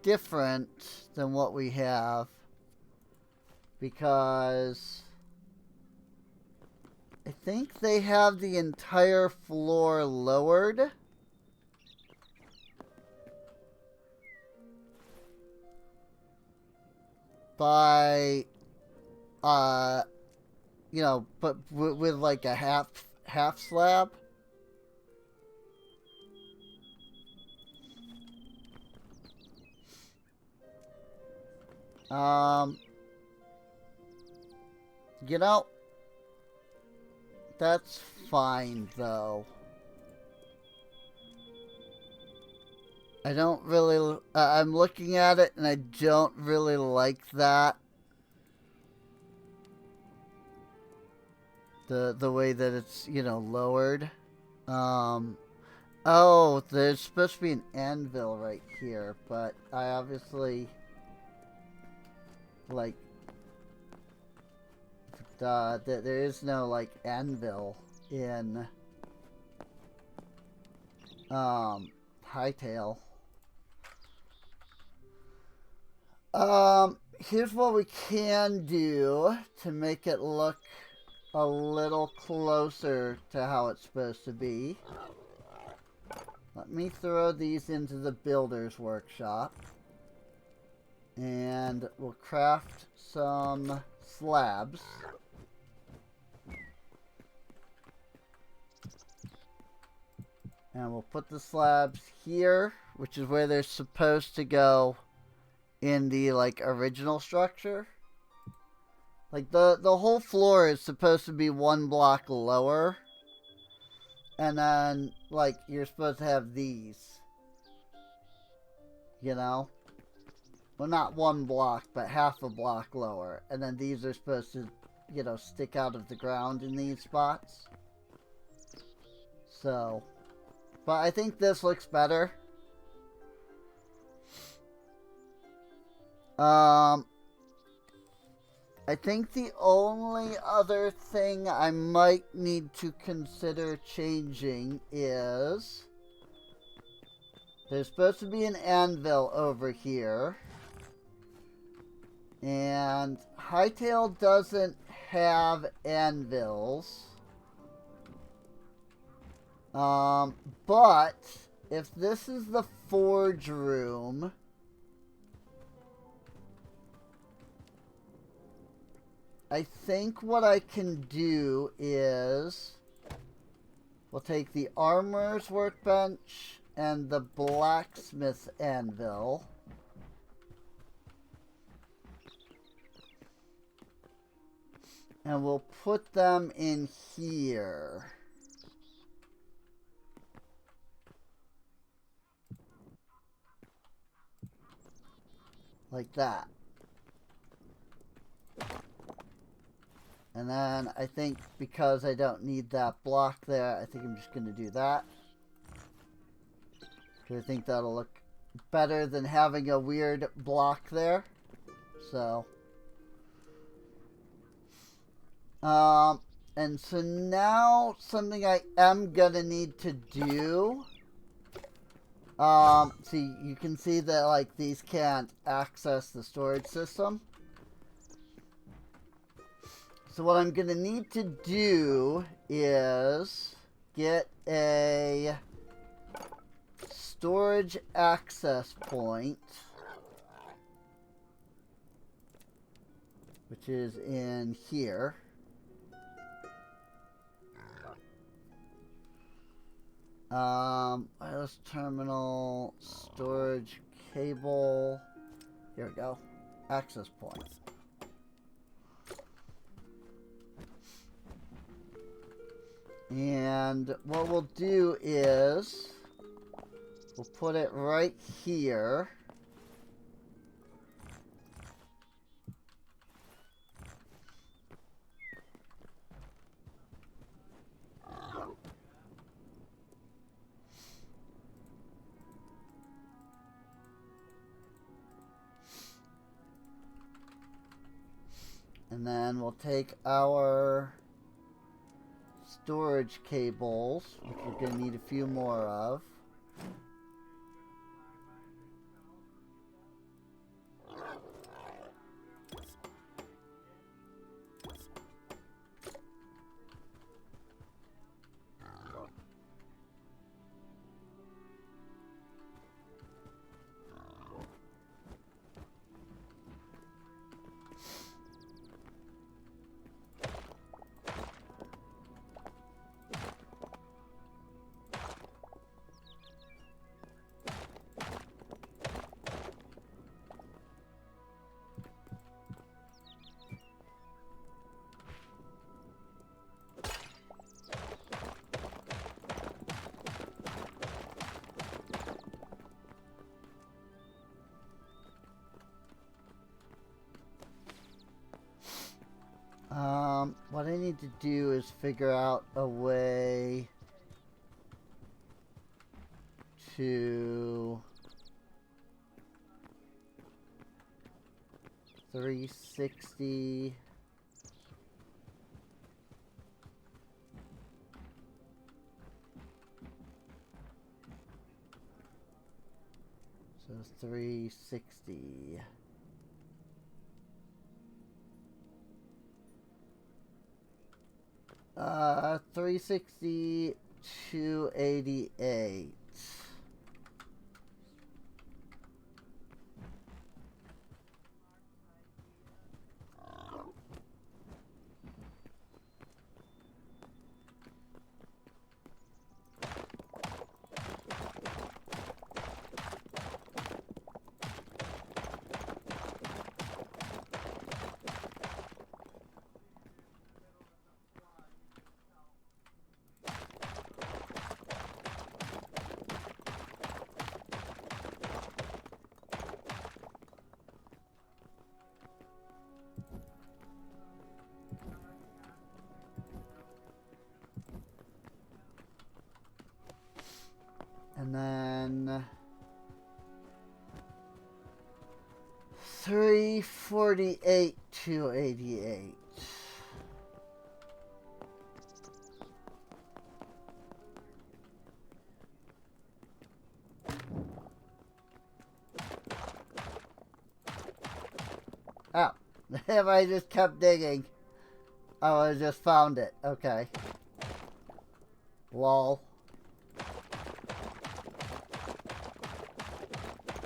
different than what we have because I think they have the entire floor lowered. By, you know, but with like a half slab. You know, that's fine though. I don't really, I'm looking at it and I don't really like that. The way that it's, you know, lowered. Oh, there's supposed to be an anvil right here, but I obviously, like, there is no, like, anvil in, Hytale. Here's what we can do to make it look a little closer to how it's supposed to be. Let me throw these into the builder's workshop. And we'll craft some slabs. And we'll put the slabs here, which is where they're supposed to go in the, like, original structure. Like, the whole floor is supposed to be one block lower. And then, like, you're supposed to have these. You know? Well, not one block, but half a block lower. And then these are supposed to, you know, stick out of the ground in these spots. So, but I think this looks better. I think the only other thing I might need to consider changing is there's supposed to be an anvil over here. And Hytale doesn't have anvils. But if this is the forge room, I think what I can do is we'll take the armorer's workbench and the blacksmith's anvil. And we'll put them in here. Like that. And then I think because I don't need that block there, I think I'm just going to do that. Because I think that'll look better than having a weird block there. So. And so now something I am going to need to do. See, you can see that, like, these can't access the storage system. So what I'm going to need to do is get a storage access point, which is in here. Wireless terminal, storage cable. Here we go. Access point. And what we'll do is we'll put it right here. And then we'll take our storage cables, which we're going to need a few more of. need to do is figure out a way to 360. So 360. 360, 288. And then 348, 288. Oh, if I just kept digging, I would have just found it. Okay. Lol.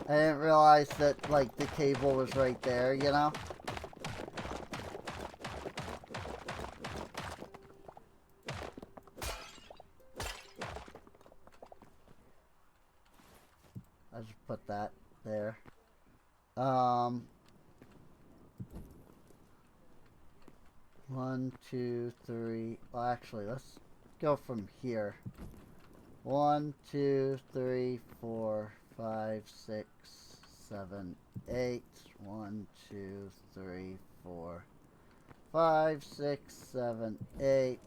I didn't realize that, like, the cable was right there, you know? I just put that there. 1, 2, 3. Well, actually, let's go from here. 1, 2, 3, 4, 5, 6, 7, 8. 1, 2, 3, 4, 5, 6, 7, 8.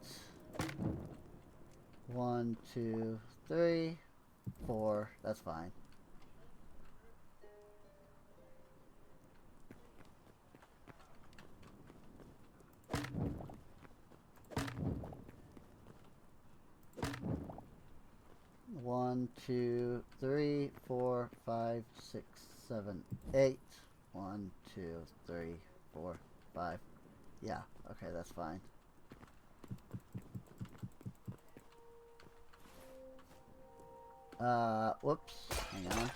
1, 2, 3, 4. That's fine. One, 2, 3, 4, 5, 6, 7, 8. 1, 2, 3, 4, 5. Yeah, okay, that's fine. Whoops, hang on.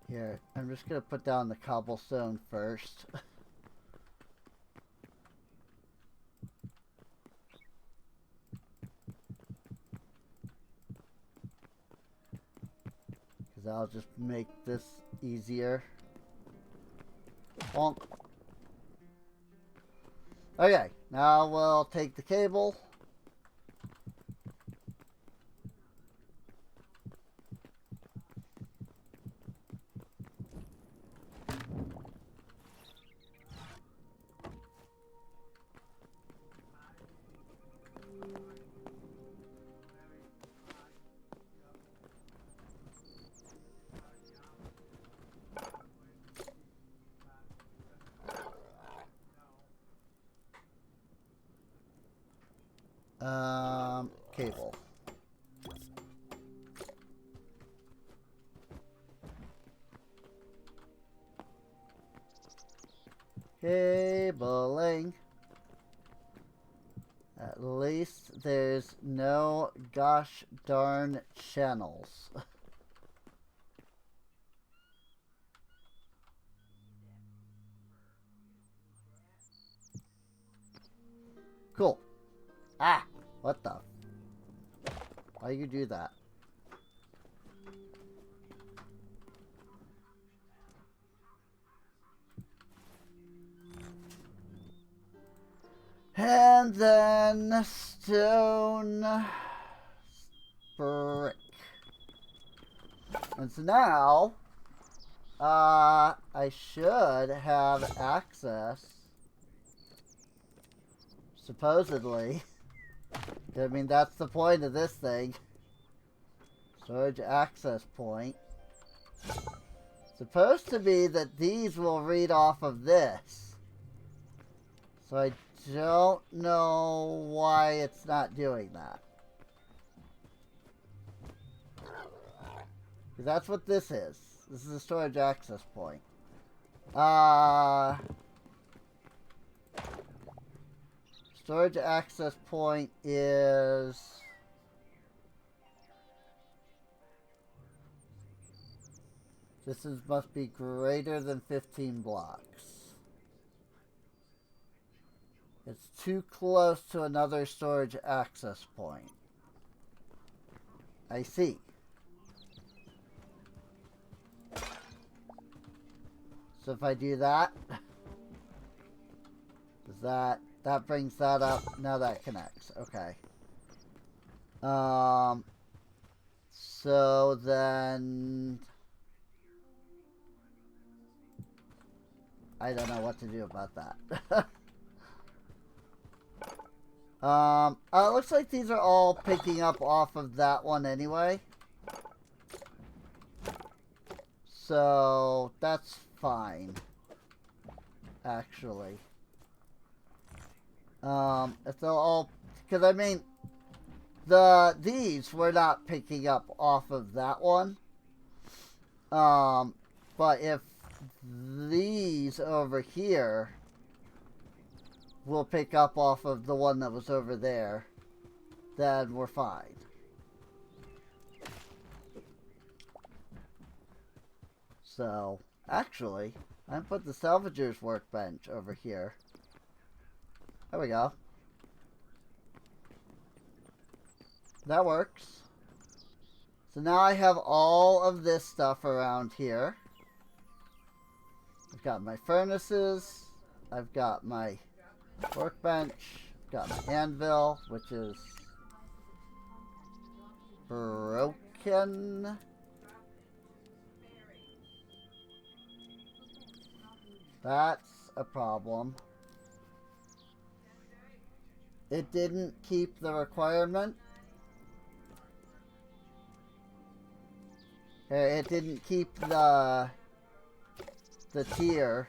Here, I'm just gonna put down the cobblestone first. Because I'll just make this easier. Bonk. Okay, now we'll take the cable. Cable. Cabling. At least there's no gosh darn channels. Cool. Ah! What the? Why you do that? And then stone brick. And so now, I should have access, supposedly. I mean, that's the point of this thing. Storage access point. Supposed to be that these will read off of this. So I don't know why it's not doing that. Because that's what this is. This is a storage access point. Storage access point is... must be greater than 15 blocks. It's too close to another storage access point. I see. So if I do that, does that brings that up. Now that connects. Okay. So then I don't know what to do about that. It looks like these are all picking up off of that one anyway. So that's fine. Actually. If they'll all, because I mean, these were not picking up off of that one. But if these over here will pick up off of the one that was over there, then we're fine. So, actually, I put the salvager's workbench over here. There we go. That works. So now I have all of this stuff around here. I've got my furnaces. I've got my workbench. I've got my anvil, which is broken. That's a problem. It didn't keep the requirement. It didn't keep the tier.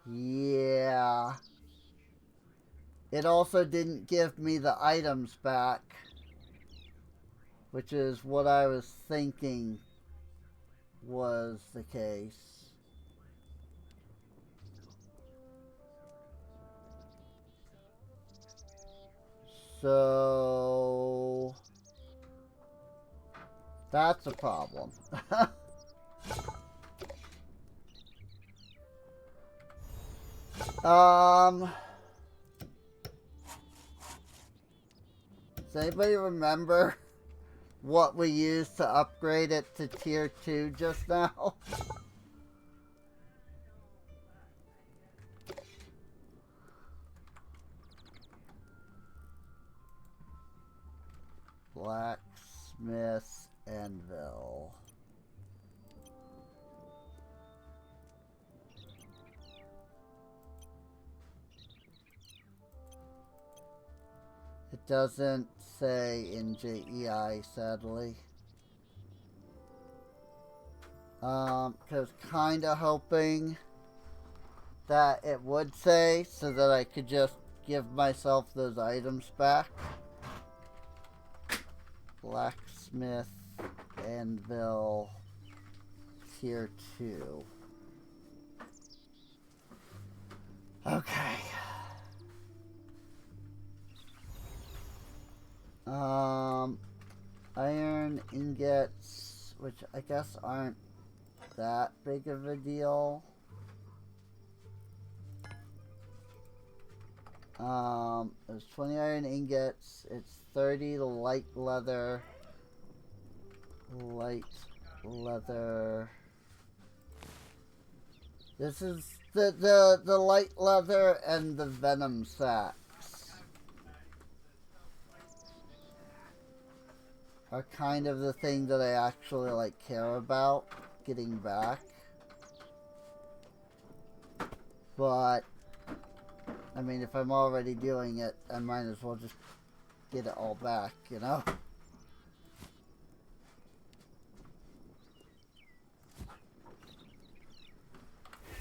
Yeah. It also didn't give me the items back, which is what I was thinking was the case. So that's a problem. Does anybody remember what we used to upgrade it to tier 2 just now? Blacksmith anvil. It doesn't say in JEI, sadly. Cause kinda hoping that it would say so that I could just give myself those items back. Blacksmith anvil tier 2. Okay. Iron ingots, which I guess aren't that big of a deal. There's 20 iron ingots. It's 30 light leather. light leather. This is the light leather and the venom sacks are kind of the thing that I actually like care about getting back. But I mean, if I'm already doing it, I might as well just get it all back, you know?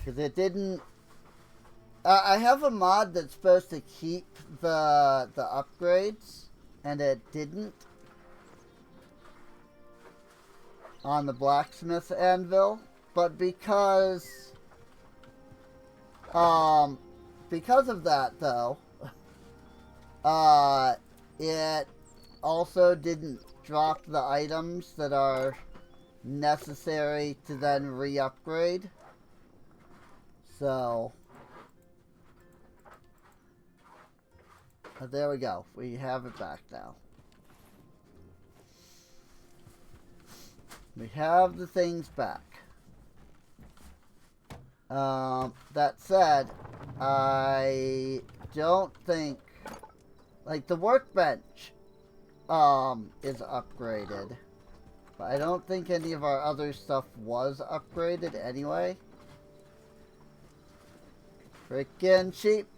Because it didn't... I have a mod that's supposed to keep the upgrades, and it didn't on the blacksmith anvil. But because of that, though, it also didn't drop the items that are necessary to then re-upgrade. So, there we go. We have it back now. We have the things back. That said, I don't think, like, the workbench is upgraded, but I don't think any of our other stuff was upgraded anyway. Freaking cheap.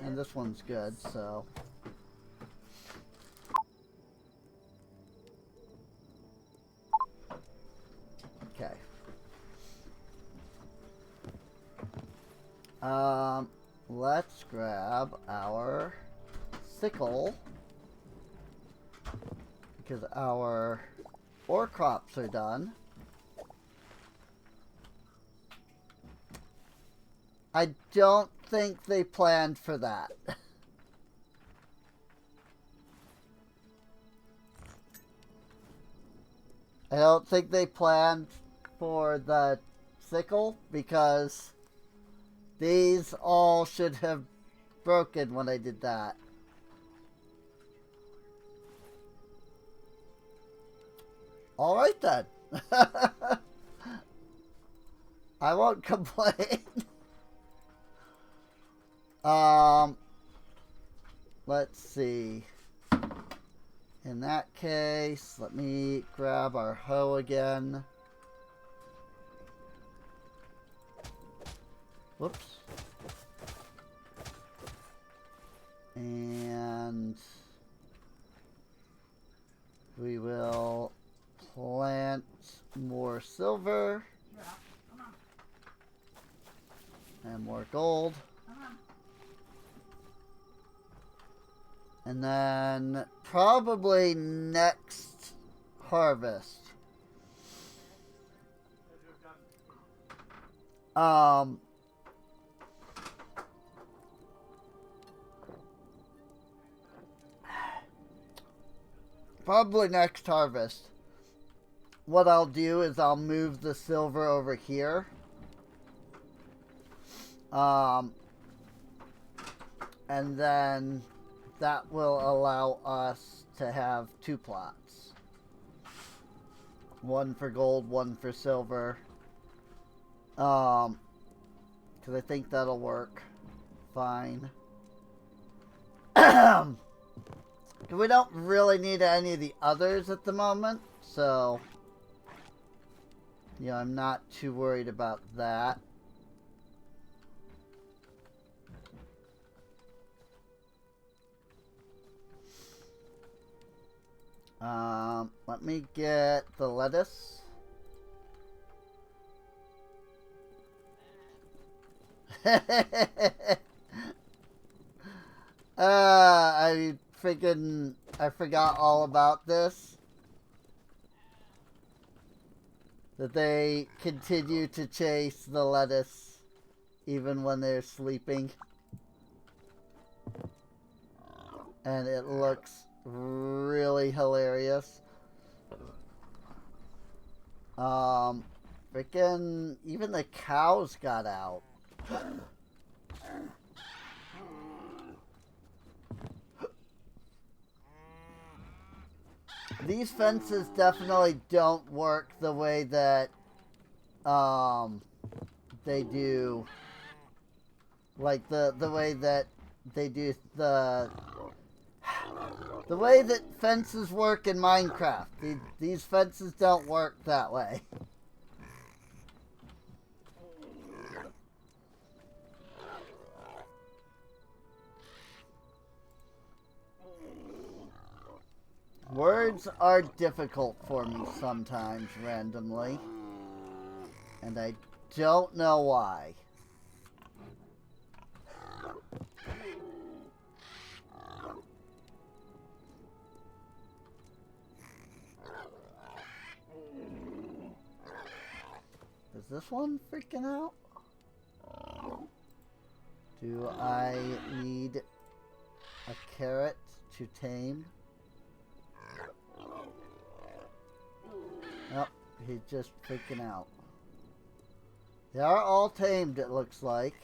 And this one's good, so. Okay. Let's grab our sickle, because our ore crops are done. I don't think they planned for that. I don't think they planned for the sickle, because these all should have broken when I did that. Alright then. I won't complain. Let's see. In that case, let me grab our hoe again. Whoops. And we will plant more silver and more gold. And then probably next harvest, what I'll do is I'll move the silver over here. And then that will allow us to have 2 plots. One for gold, one for silver. Because I think that'll work fine. We don't really need any of the others at the moment, so yeah, I'm not too worried about that. Let me get the lettuce. I forgot all about this. That they continue to chase the lettuce even when they're sleeping. And it looks really hilarious. Freaking even the cows got out. These fences definitely don't work the way that they do, like the way that they do the way that fences work in Minecraft. These fences don't work that way. Words are difficult for me sometimes, randomly. And I don't know why. Is this one freaking out? Do I need a carrot to tame? Nope, he's just freaking out. They are all tamed, it looks like.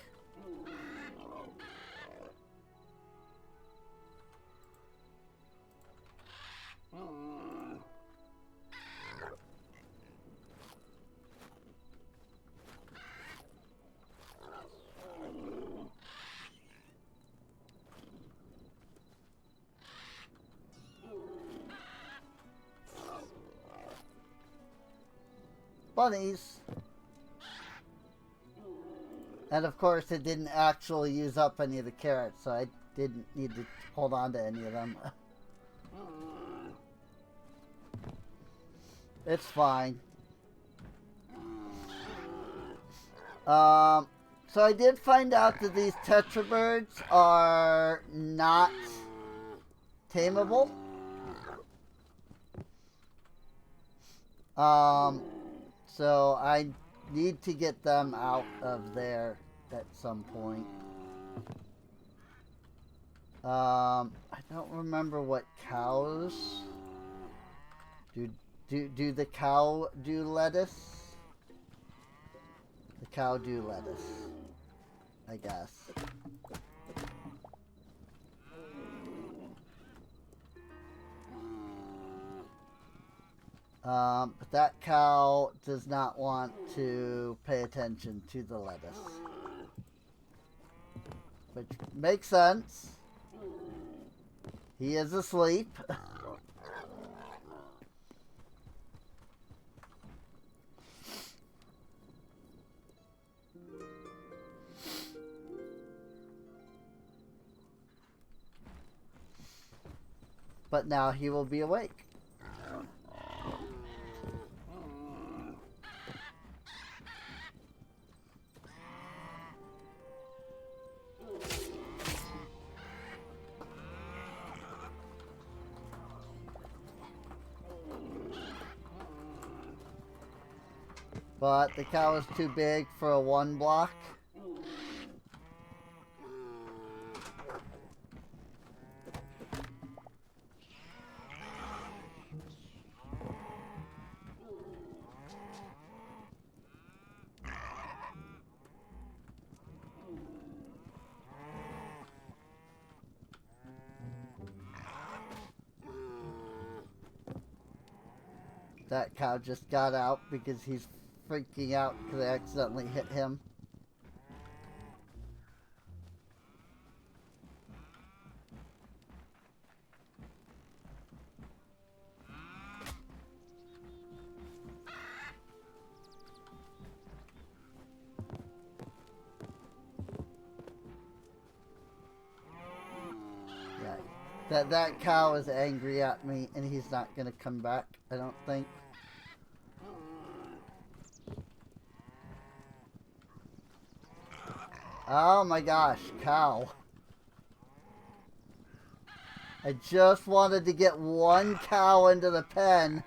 Bunnies. And of course it didn't actually use up any of the carrots, so I didn't need to hold on to any of them. It's fine. So I did find out that these tetrabirds are not tameable. So I need to get them out of there at some point. I don't remember what cows do the cow do lettuce? The cow do lettuce, I guess. But that cow does not want to pay attention to the lettuce. Which makes sense. He is asleep. But now he will be awake. But the cow is too big for a one block. That cow just got out because he's freaking out because I accidentally hit him. Yeah, that cow is angry at me and he's not gonna come back, I don't think. Oh my gosh, cow. I just wanted to get one cow into the pen,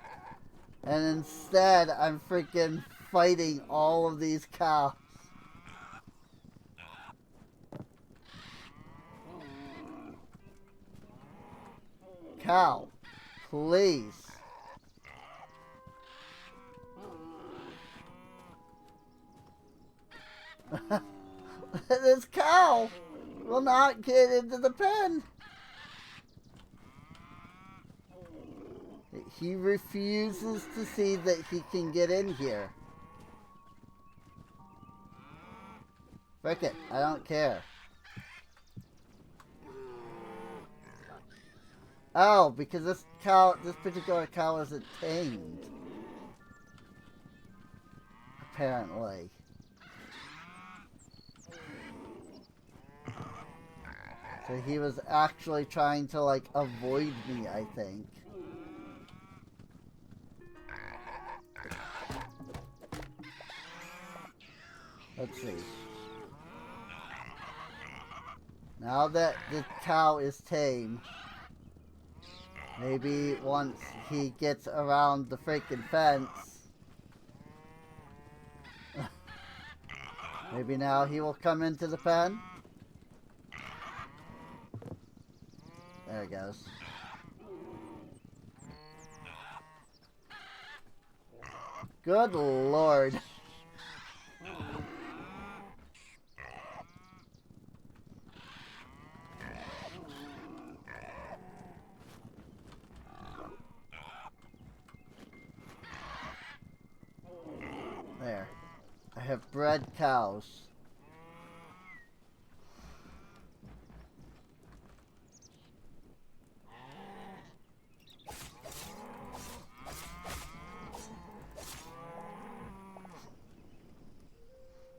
and instead I'm freaking fighting all of these cows. Cow, please. This cow will not get into the pen. he refuses to see that he can get in here. Frick it, I don't care. Oh, because this particular cow isn't tamed. Apparently. So he was actually trying to, like, avoid me, I think. Let's see. Now that the cow is tame, maybe once he gets around the freaking fence, maybe now he will come into the pen. There it goes. Good Lord. There. I have bred cows.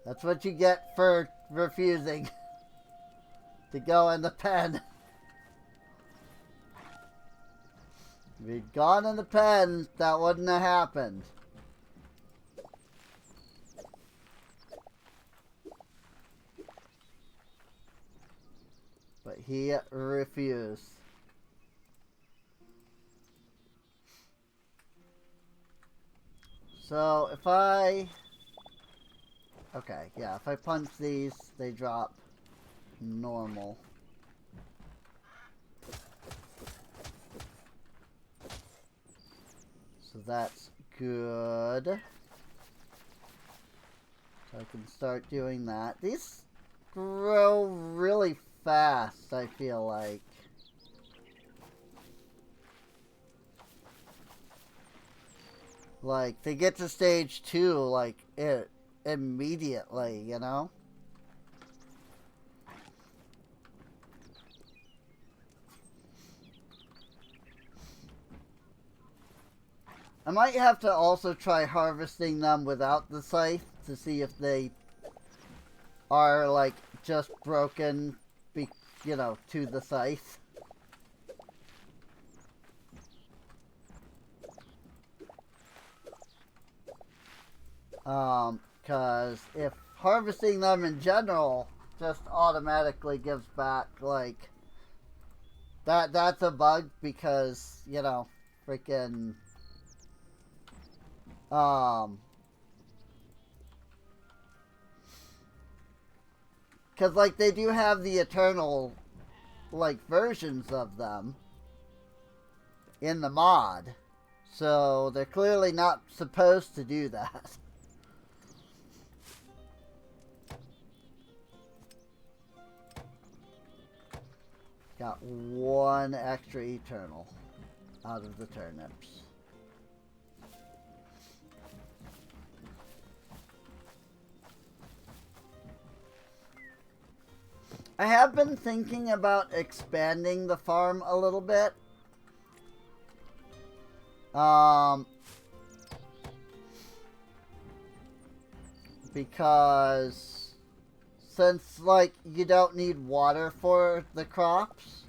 That's what you get for refusing to go in the pen. If you'd gone in the pen, that wouldn't have happened. But he refused. So if I... Okay, yeah, if I punch these, they drop normal. So that's good. So I can start doing that. These grow really fast, I feel like. Like, they get to stage 2, like, immediately, you know? I might have to also try harvesting them without the scythe to see if they are, like, just broken, you know, to the scythe. Because if harvesting them in general just automatically gives back, like, that's a bug because, you know, freaking, because, like, they do have the eternal, like, versions of them in the mod. So they're clearly not supposed to do that. Got one extra eternal out of the turnips. I have been thinking about expanding the farm a little bit. Because since, like, you don't need water for the crops,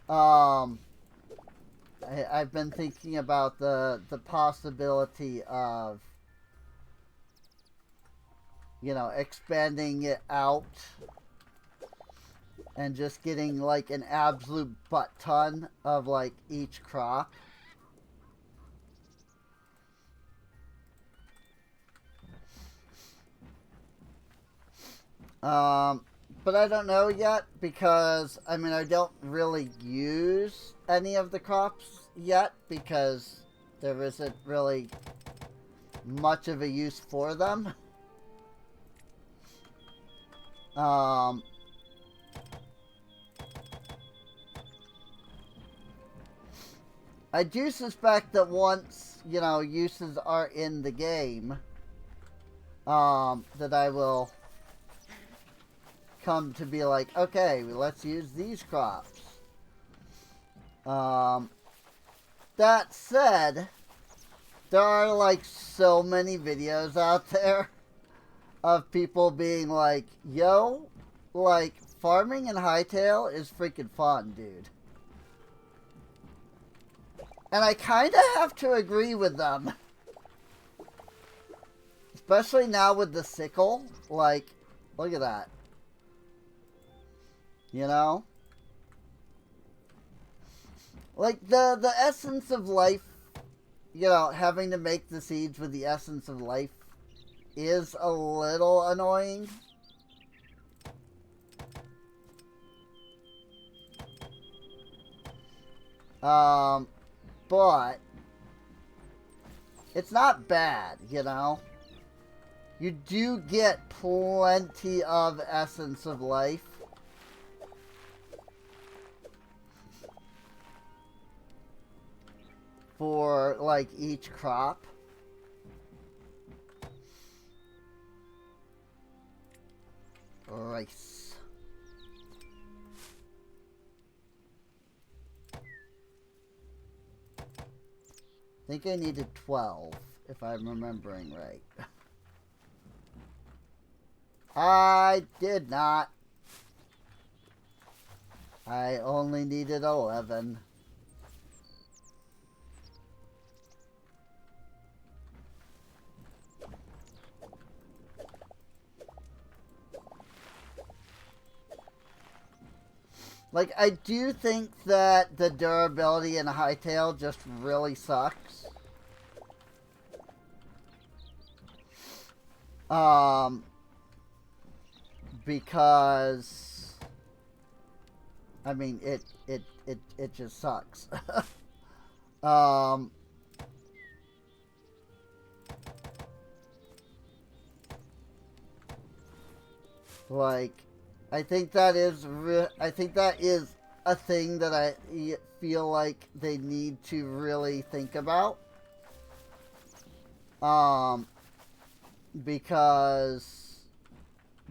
I've been thinking about the possibility of, you know, expanding it out and just getting, like, an absolute butt ton of, like, each crop. But I don't know yet because, I mean, I don't really use any of the crops yet because there isn't really much of a use for them. I do suspect that once, you know, uses are in the game, that I will come to be like, okay, let's use these crops. That said, there are like so many videos out there of people being like, yo, like, farming in Hytale is freaking fun, dude. And I kind of have to agree with them. Especially now with the sickle. Like, look at that. You know? Like, the essence of life, you know, having to make the seeds with the essence of life is a little annoying. But it's not bad, you know? You do get plenty of essence of life. For, like, each crop. Rice. I think I needed 12, if I'm remembering right. I did not. I only needed 11. Like, I do think that the durability in Hytale just really sucks. Because, I mean, it just sucks. Like, I think that is a thing that I feel like they need to really think about. Because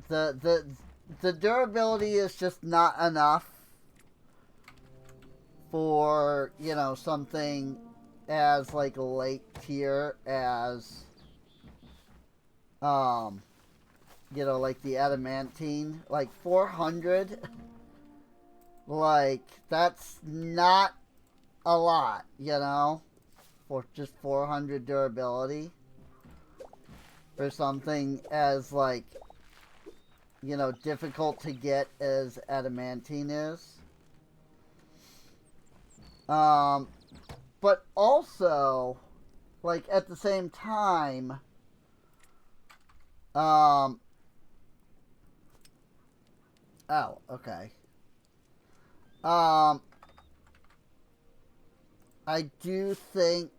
the durability is just not enough for, you know, something as like late tier as you know, like the adamantine, like 400. Like, that's not a lot, you know, for just 400 durability for something as, like, you know, difficult to get as adamantine is. But also, like, at the same time, oh, okay. I do think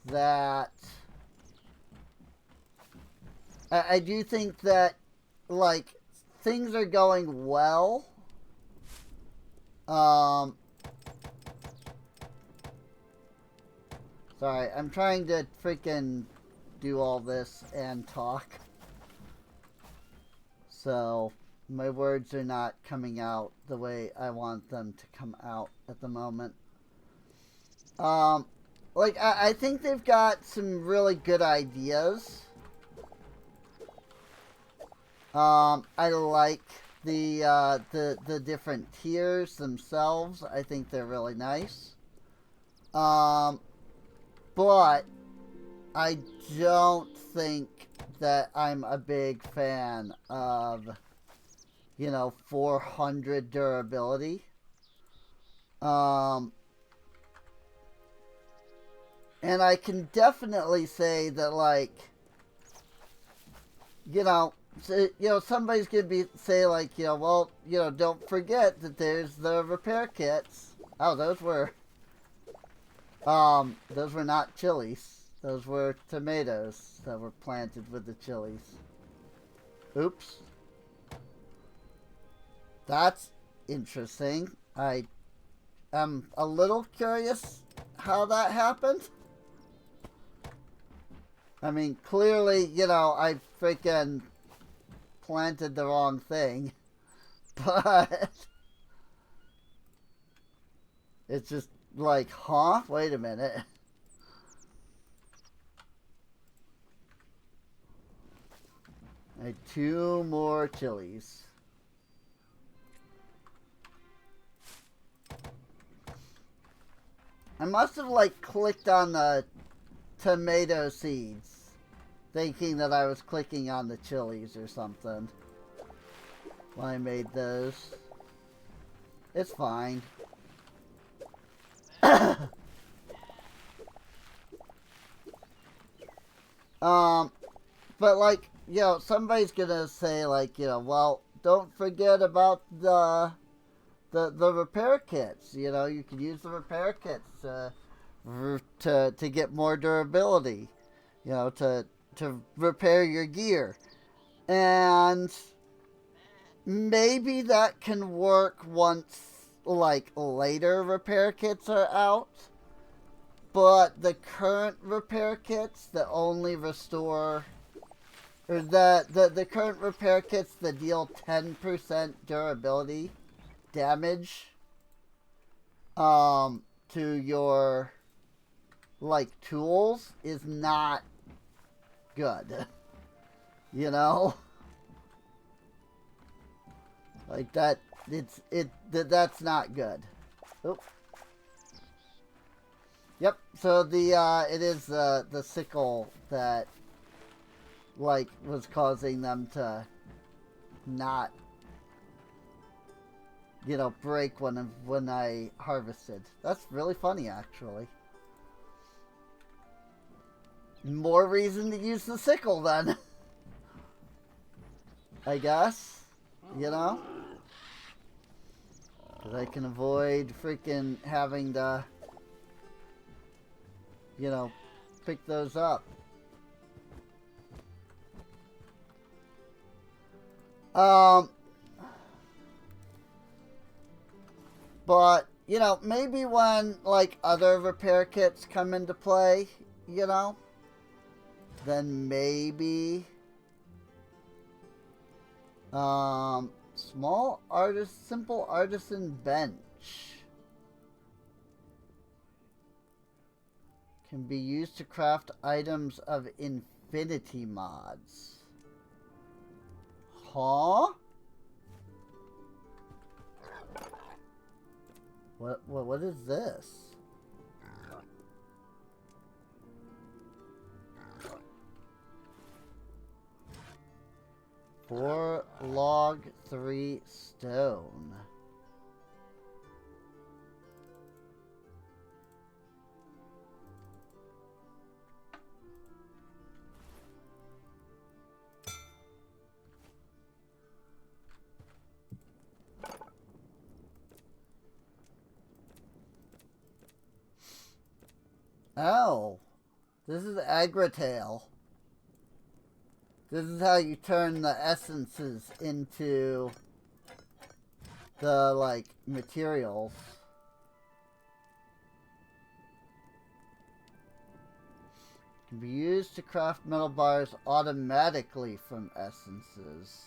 that I do think that, like, things are going well. Sorry, I'm trying to freaking do all this and talk. So, my words are not coming out the way I want them to come out at the moment. Like, I think they've got some really good ideas. I like the different tiers themselves. I think they're really nice. But I don't think that I'm a big fan of, you know, 400 durability. And I can definitely say that, like, you know, so, you know, somebody's gonna say, like, you know, well, you know, don't forget that there's the repair kits. Oh, those were not chilies. Those were tomatoes that were planted with the chilies. Oops. That's interesting. I am a little curious how that happened. I mean, clearly, you know, I freaking planted the wrong thing. But it's just like, huh? Wait a minute. I had 2 more chilies. I must have like clicked on the tomato seeds, thinking that I was clicking on the chilies or something when I made those. It's fine. But like, you know, somebody's gonna say like, you know, well, don't forget about the repair kits. You know, you can use the repair kits to get more durability. You know, to repair your gear, and maybe that can work once like later repair kits are out. But the current repair kits that only restore, or the current repair kits that deal 10% durability damage to your like tools is not good. You know? Like that that's not good. Oh. Yep, so it is the sickle that like was causing them to not, you know, break when I harvested. That's really funny, actually. More reason to use the sickle then. I guess, you know? Because I can avoid freaking having to, you know, pick those up. But, you know, maybe when, like, other repair kits come into play, you know, then maybe, simple artisan bench can be used to craft items of infinity mods. Huh? What is this? Four log, 3 stone. Oh, this is Hytale. This is how you turn the essences into the, like, materials. Can be used to craft metal bars automatically from essences.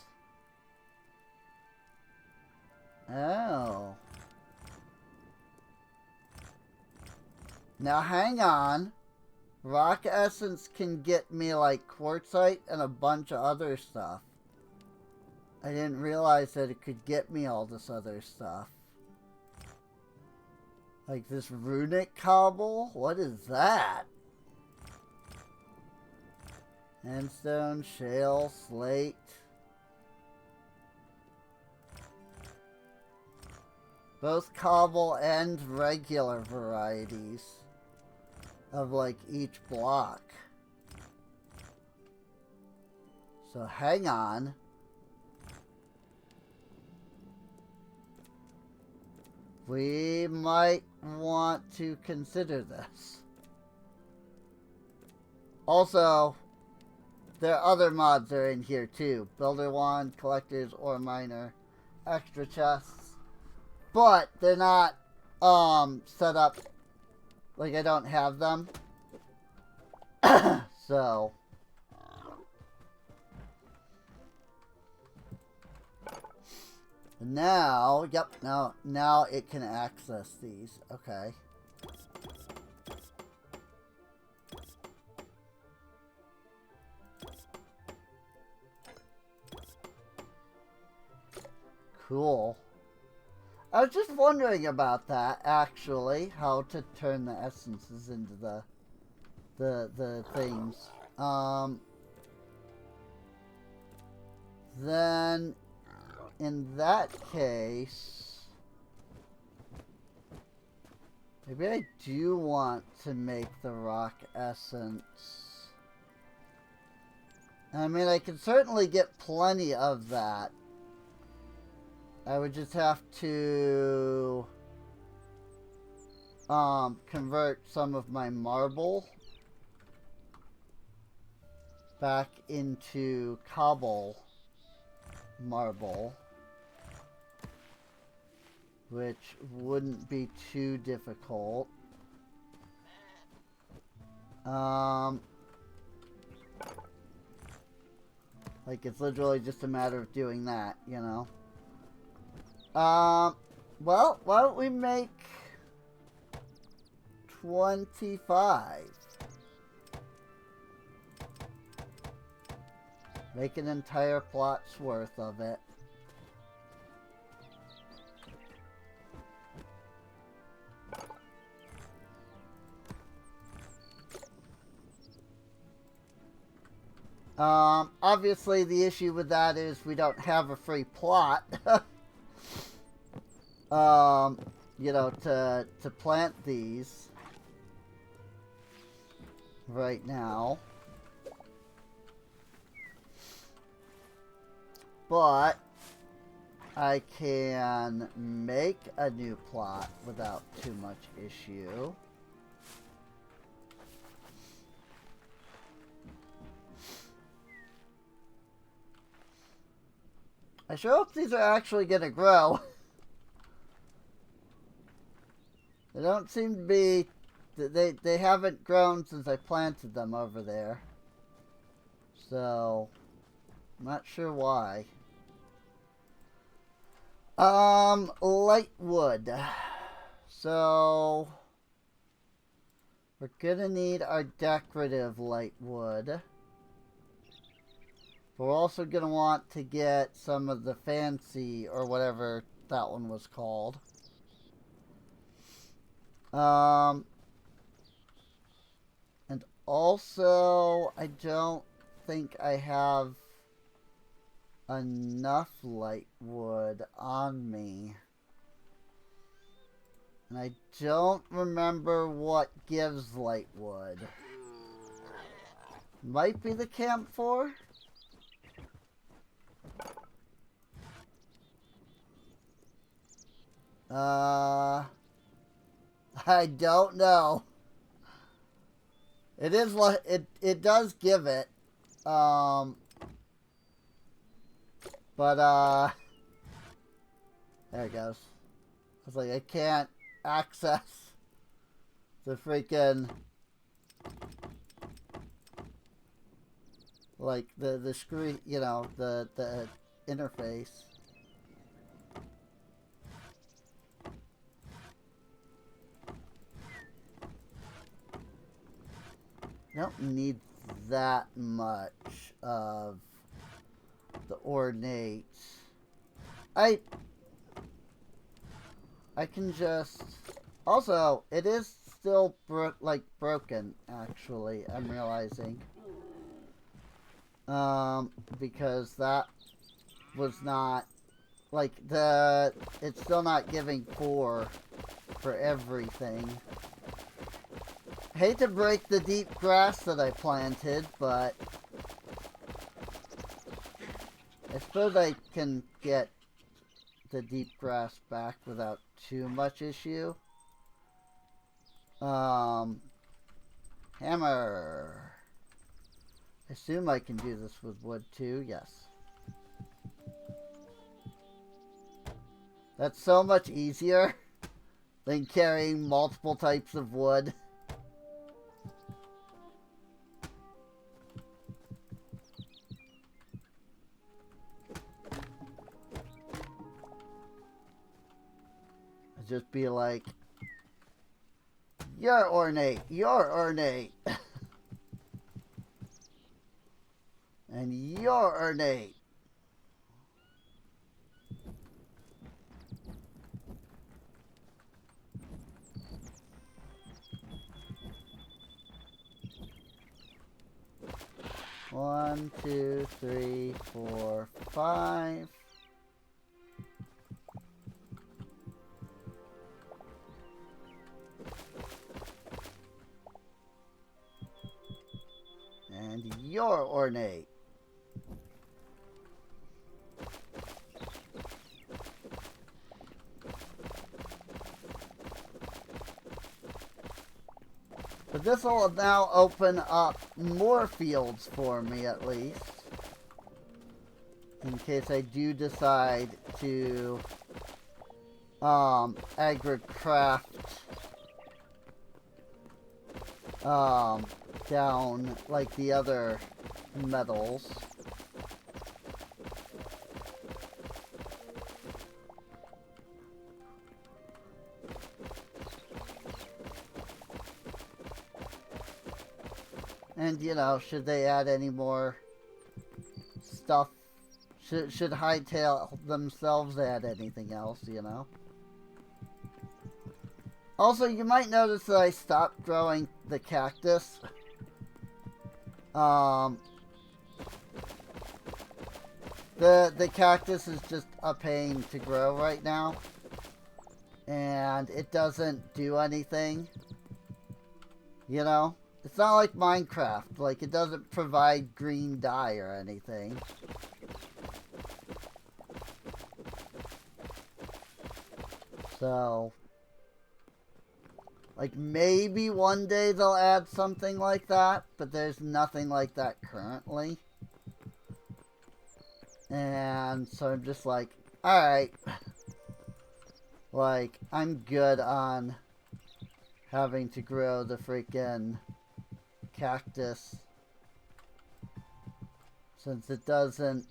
Oh. Now hang on. Rock essence can get me like quartzite and a bunch of other stuff. I didn't realize that it could get me all this other stuff. Like this runic cobble? What is that? Sandstone, shale, slate. Both cobble and regular varieties of like each block. So hang on. We might want to consider this. Also, there are other mods that are in here too. Builder wand, collectors, ore miner, extra chests. but they're not set up like I don't have them. So now, yep, now it can access these. Okay. Cool. I was just wondering about that, actually, how to turn the essences into the things. Then, in that case, maybe I do want to make the rock essence. I mean, I can certainly get plenty of that. I would just have to convert some of my marble back into cobble marble, which wouldn't be too difficult. Like, it's literally just a matter of doing that, you know? Well, why don't we make 25? Make an entire plot's worth of it. Obviously the issue with that is we don't have a free plot. You know, to plant these right now. But I can make a new plot without too much issue. I sure hope these are actually gonna grow. They don't seem to be... They haven't grown since I planted them over there. So, I'm not sure why. Light wood. So, we're gonna need our decorative light wood. But we're also gonna want to get some of the fancy, or whatever that one was called. And also, I don't think I have enough light wood on me. And I don't remember what gives light wood. Might be the camphor? I don't know. It is like it does give it. But there it goes. I was like, I can't access the freaking, like the screen, you know, the interface. I don't need that much of the ornate. I can just... Also, it is still broken, actually, I'm realizing. Because that was not... Like, it's still not giving pour for everything. I hate to break the deep grass that I planted, but I suppose I can get the deep grass back without too much issue. Hammer. I assume I can do this with wood too, yes. That's so much easier than carrying multiple types of wood. I'd just be like, you're ornate, you're ornate. And you're ornate. One, two, three, four, five. And you're ornate. But this will now open up more fields for me, at least. In case I do decide to agricraft down like the other metals. And, you know, should they add any more stuff? Should Hytale themselves add anything else, you know? Also, you might notice that I stopped growing the cactus. The cactus is just a pain to grow right now. And it doesn't do anything. You know? It's not like Minecraft. Like, it doesn't provide green dye or anything. So, like, maybe one day they'll add something like that, but there's nothing like that currently. And so I'm just like, alright. Like, I'm good on having to grow the freaking cactus, since it doesn't,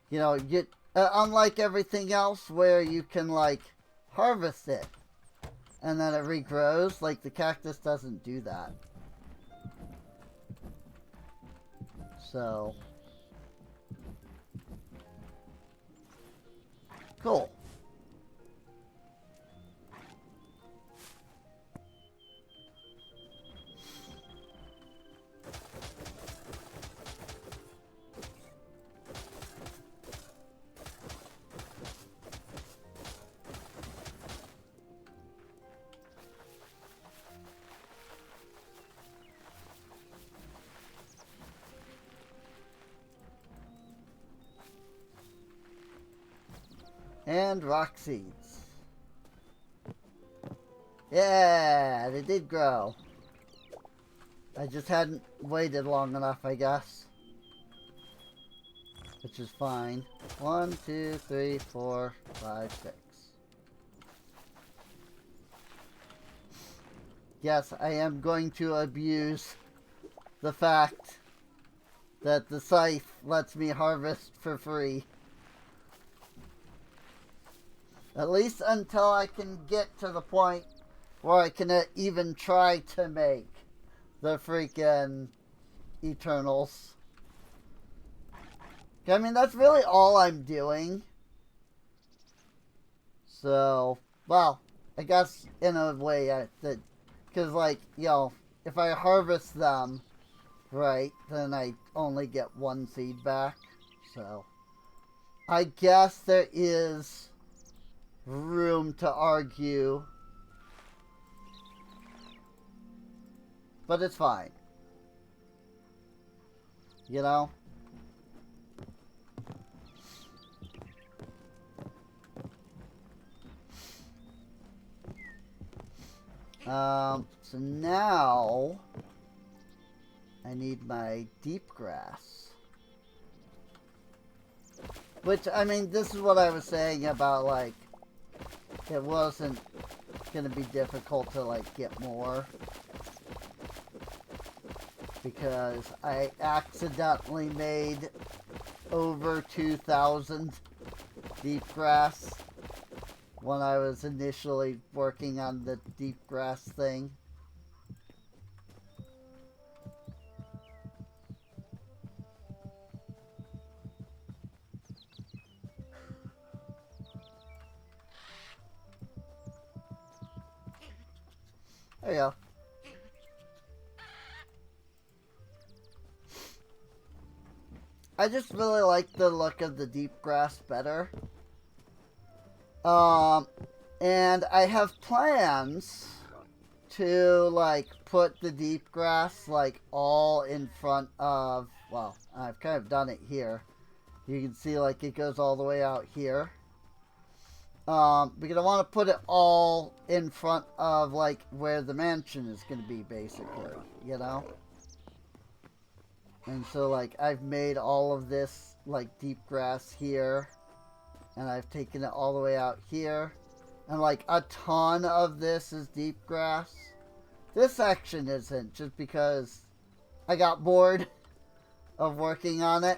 you know, get unlike everything else where you can like harvest it and then it regrows, like the cactus doesn't do that. So cool. And rock seeds. Yeah, they did grow. I just hadn't waited long enough, I guess. Which is fine. 1, 2, 3, 4, 5, 6. Yes, I am going to abuse the fact that the scythe lets me harvest for free. At least until I can get to the point where I can even try to make the freaking Eternals. I mean, that's really all I'm doing. So, well, I guess in a way, because, like, you know, if I harvest them, right, then I only get one seed back. So, I guess there is room to argue, but it's fine, you know. So now I need my deep grass, which, I mean, this is what I was saying about, like, it wasn't gonna be difficult to like get more, because I accidentally made over 2,000 deep grass when I was initially working on the deep grass thing. There you go. I just really like the look of the deep grass better. And I have plans to, like, put the deep grass, like, all in front of, well, I've kind of done it here. You can see, like, it goes all the way out here. Because I want to put it all in front of, like, where the mansion is going to be, basically, you know? And so, like, I've made all of this, like, deep grass here. And I've taken it all the way out here. And, like, a ton of this is deep grass. This section isn't, just because I got bored of working on it.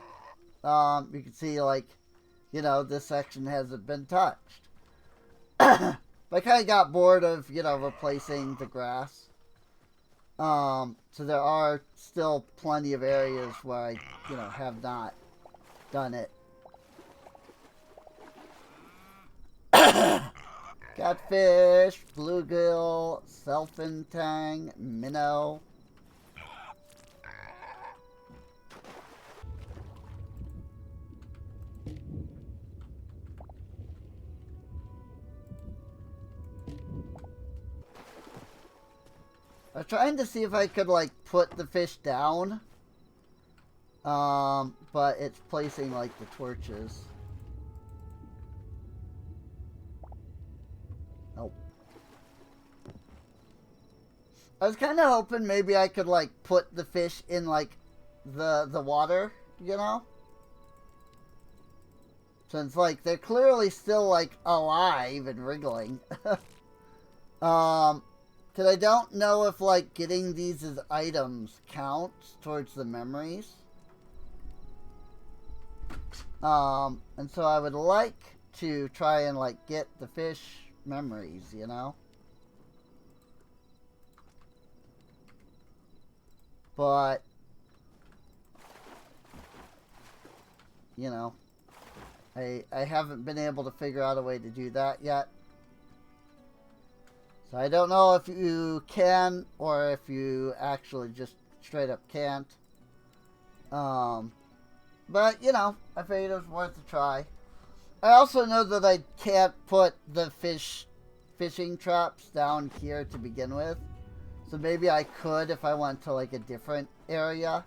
You can see, like, you know, this section hasn't been touched. But I kind of got bored of, you know, replacing the grass. So there are still plenty of areas where I, you know, have not done it. Catfish, bluegill, self-intang, minnow. I was trying to see if I could, like, put the fish down. But it's placing, like, the torches. Nope. I was kind of hoping maybe I could, like, put the fish in, like, the water, you know? Since, like, they're clearly still, like, alive and wriggling. Because I don't know if, like, getting these as items counts towards the memories. And so I would like to try and, like, get the fish memories, you know? But, you know, I haven't been able to figure out a way to do that yet. So I don't know if you can or if you actually just straight up can't. But, you know, I figured it was worth a try. I also know that I can't put the fishing traps down here to begin with. So maybe I could if I went to, like, a different area.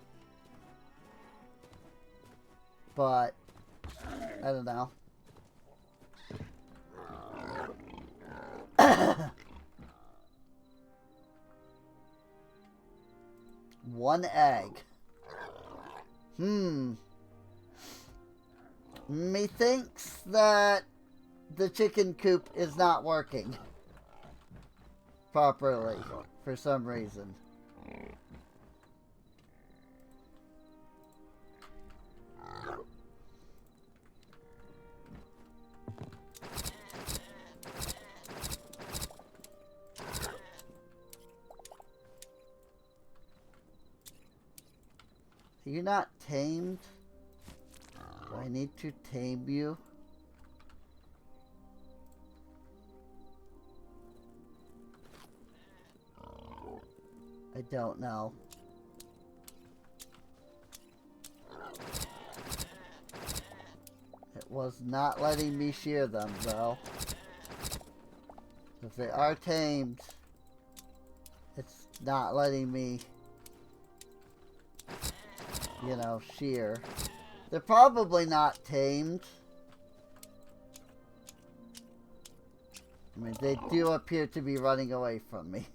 But, I don't know. One egg. Methinks that the chicken coop is not working properly for some reason. You're not tamed? Do I need to tame you? I don't know. It was not letting me shear them, though. If they are tamed, it's not letting me, you know, shear. They're probably not tamed. I mean, they do appear to be running away from me.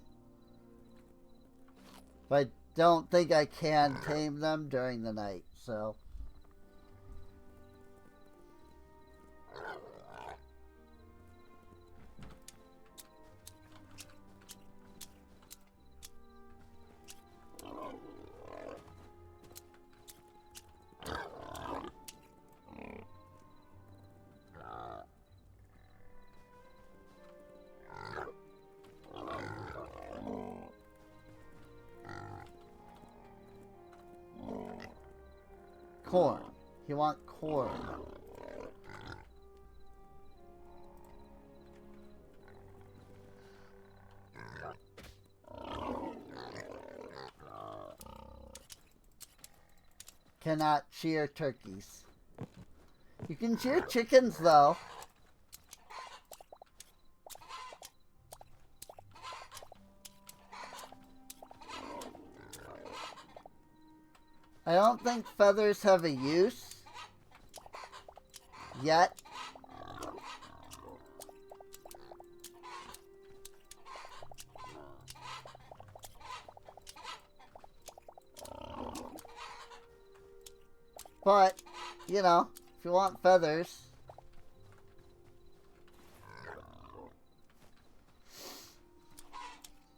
But I don't think I can tame them during the night, so. corn. You want corn. Cannot shear turkeys. You can shear chickens, though. I don't think feathers have a use yet. But, you know, if you want feathers.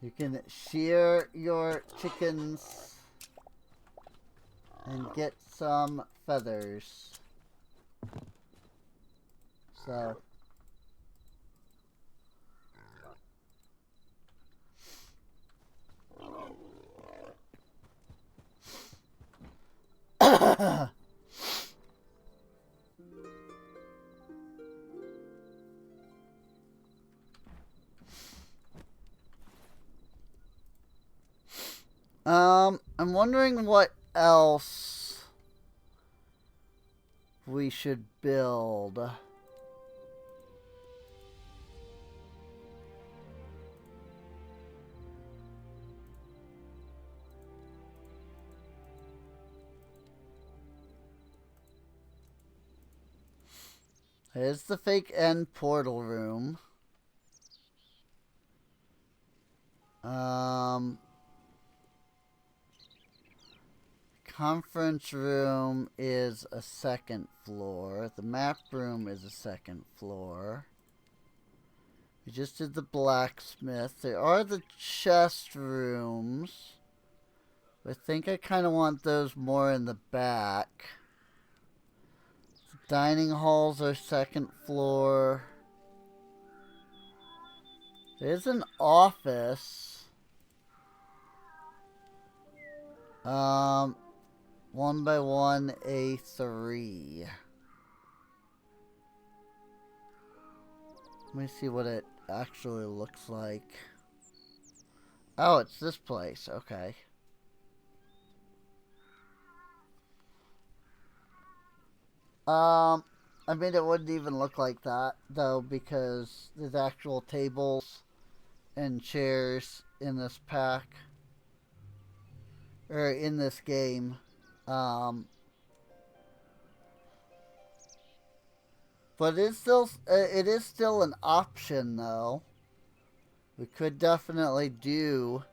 You can shear your chickens and get some feathers. So. I'm wondering what else we should build. There's the fake end portal room. Conference room is a second floor. The map room is a second floor. We just did the blacksmith. There are the chest rooms. I think I kind of want those more in the back. The dining halls are second floor. There's an office. 1x1 A3. Let me see what it actually looks like. Oh, it's this place. Okay. I mean, it wouldn't even look like that, though, because there's actual tables and chairs in this pack. Or in this game. But it is still an option, though. We could definitely do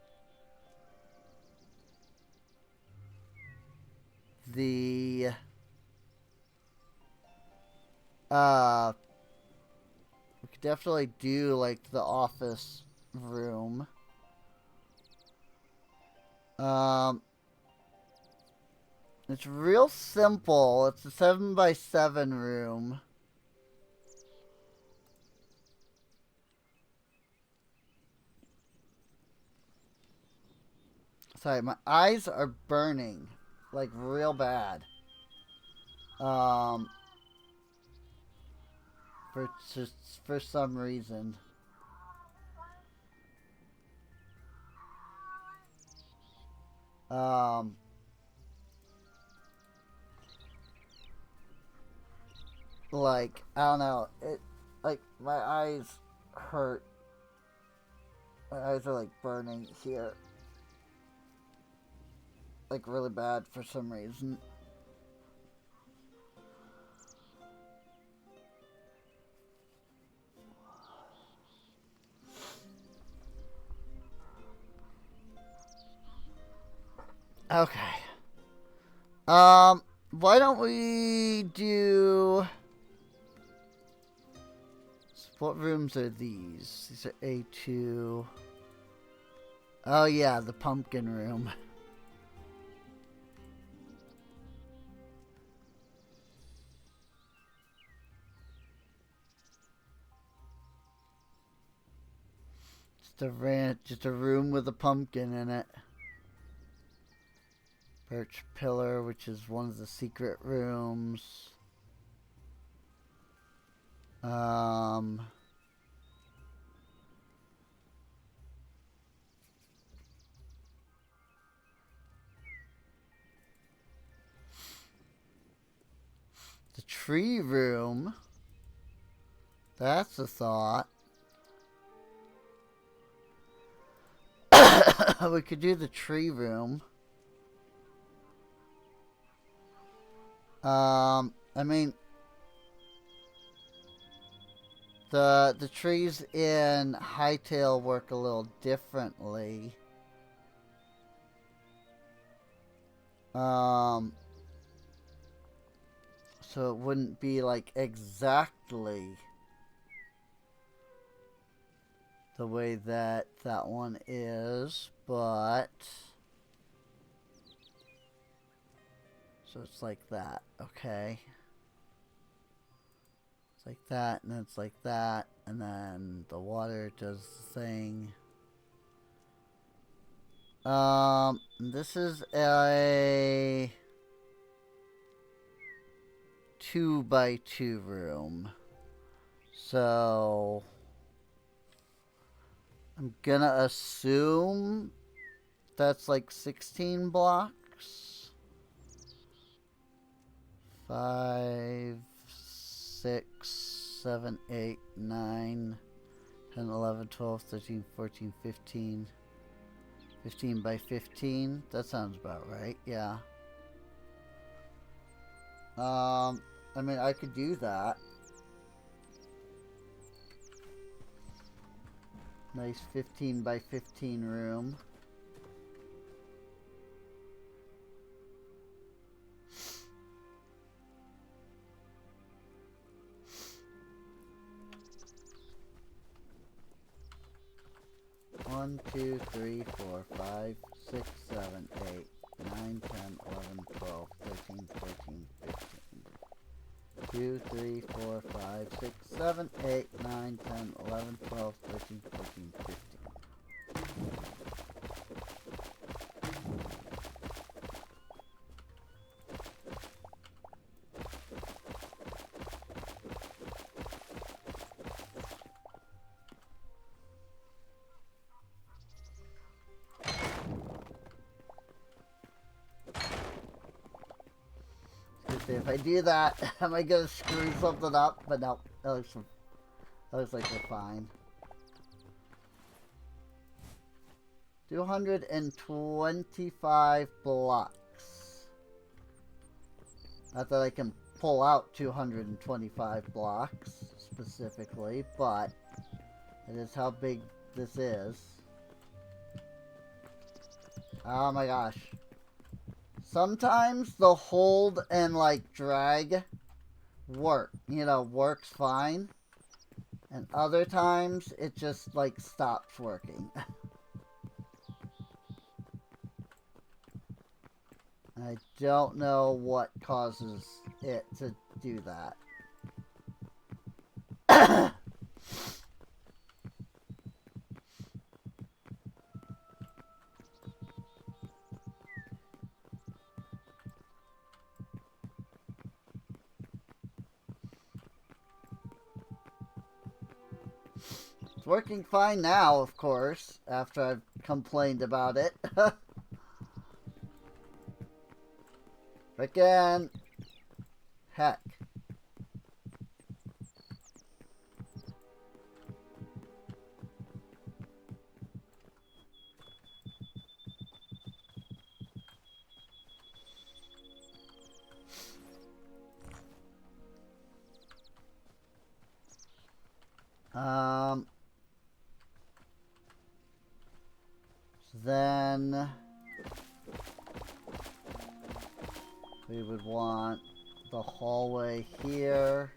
the we could definitely do like the office room. It's real simple. It's a 7x7 room. Sorry, my eyes are burning. Like, real bad. For some reason. Like, I don't know. Like, my eyes hurt. My eyes are, like, burning here. Like, really bad for some reason. Okay. Why don't we do... What rooms are these? These are A2. Oh yeah, the pumpkin room. Just a room with a pumpkin in it. Birch pillar, which is one of the secret rooms. The tree room. That's a thought. We could do the tree room. I mean, the trees in Hytale work a little differently. So it wouldn't be like exactly the way that that one is, but so it's like that, okay? It's like that, and then it's like that, and then the water does the thing. This is a 2x2 room. So I'm gonna assume that's like 16 blocks. 5, 6, 7, 8, 9, 10, 11, 12, 13, 14, 15. 15 by 15. That sounds about right, yeah. I mean, I could do that. Nice 15 by 15 room. One, 2, 3, 4, 5, 6, 7, 8, 9, 10, 11, 12, 13, 14, 15. 2, 3, 4, 5, 6, 7, 8, 9, 10, 11, 12, 13, 14, 15. If I do that, am I gonna screw something up? But no, that looks like we're fine. 225 blocks. Not that I can pull out 225 blocks specifically, but it is how big this is. Oh my gosh. Sometimes the hold and like drag works fine. And other times it just like stops working. I don't know what causes it to do that. It's working fine now, of course, after I've complained about it. Again, heck. Then we would want the hallway here.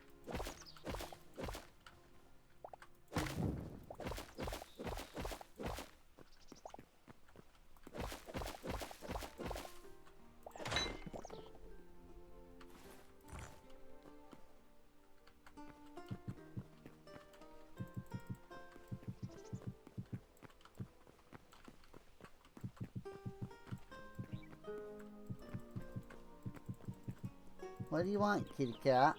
What do you want, kitty cat?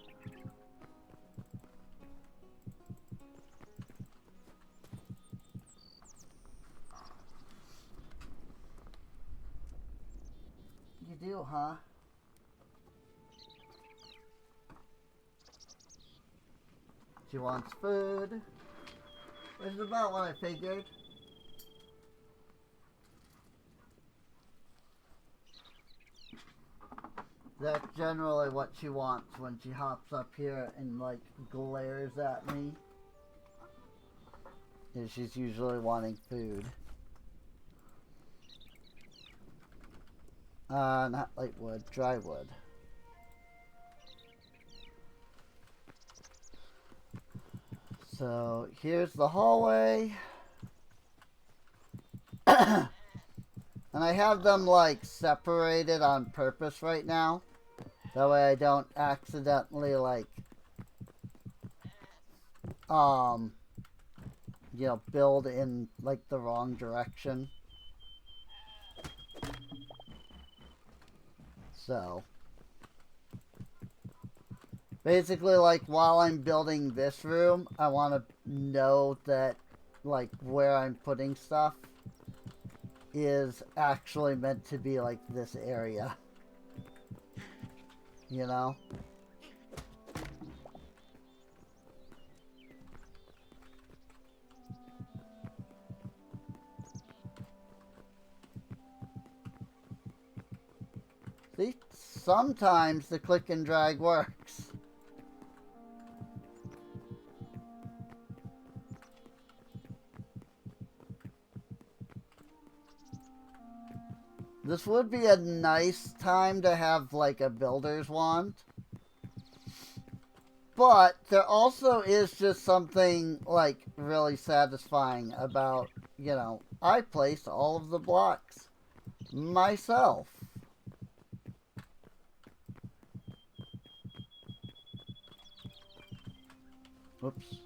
You do, huh? She wants food. Which is about what I figured. That's generally what she wants when she hops up here and like glares at me. Is she's usually wanting food. Not light wood, dry wood. So here's the hallway. And I have them like separated on purpose right now. That way I don't accidentally like you know, build in like the wrong direction. So basically, like, while I'm building this room, I want to know that like where I'm putting stuff is actually meant to be like this area. You know? See? Sometimes the click and drag works. This would be a nice time to have like a builder's wand. But there also is just something like really satisfying about, you know, I placed all of the blocks myself. Whoops.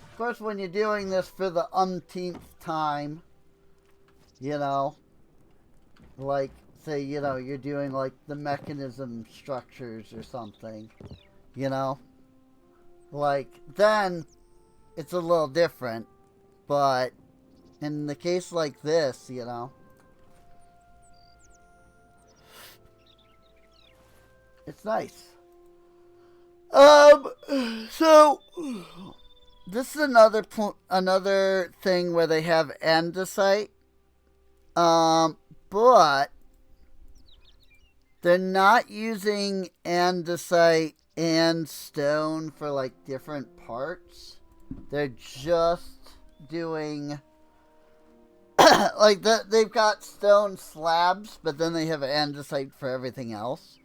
Of course, when you're doing this for the umpteenth time, you know, like, say, you know, you're doing like the mechanism structures or something, you know, like, then it's a little different. But in the case like this, you know, it's nice. So this is another thing where they have andesite. But they're not using andesite and stone for like different parts. They're just doing like they've got stone slabs, but then they have andesite for everything else.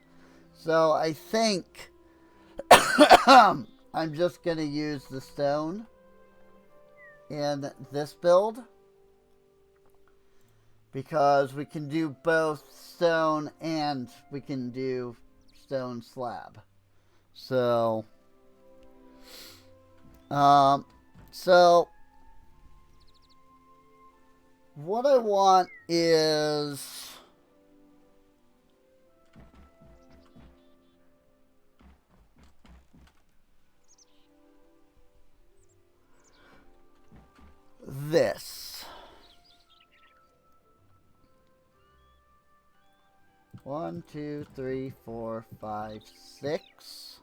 So I think I'm just gonna use the stone in this build because we can do both stone and we can do stone slab. So what I want is this. 1, 2, 3, 4, 5, 6.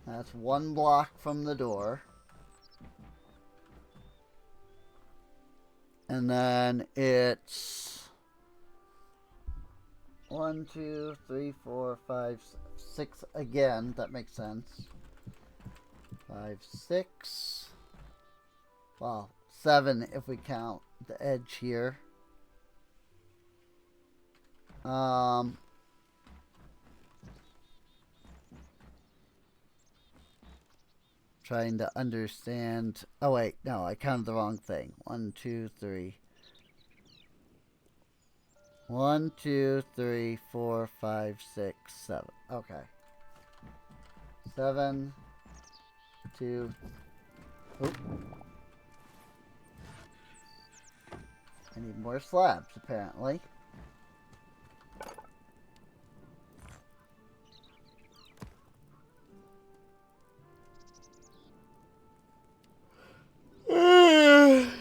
That's one block from the door. And then it's 1, 2, 3, 4, 5, 6 again. That makes sense. 5, 6. Well, 7 if we count the edge here. Trying to understand. Oh wait, no, I counted the wrong thing. 1, 2, 3. 1, 2, 3, 4, 5, 6, 7. Okay. 7, 2. Oop. I need more slabs, apparently.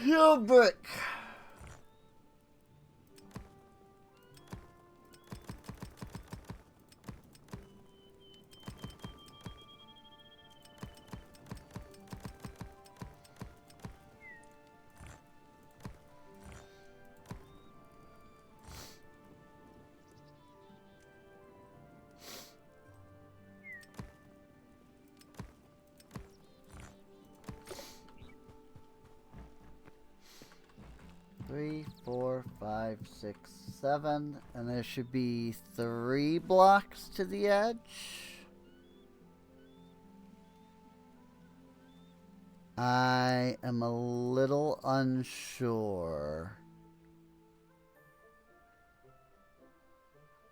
Yo, brick. Three, 4, 5, 6, 7, and there should be 3 blocks to the edge. I am a little unsure.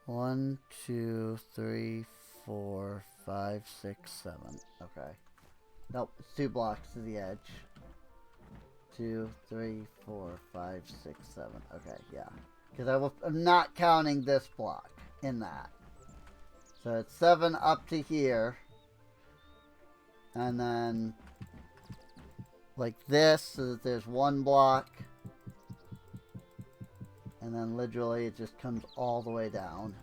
1, 2, 3, 4, 5, 6, 7. Okay. Nope, it's 2 blocks to the edge. 2, 3, 4, 5, 6, 7. Okay, yeah. Because I'm not counting this block in that. So it's 7 up to here. And then like this, so that there's 1 block. And then literally it just comes all the way down.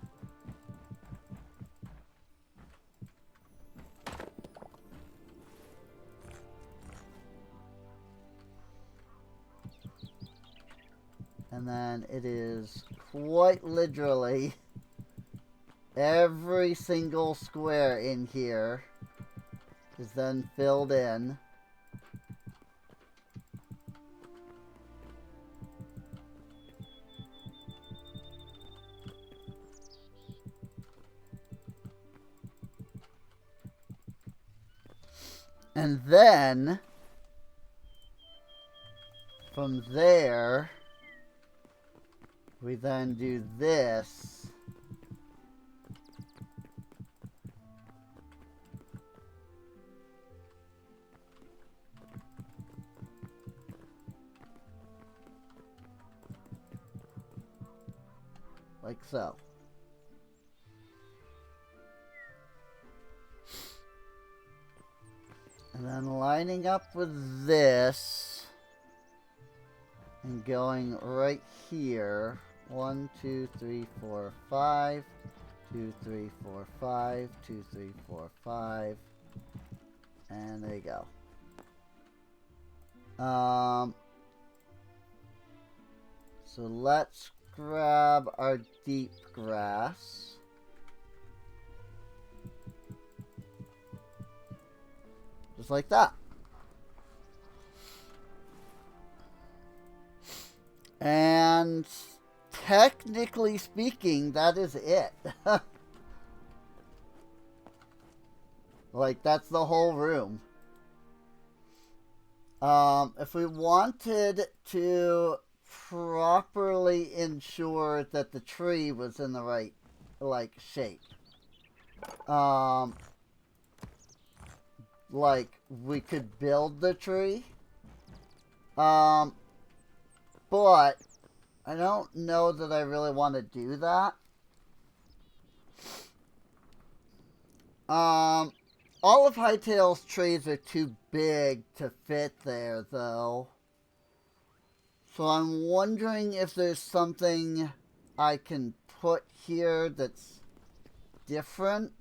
And then it is quite literally every single square in here is then filled in. And then from there, we then do this. Like so. And then lining up with this and going right here. 1, 2, 3, 4, 5. 2, 3, 4, 5. 2, 3, 4, 5. And there you go. So let's grab our deep grass. Just like that. And technically speaking, that is it. Like, that's the whole room. If we wanted to properly ensure that the tree was in the right, like, shape, like, we could build the tree. But I don't know that I really want to do that. All of Hytale's trees are too big to fit there, though. So I'm wondering if there's something I can put here that's different.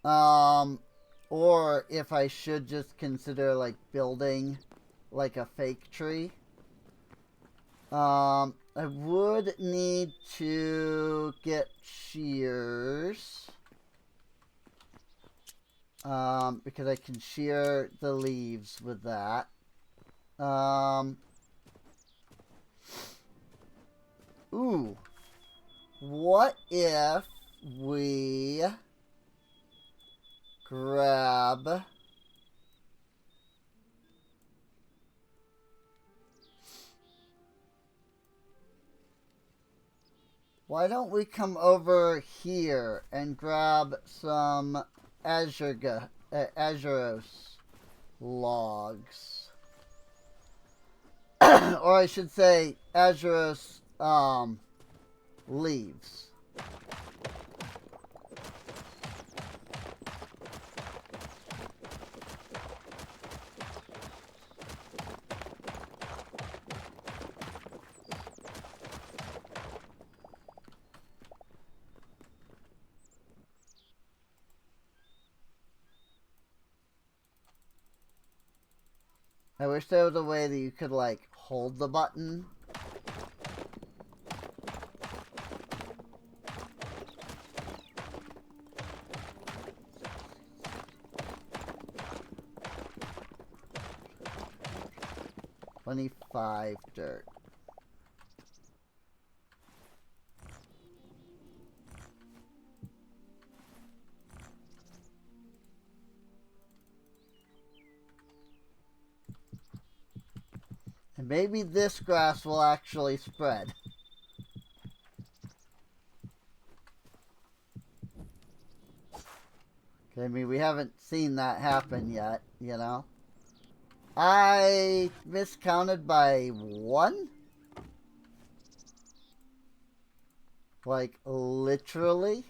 Or if I should just consider, like, building, like, a fake tree. I would need to get shears. Because I can shear the leaves with that. Ooh. What if we grab Why don't we come over here and grab some Azuros logs? Or I should say Azuros leaves. I wish there was a way that you could, like, hold the button. $25 dirt. And maybe this grass will actually spread. I mean, we haven't seen that happen yet, you know? I miscounted by 1? Like, literally?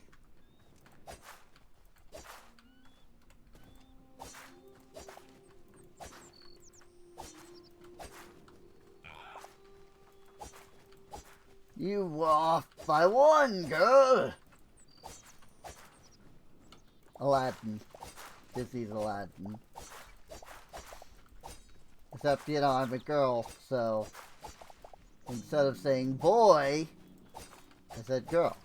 You were off by 1, girl! Aladdin. Disney's Aladdin. Except, you know, I'm a girl, so instead of saying boy, I said girl.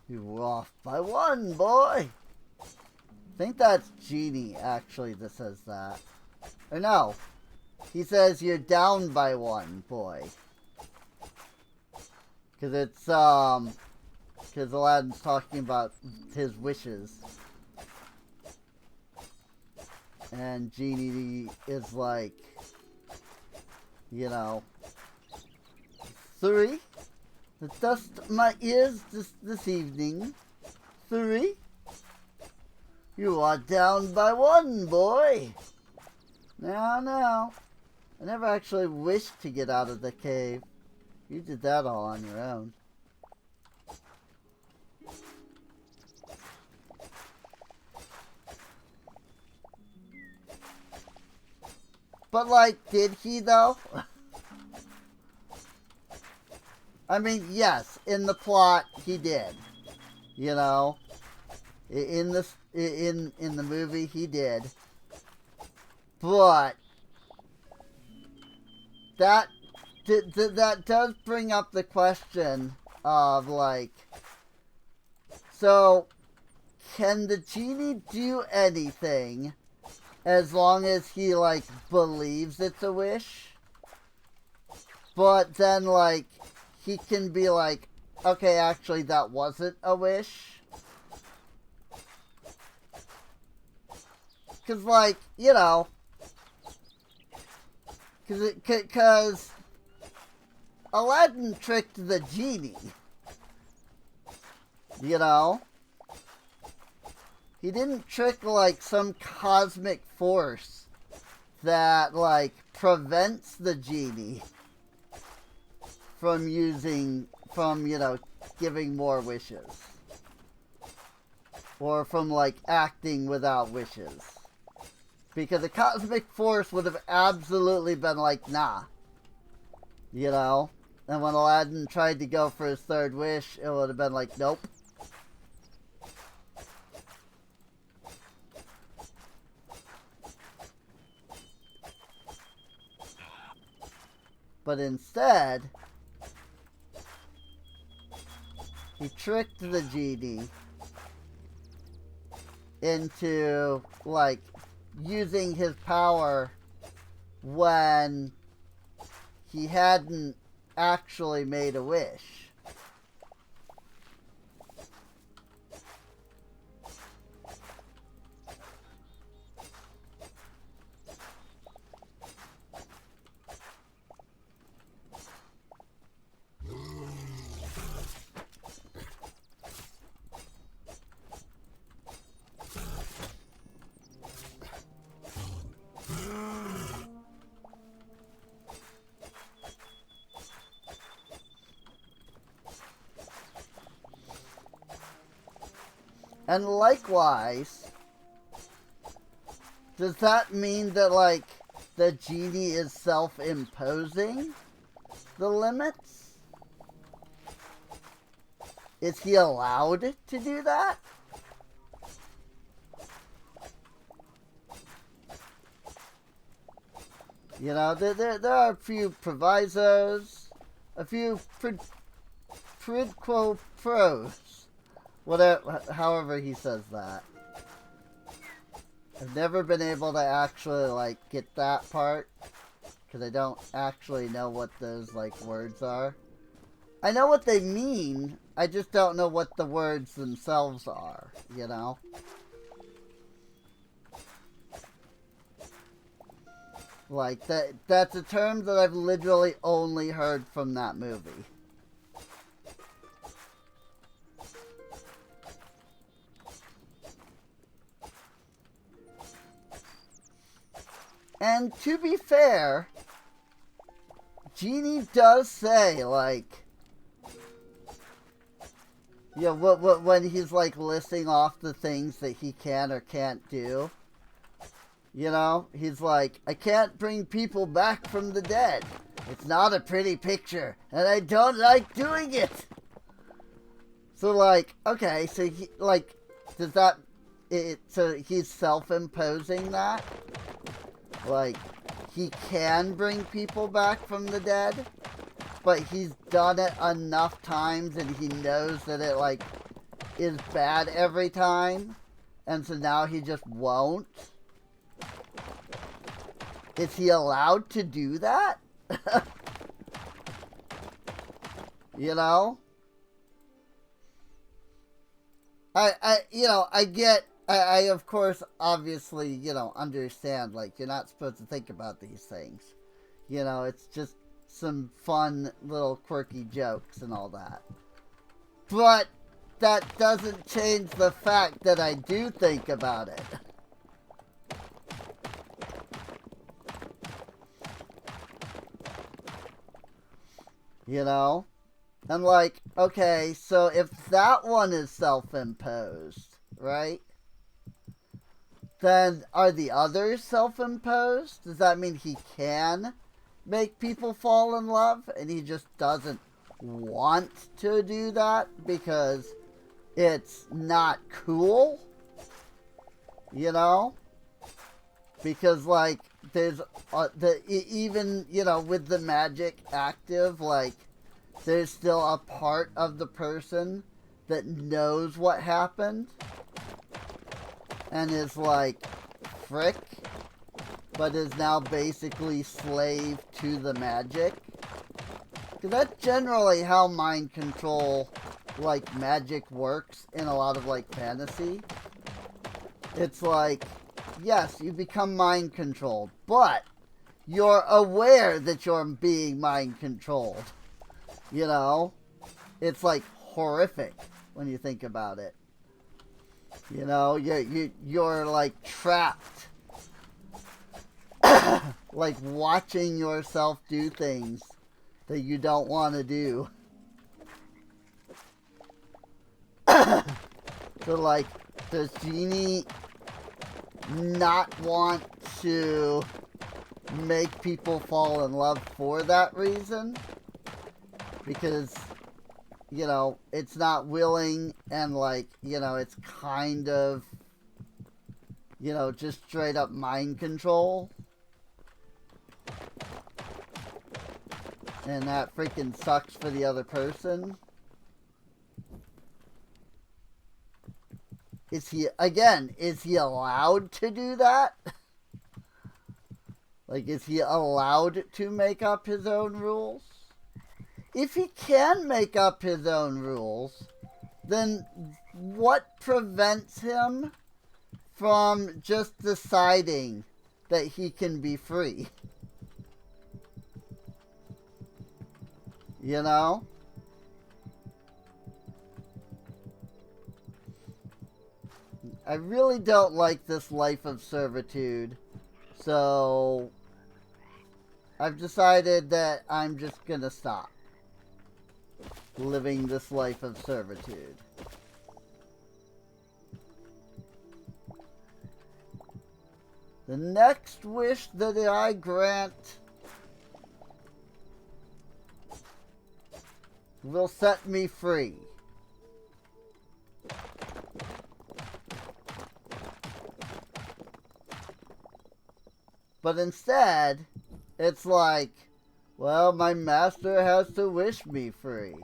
You were off by 1, boy! I think that's Genie, actually, that says that. Or no. He says you're down by 1, boy. Because it's, because Aladdin's talking about his wishes. And Genie is like, you know, 3? To dust my ears this evening. 3? You are down by 1, boy. Now. I never actually wished to get out of the cave. You did that all on your own. But, like, did he, though? I mean, yes, in the plot, he did. You know? In the movie, he did. But that does bring up the question of, like, so, can the genie do anything as long as he, like, believes it's a wish? But then, like, he can be like, okay, actually, that wasn't a wish. Because, like, you know, because Aladdin tricked the genie. You know? He didn't trick, like, some cosmic force that, like, prevents the genie from you know, giving more wishes. Or from, like, acting without wishes. Because a cosmic force would have absolutely been like, nah. You know? And when Aladdin tried to go for his 3rd wish, it would have been like, nope. But instead, he tricked the genie into, like, using his power when he hadn't actually made a wish. And likewise, does that mean that, like, the genie is self-imposing the limits? Is he allowed to do that? You know, there are a few provisos, a few quid pro pros, whatever, however he says that. I've never been able to actually, like, get that part, because I don't actually know what those, like, words are. I know what they mean, I just don't know what the words themselves are, you know? Like, that's a term that I've literally only heard from that movie. And to be fair, Genie does say, like, you know, when he's, like, listing off the things that he can or can't do. You know, he's like, I can't bring people back from the dead. It's not a pretty picture, and I don't like doing it. So, like, okay, so he, like, does that, so he's self-imposing that? Like, he can bring people back from the dead, but he's done it enough times and he knows that it, like, is bad every time, and so now he just won't? Is he allowed to do that? You know? I of course, obviously, you know, understand, like, you're not supposed to think about these things. You know, it's just some fun little quirky jokes and all that. But that doesn't change the fact that I do think about it. You know? And like, okay, so if that one is self-imposed, right? Then are the others self-imposed? Does that mean he can make people fall in love and he just doesn't want to do that because it's not cool? You know? Because, like, there's even, you know, with the magic active, like, there's still a part of the person that knows what happened and is like, frick, but is now basically slave to the magic. Because that's generally how mind control, like, magic works in a lot of, like, fantasy. It's like, yes, you become mind controlled, but you're aware that you're being mind controlled. You know? It's, like, horrific when you think about it. You know, you're like, trapped. Like, watching yourself do things that you don't want to do. So, like, does Genie not want to make people fall in love for that reason? Because, you know, it's not willing and, like, you know, it's kind of, you know, just straight up mind control. And that freaking sucks for the other person. Is he allowed to do that? Like, is he allowed to make up his own rules? If he can make up his own rules, then what prevents him from just deciding that he can be free? You know? I really don't like this life of servitude, so I've decided that I'm just gonna stop living this life of servitude. The next wish that I grant will set me free. But instead, it's like, well, my master has to wish me free.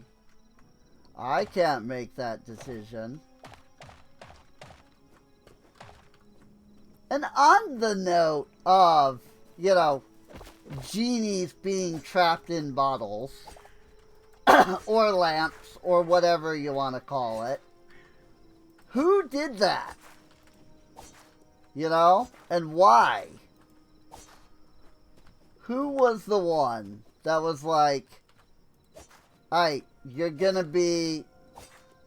I can't make that decision. And on the note of, you know, genies being trapped in bottles, or lamps, or whatever you want to call it, who did that? You know? And why? Who was the one that was like, alright, you're gonna be,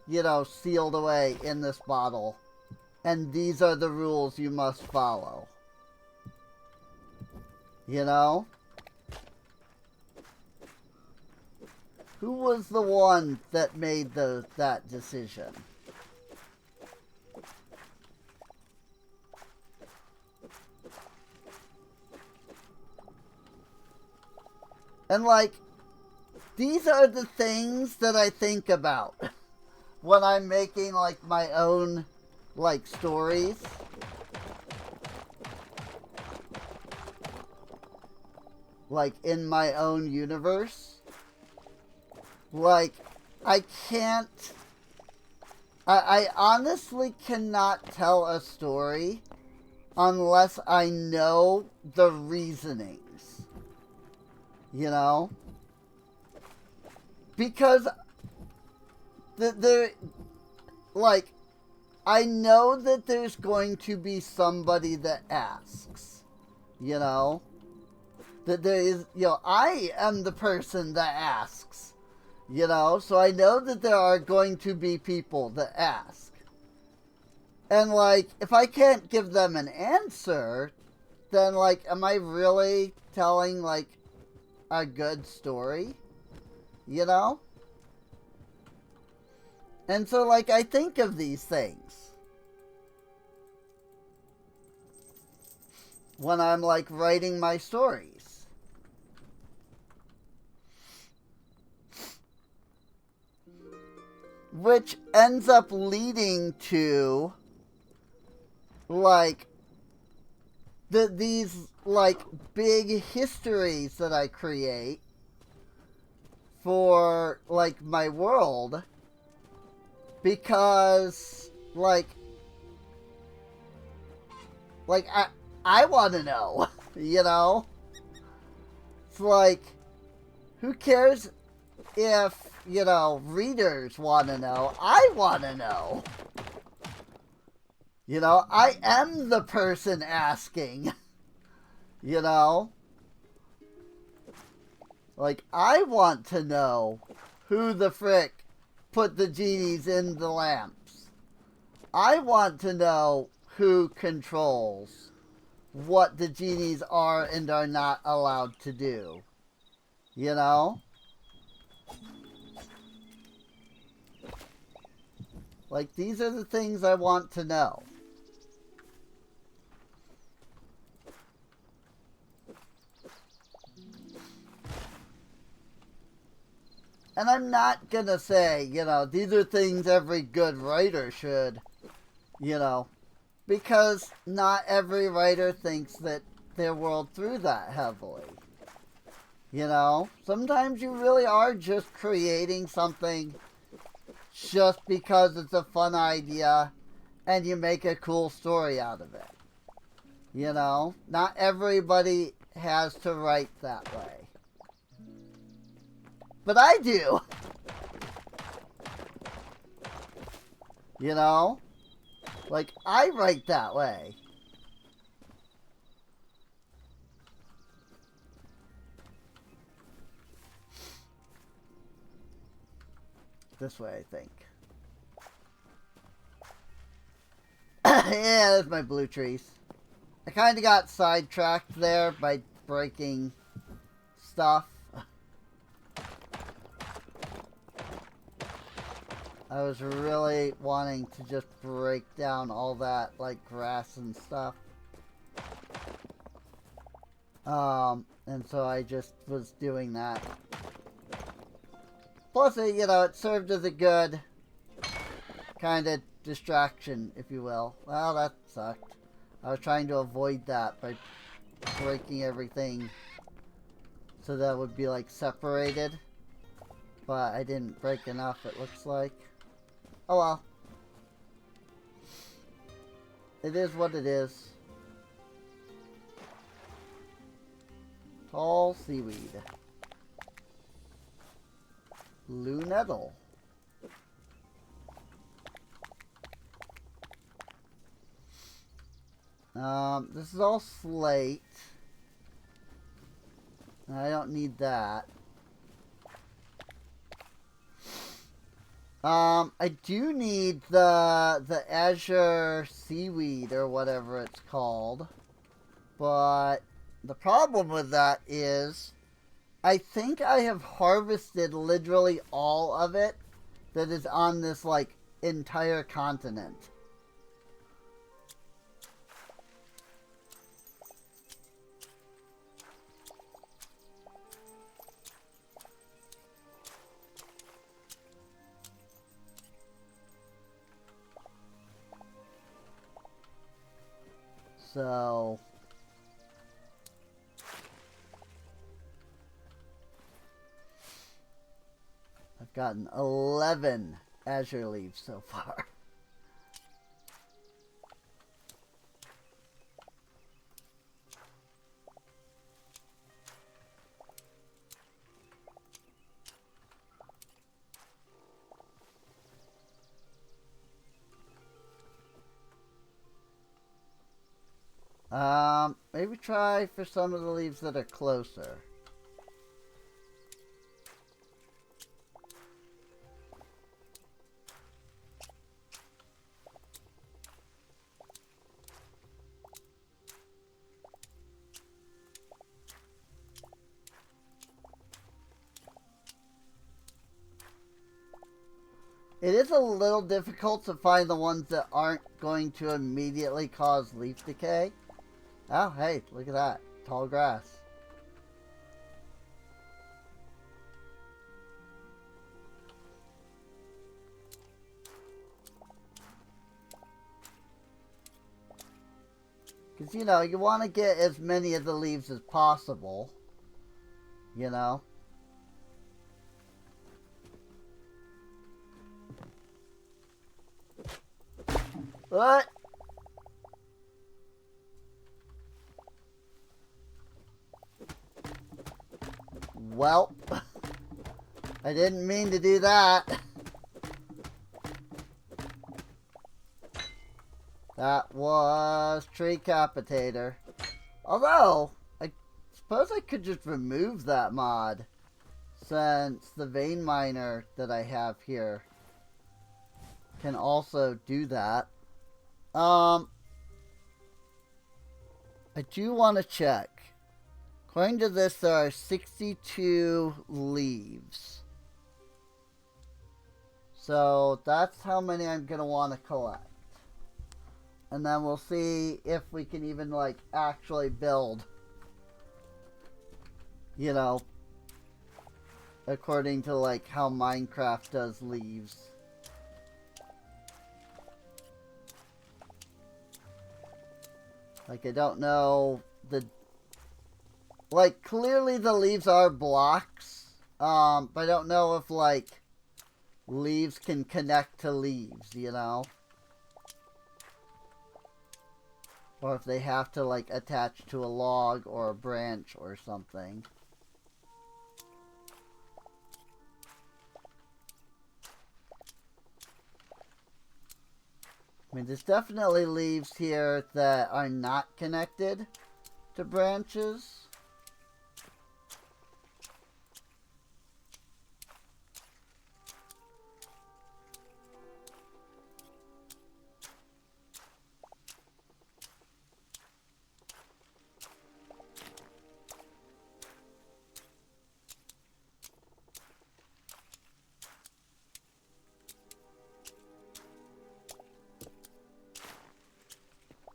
you know, sealed away in this bottle, and these are the rules you must follow? You know? Who was the one that made that decision? And like, these are the things that I think about when I'm making like my own like stories. Like in my own universe. Like, I can't... I honestly cannot tell a story unless I know the reasonings. You know? Because... like, I know that there's going to be somebody that asks. You know? That there is... You know, I am the person that asks. You know, so I know that there are going to be people that ask. And, like, if I can't give them an answer, then, like, am I really telling, like, a good story? You know? And so, like, I think of these things when I'm, like, writing my stories. Which ends up leading to, like, these, like, big histories that I create for, like, my world. Because, like I want to know, you know? It's like, who cares if, you know, readers want to know? I want to know. You know, I am the person asking. You know? Like, I want to know who the frick put the genies in the lamps. I want to know who controls what the genies are and are not allowed to do. You know? Like, these are the things I want to know. And I'm not gonna say, you know, these are things every good writer should, you know, because not every writer thinks that their world through that heavily. You know, sometimes you really are just creating something just because it's a fun idea and you make a cool story out of it. You know, not everybody has to write that way. But I do. You know? Like, I write that way. This way, I think. Yeah, there's my blue trees. I kind of got sidetracked there by breaking stuff. I was really wanting to just break down all that, like, grass and stuff. And so I just was doing that. Plus, you know, it served as a good kind of distraction, if you will. Well, that sucked. I was trying to avoid that by breaking everything so that it would be, like, separated. But I didn't break enough, it looks like. Oh well. It is what it is. Tall seaweed. Lunettle. This is all slate. I don't need that. I do need the azure seaweed or whatever it's called. But the problem with that is I think I have harvested literally all of it that is on this, like, entire continent. So I've gotten 11 azure leaves so far. Maybe try for some of the leaves that are closer. It is a little difficult to find the ones that aren't going to immediately cause leaf decay. Oh, hey, look at that. Tall grass. Because, you know, you want to get as many of the leaves as possible. You know? What? Well, I didn't mean to do that. That was Tree Capitator. Although, I suppose I could just remove that mod, since the vein miner that I have here can also do that. I do want to check. According to this, there are 62 leaves. So that's how many I'm going to want to collect. And then we'll see if we can even, like, actually build, you know, according to, like, how Minecraft does leaves. Like, I don't know the... Like, clearly the leaves are blocks. But I don't know if, like, leaves can connect to leaves, you know? Or if they have to, like, attach to a log or a branch or something. I mean, there's definitely leaves here that are not connected to branches.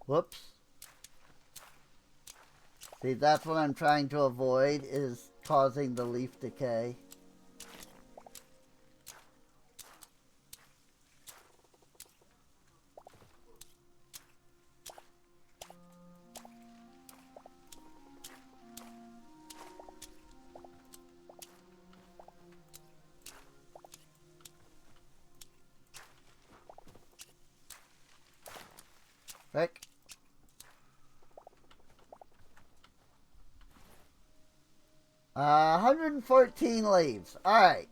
Whoops. See, that's what I'm trying to avoid, is causing the leaf decay. Frick. 114 leaves. Alright.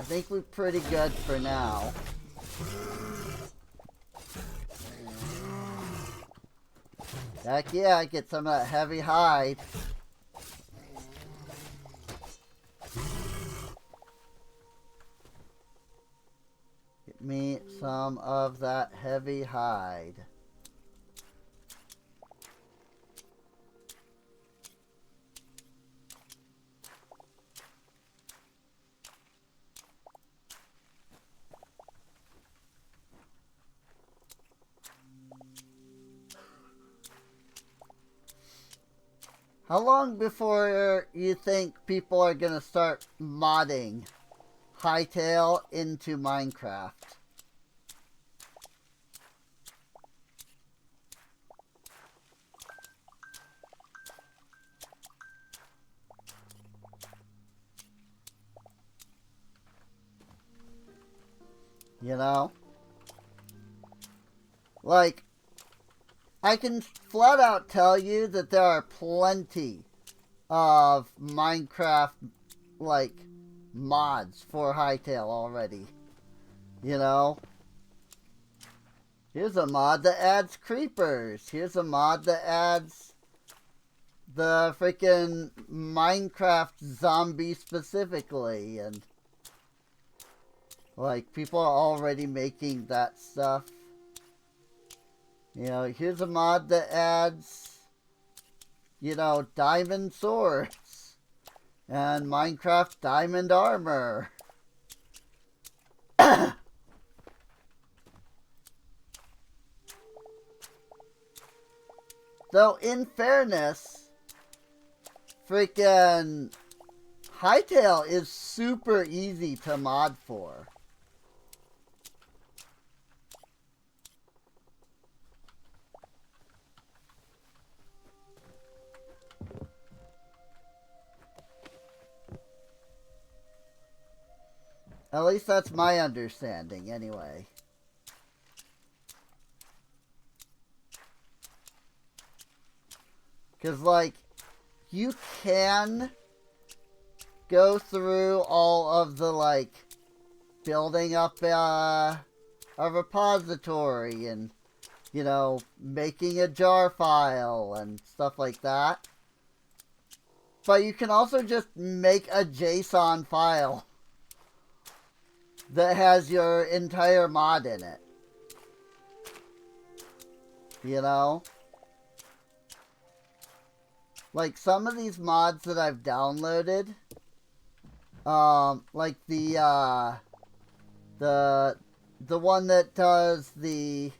I think we're pretty good for now. Heck yeah, get some of that heavy hide. Get me some of that heavy hide. How long before you think people are going to start modding Hytale into Minecraft? You know? Like, I can flat out tell you that there are plenty of Minecraft, like, mods for Hytale already. You know? Here's a mod that adds creepers. Here's a mod that adds the freaking Minecraft zombie specifically. And, like, people are already making that stuff. You know, here's a mod that adds, you know, diamond swords and Minecraft diamond armor. Though, in fairness, freaking Hytale is super easy to mod for. At least that's my understanding, anyway. Because, like, you can go through all of the, like, building up a repository and, you know, making a jar file and stuff like that. But you can also just make a JSON file that has your entire mod in it. You know? Like, some of these mods that I've downloaded, like the one that does the,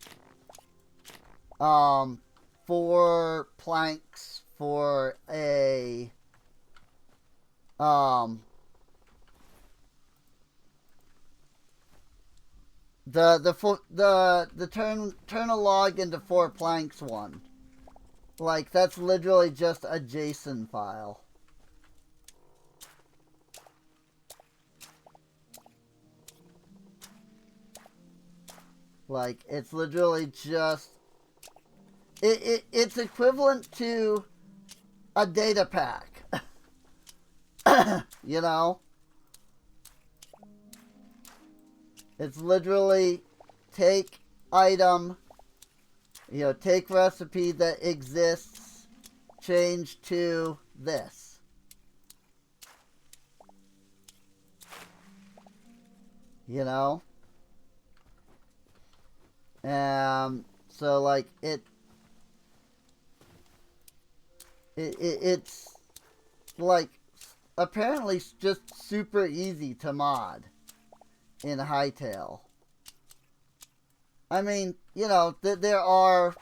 4 planks for a, turn a log into 4 planks one. Like, that's literally just a JSON file. Like, it's literally just... It's equivalent to a data pack. You know? It's literally take item, you know, take recipe that exists, change to this. You know? So, like, it's, like, apparently just super easy to mod in Hytale. I mean, you know, there are,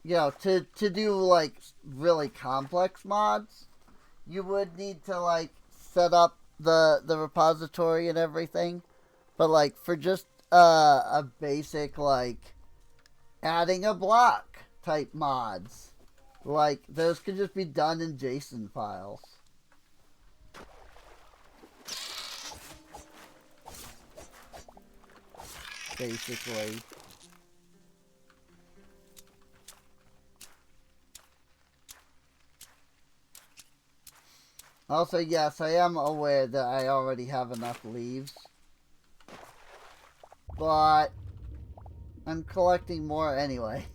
you know, to do like really complex mods, you would need to like set up the repository and everything. But like for just a basic like adding a block type mods, like those could just be done in JSON files. Basically. Also, yes, I am aware that I already have enough leaves. But I'm collecting more anyway.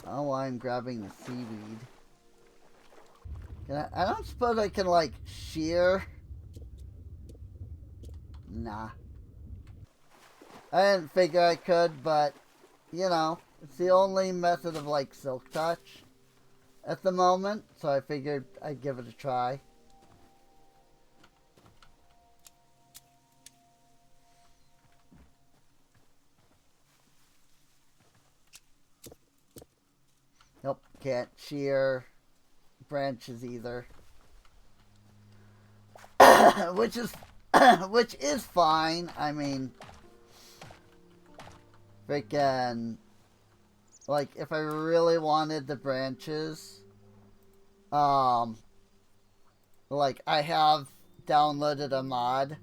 Oh, I'm grabbing the seaweed. I don't suppose I can, like, shear? Nah. I didn't figure I could, but, you know, it's the only method of, like, silk touch at the moment, so I figured I'd give it a try. Nope, can't shear branches either. which is which is fine. I mean, freaking, like, if I really wanted the branches, like, I have downloaded a mod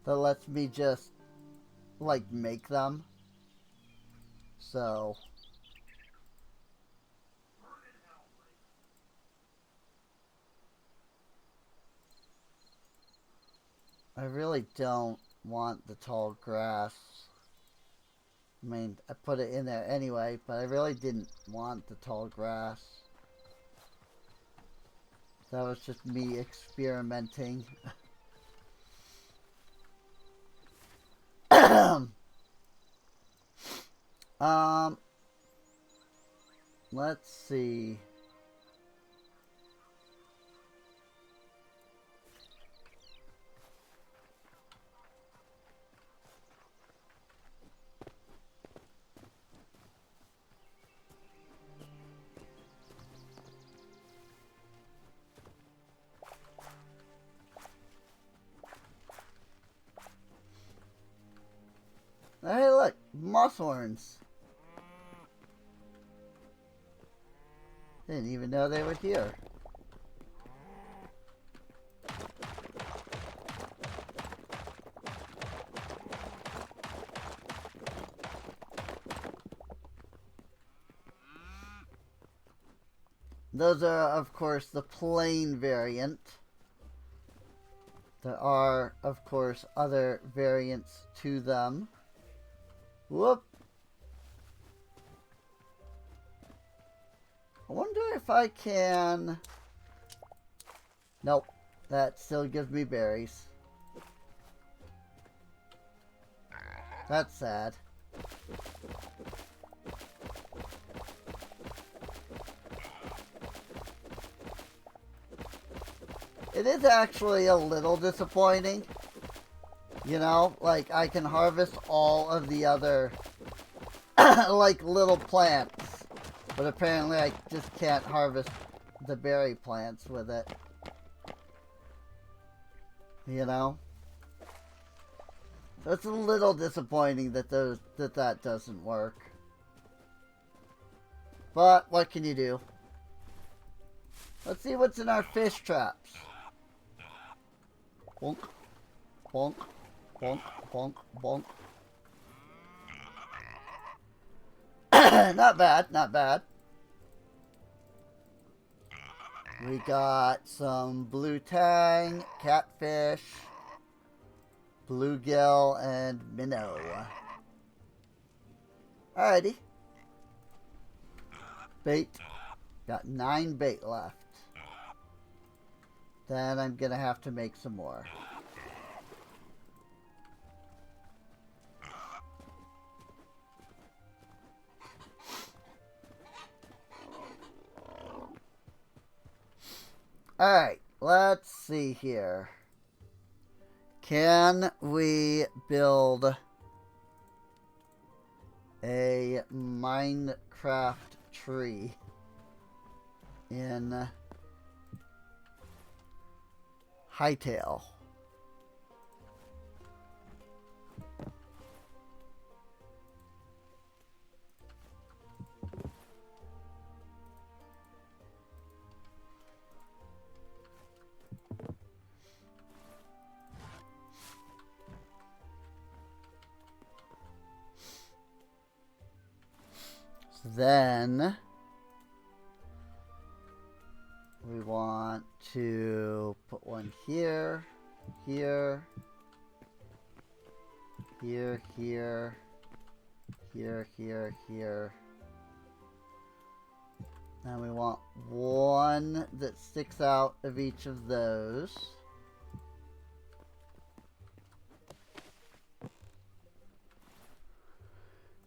that lets me just, like, make them. So, I really don't want the tall grass. I mean, I put it in there anyway, but I really didn't want the tall grass. That was just me experimenting. um, let's see. Hey, look, moss horns. Didn't even know they were here. Those are, of course, the plain variant. There are, of course, other variants to them. Whoop. I wonder if I can... Nope. That still gives me berries. That's sad. It is actually a little disappointing. You know, like, I can harvest all of the other, like, little plants. But apparently I just can't harvest the berry plants with it. You know? So it's a little disappointing that that doesn't work. But what can you do? Let's see what's in our fish traps. Bonk, bonk, bonk, bonk, bonk. Not bad, not bad. We got some blue tang, catfish, bluegill, and minnow. Alrighty. Bait. Got 9 bait left. Then I'm gonna have to make some more. Alright, let's see here. Can we build a Minecraft tree in Hytale? Then we want to put one here, here, here, here, here, here, here. And we want one that sticks out of each of those.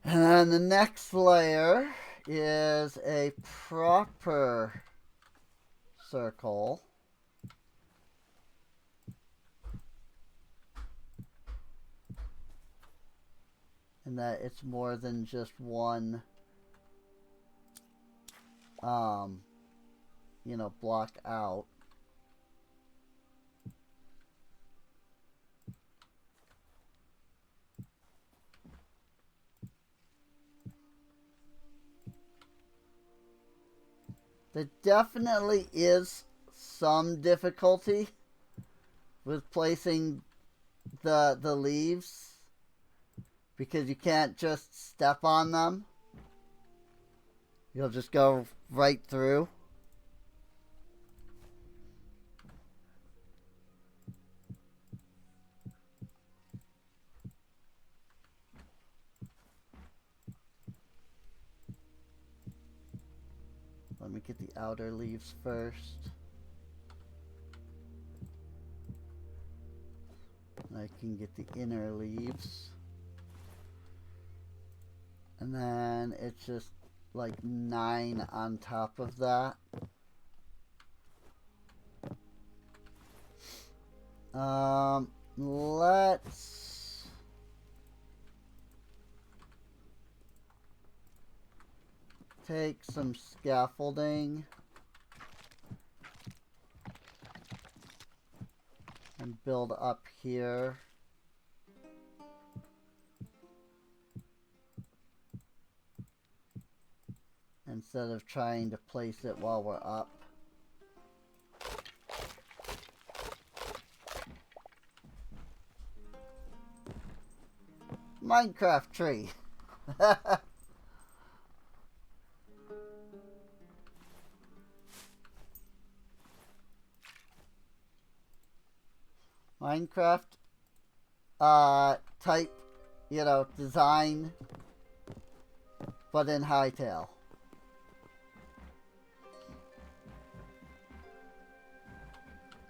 And then the next layer is a proper circle. And that it's more than just one, you know, block out. There definitely is some difficulty with placing the leaves because you can't just step on them. You'll just go right through. Let me get the outer leaves first. I can get the inner leaves. And then it's just like 9 on top of that. Let's take some scaffolding and build up here. Instead of trying to place it while we're up. Minecraft tree. Minecraft type, you know, design, but in Hytale.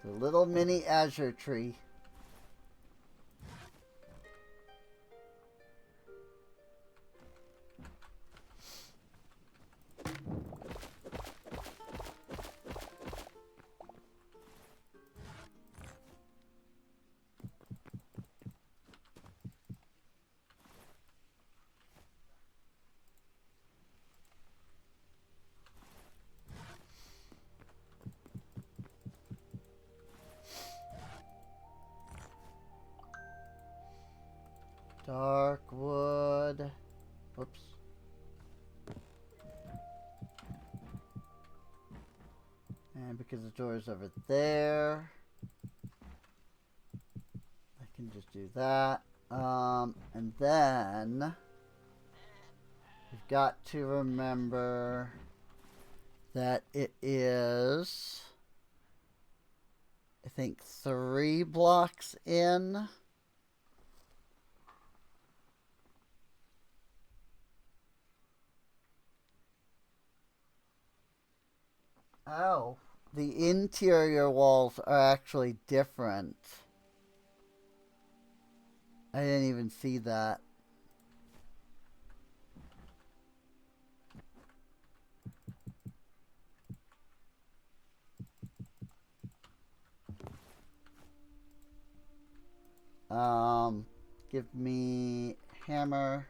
The little mini Azure tree. Dark wood. Whoops. And because the door is over there, I can just do that. And then we've got to remember that it is, I think, 3 blocks in. Oh, the interior walls are actually different. I didn't even see that. Give me hammer.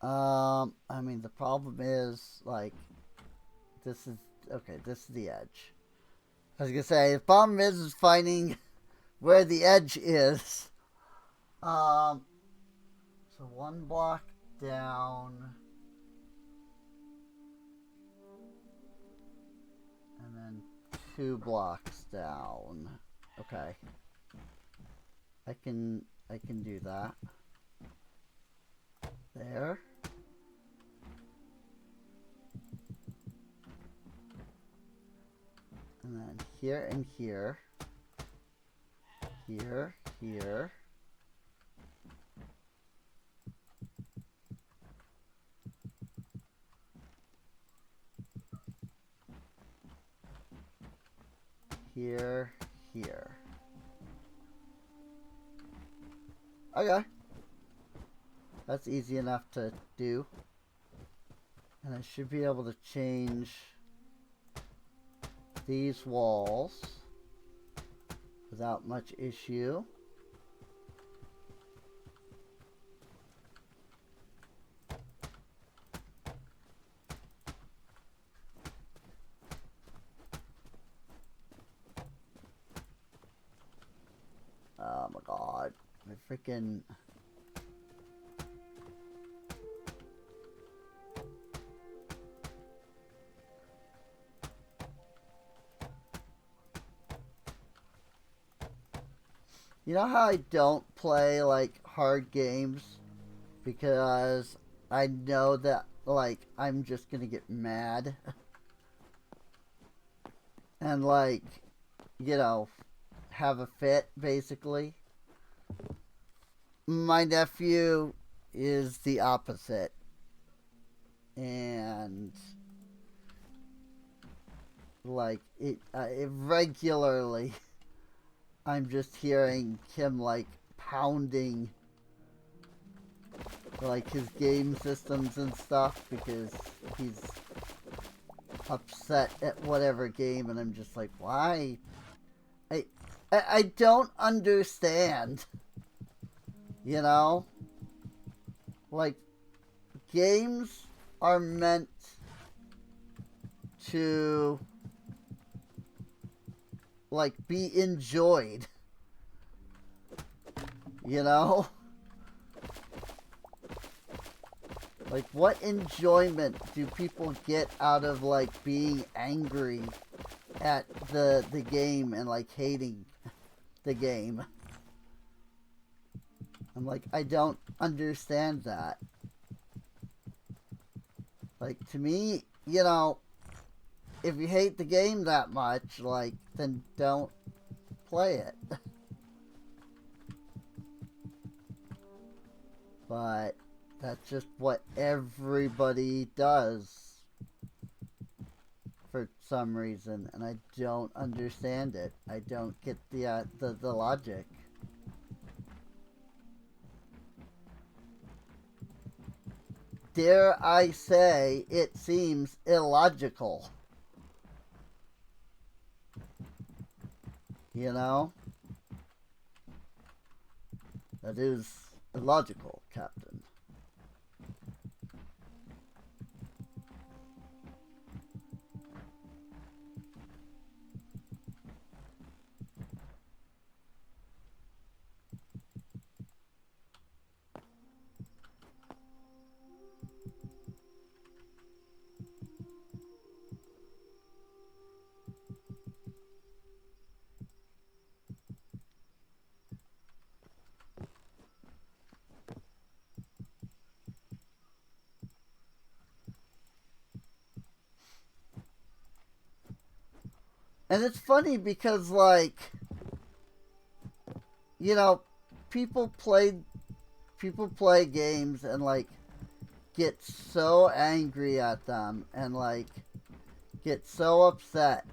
I mean, the problem is, like, this is, okay, this is the edge. I was gonna say, the problem is finding where the edge is. So one block down. And then 2 blocks down. Okay. I can do that. There. And then here and here. Here, here. Here, here. Okay. That's easy enough to do. And I should be able to change these walls without much issue. Oh my god. My freaking... You know how I don't play, like, hard games? Because I know that, like, I'm just gonna get mad. And, like, you know, have a fit, basically. My nephew is the opposite. And, like, it regularly... I'm just hearing him, like, pounding, like, his game systems and stuff because he's upset at whatever game, and I'm just like, why? I don't understand, you know? Like, games are meant to... like, be enjoyed, you know? Like, what enjoyment do people get out of, like, being angry at the game and, like, hating the game? I'm like, I don't understand that. Like, to me, you know, if you hate the game that much, like, then don't play it. But that's just what everybody does for some reason, and I don't understand it. I don't get the logic. Dare I say, it seems illogical. You know? That is illogical, Captain. And it's funny because, like, you know, people play games and, like, get so angry at them and, like, get so upset.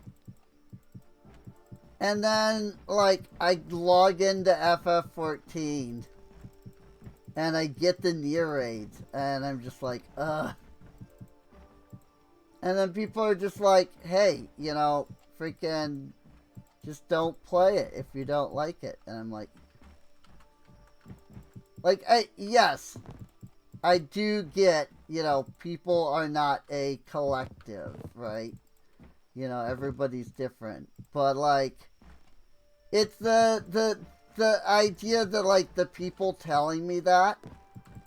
And then, like, I log into FF14 and I get the near raids and I'm just like, ugh. And then people are just like, hey, you know, freaking just don't play it if you don't like it. And I'm like, yes, I do get, you know, people are not a collective, right? You know, everybody's different. But, like, it's the idea that, like, the people telling me that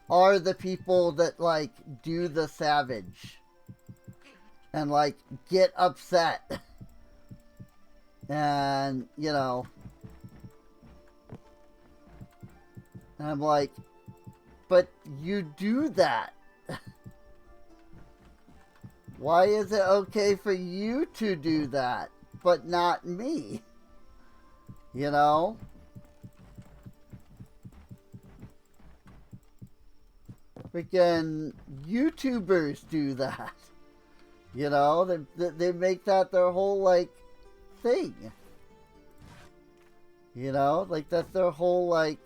are the people that, like, do the savage. And, like, get upset. And, you know. And I'm like, but you do that. Why is it okay for you to do that, but not me? You know? Freaking YouTubers do that. You know? They make that their whole, like, thing. You know? Like, that's their whole, like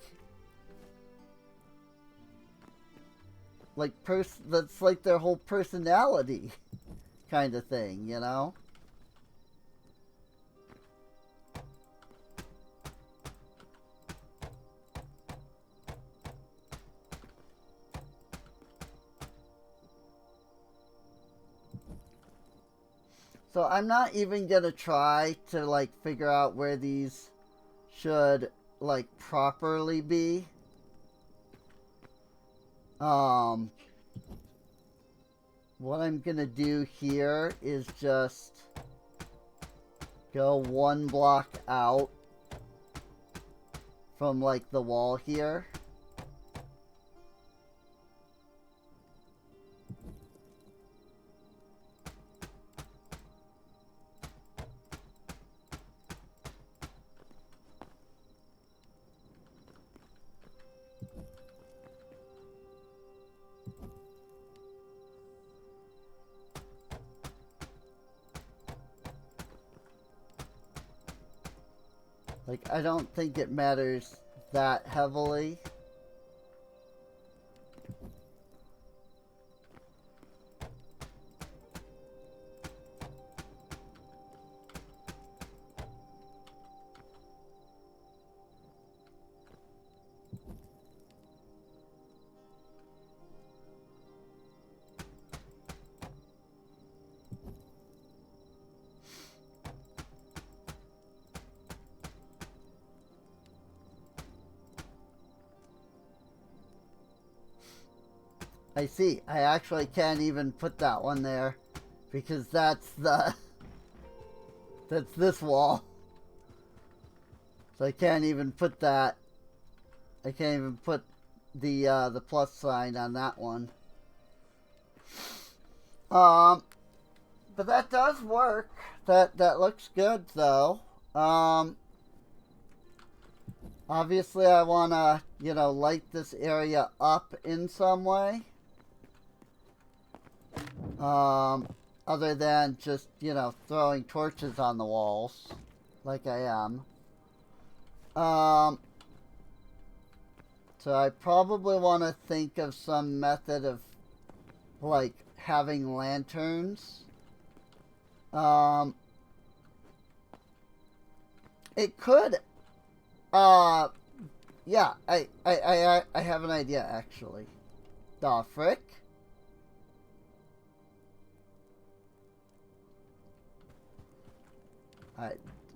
that's like their whole personality kind of thing, you know? So I'm not even gonna try to, like, figure out where these should, like, properly be. What I'm gonna do here is just go one block out from, like, the wall here. Like, I don't think it matters that heavily. I see. I actually can't even put that one there because that's this wall. So I can't even put that. I can't even put the plus sign on that one. But that does work. That looks good though. Obviously I want to, you know, light this area up in some way. Other than just, you know, throwing torches on the walls, like I am. So I probably want to think of some method of, like, having lanterns. It could, yeah, I have an idea, actually. The frick?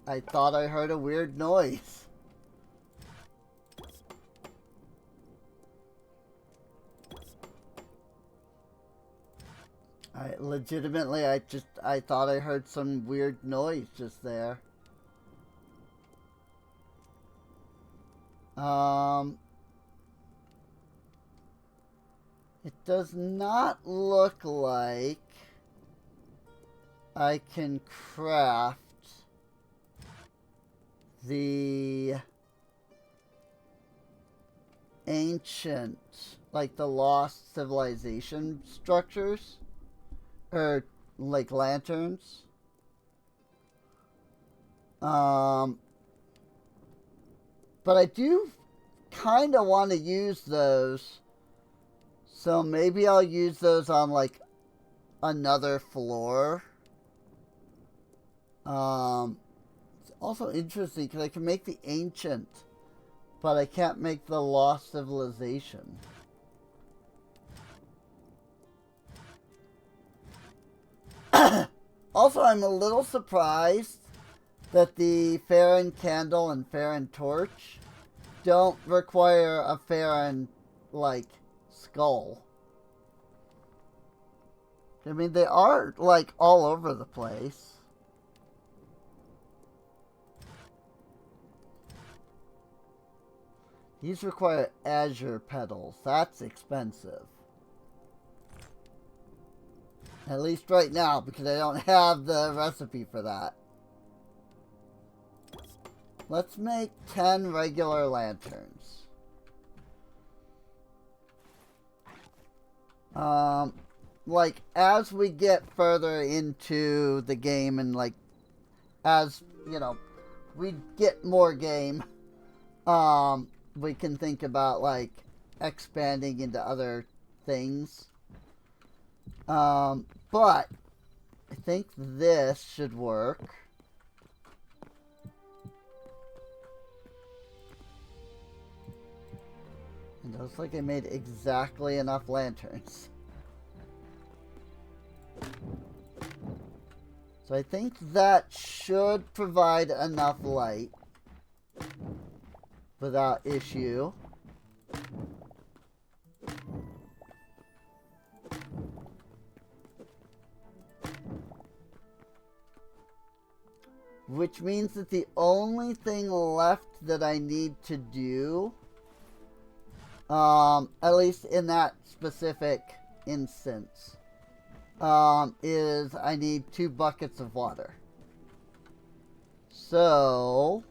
I thought I heard a weird noise. Legitimately, I thought I heard some weird noise just there. It does not look like I can craft the ancient, like the lost civilization structures, or like lanterns. But I do kind of want to use those, so maybe I'll use those on, like, another floor. It's also interesting because I can make the ancient, but I can't make the lost civilization. Also, I'm a little surprised that the Farron candle and Farron torch don't require a Farron, like, skull. I mean, they are, like, all over the place. These require azure petals. That's expensive. At least right now, because I don't have the recipe for that. Let's make 10 regular lanterns. Like, as we get further into the game and, like, as, you know, we get more game, we can think about, like, expanding into other things. But I think this should work. It looks like I made exactly enough lanterns. So I think that should provide enough light without issue. Which means that the only thing left that I need to do, at least in that specific instance, is I need 2 buckets of water. So,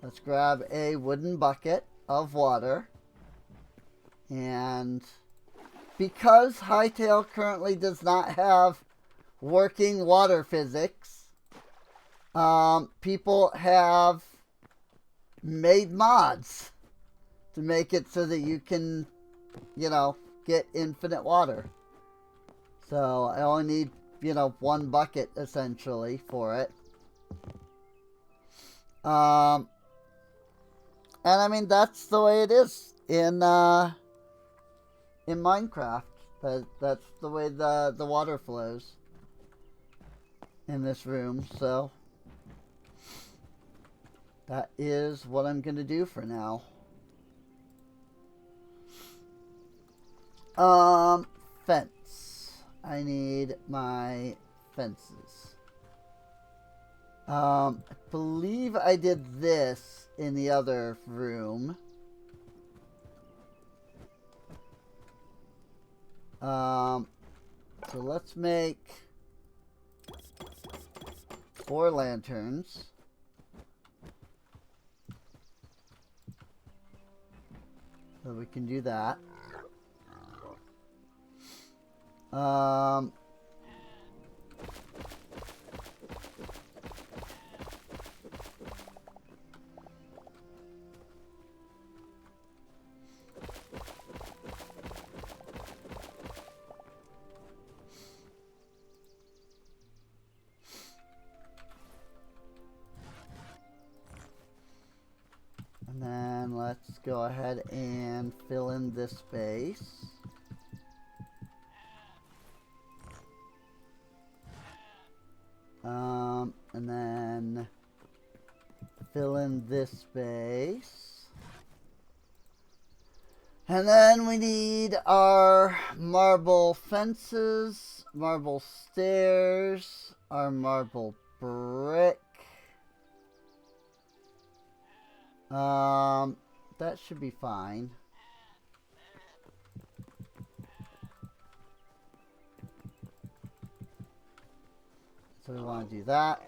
let's grab a wooden bucket of water. And because Hytale currently does not have working water physics, people have made mods to make it so that you can, you know, get infinite water. So I only need, you know, 1 bucket essentially for it. And I mean, that's the way it is in Minecraft. That's the way the water flows in this room. So that is what I'm gonna do for now. Fence. I need my fences. I believe I did this in the other room. So let's make 4 lanterns. So we can do that. And then let's go ahead and fill in this space. And then fill in this space. And then we need our marble fences, marble stairs, our marble brick. That should be fine. So we want to do that.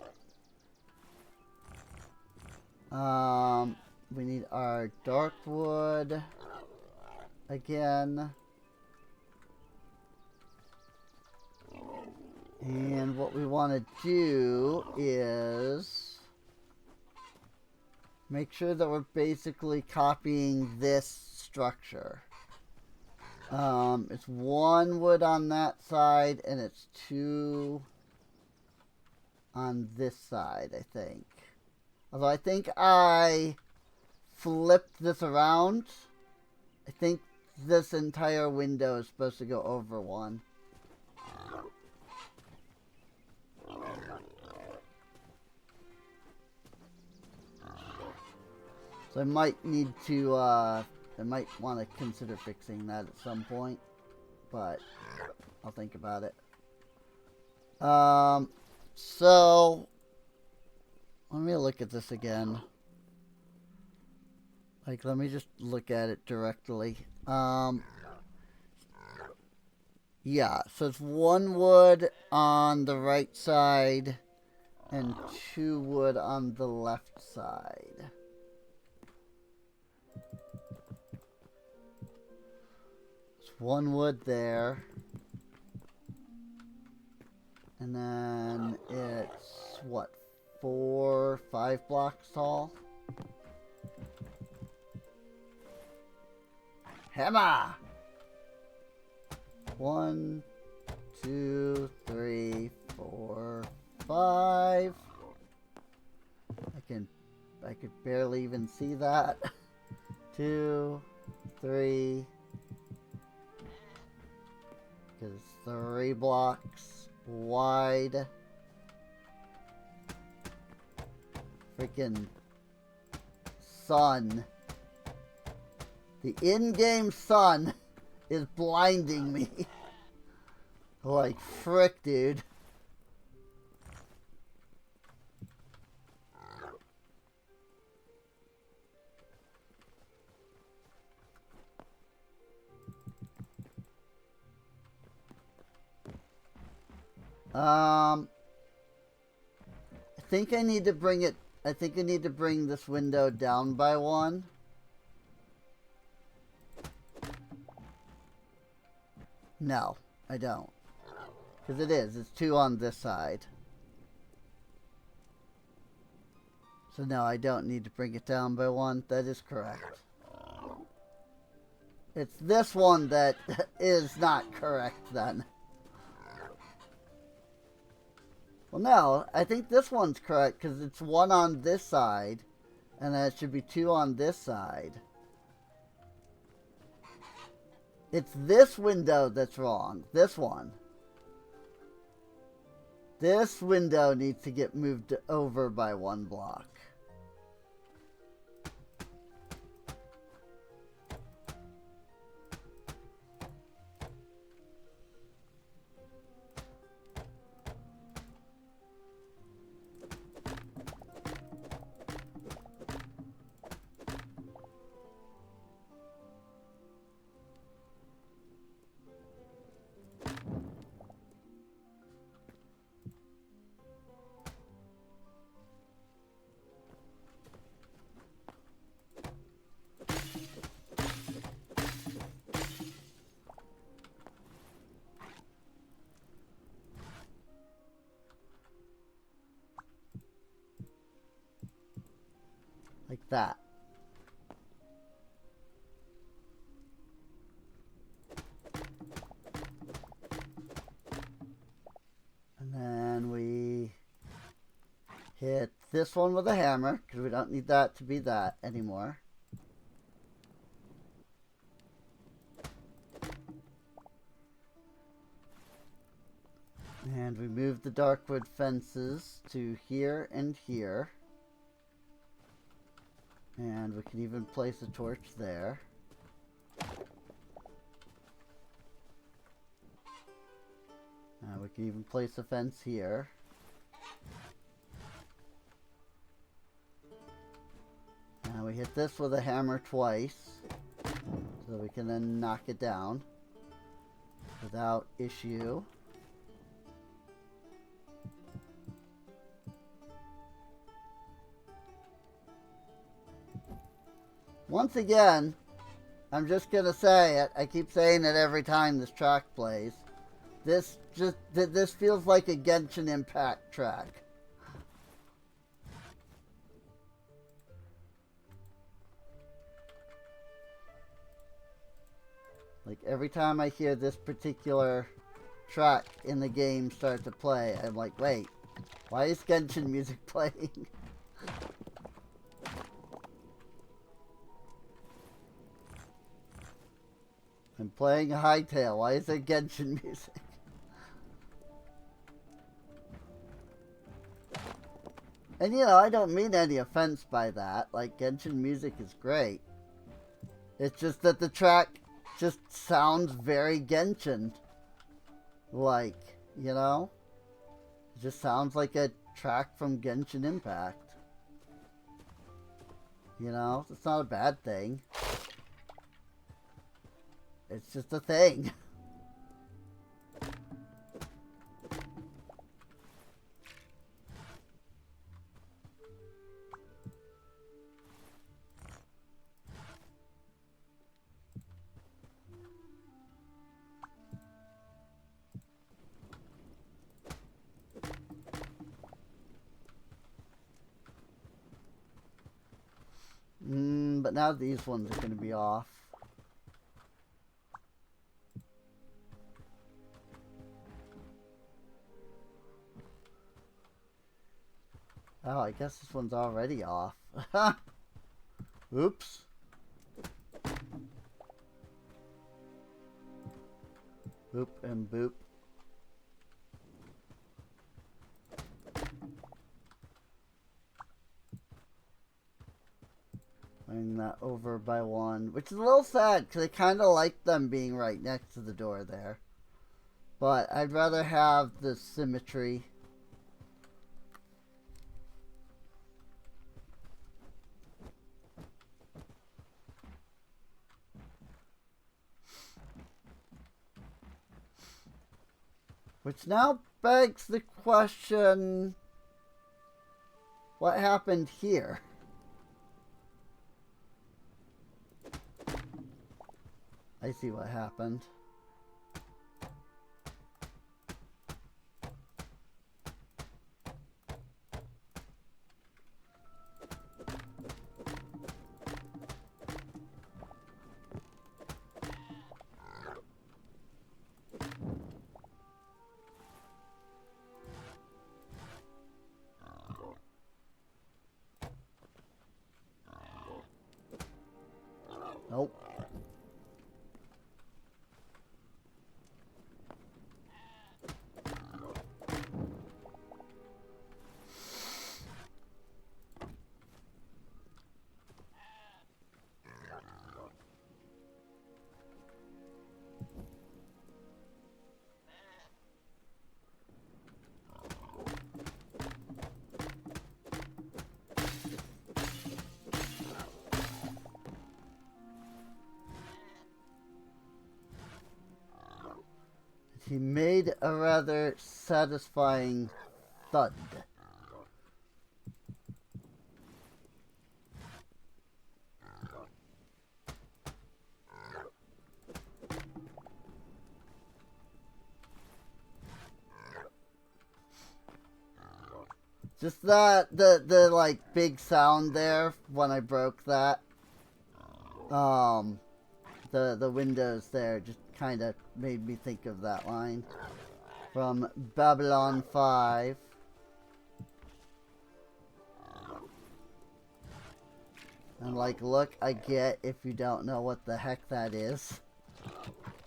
We need our dark wood again. And what we want to do is make sure that we're basically copying this structure. It's 1 wood on that side, and it's 2 on this side, I think. Although I think I flipped this around. I think this entire window is supposed to go over 1. So I might need to, I might want to consider fixing that at some point. But I'll think about it. So let me look at this again. Like, let me just look at it directly. Yeah, so it's 1 wood on the right side and 2 wood on the left side. It's 1 wood there. And then it's, what, 4, 5 blocks tall? Hammer! 1, 2, 3, 4, 5. I could barely even see that. 2, 3. Because it's 3 blocks wide. Freaking sun. The in-game sun is blinding me. Like, frick, dude. I think I need to bring it. I think I need to bring this window down by 1. No, I don't. Because it is. It's 2 on this side. So no, I don't need to bring it down by 1. That is correct. It's this one that is not correct then. Well, no, I think this one's correct because it's 1 on this side, and then it should be 2 on this side. It's this window that's wrong. This one. This window needs to get moved over by 1 block. Like that. And then we hit this one with a hammer, because we don't need that to be that anymore. And we move the darkwood fences to here and here. And we can even place a torch there. We can even place a fence here. And we hit this with a hammer twice, so we can then knock it down without issue. Once again, I'm just gonna say it. I keep saying it every time this track plays. This feels like a Genshin Impact track. Like every time I hear this particular track in the game start to play, I'm like, wait, why is Genshin music playing? I'm playing Hytale. Why is there Genshin music? And you know, I don't mean any offense by that. Like, Genshin music is great. It's just that the track just sounds very Genshin. Like, you know? It just sounds like a track from Genshin Impact. You know? It's not a bad thing. It's just a thing. But now these ones are going to be off. Oh, I guess this one's already off. Oops. Boop and boop. Bring that over by one, which is a little sad because I kind of like them being right next to the door there. But I'd rather have the symmetry. Which now begs the question, what happened here? I see what happened. Nope. He made a rather satisfying thud. Just that, the like big sound there when I broke that. The windows there just kind of made me think of that line from Babylon 5. And like, look, I get if you don't know what the heck that is.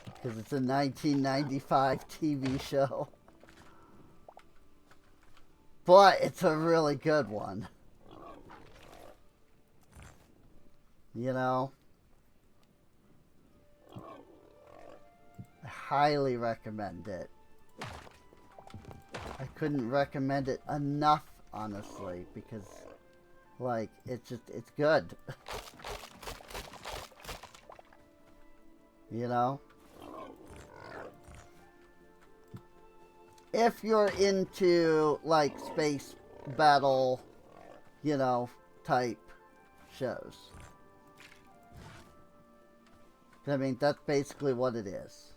Because it's a 1995 TV show. But it's a really good one. You know? I highly recommend it. I couldn't recommend it enough, honestly, because, like, it's good. You know? If you're into, like, space battle, you know, type shows. I mean, that's basically what it is.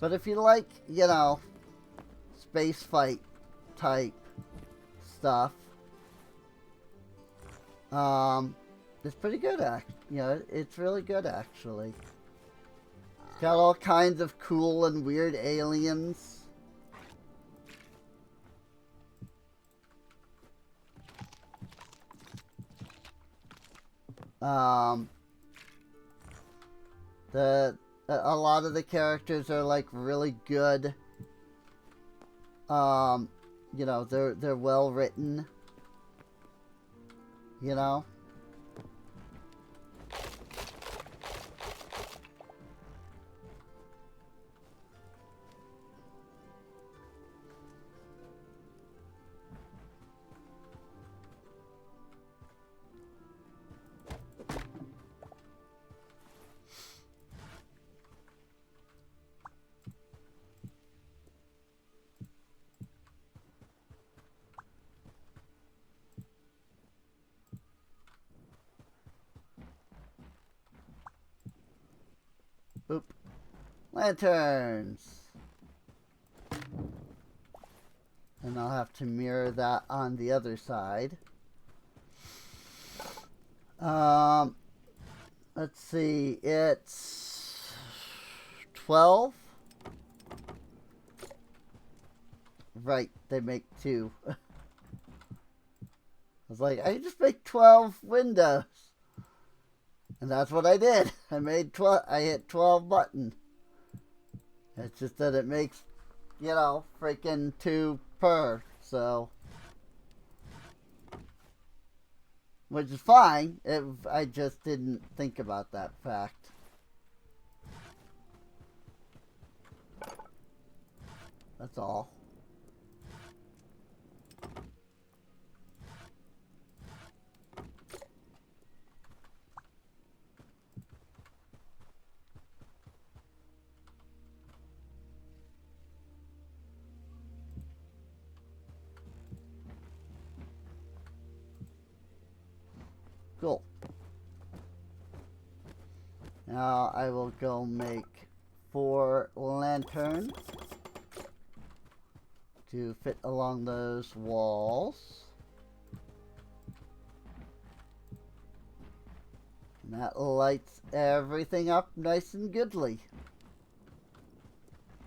But if you like, you know, space fight type stuff, it's pretty good. You know, it's really good actually. It's got all kinds of cool and weird aliens. A lot of the characters are like really good. You know, they're well written. You know. Boop. Lanterns. And I'll have to mirror that on the other side. Let's see. It's 12. Right, they make 2. I was like, I just make 12 windows. And that's what I did. I made 12. I hit 12 button. It's just that it makes, you know, freaking 2 per. So, which is fine. I just didn't think about that fact. That's all. Cool. Now I will go make 4 lanterns to fit along those walls. And that lights everything up nice and goodly.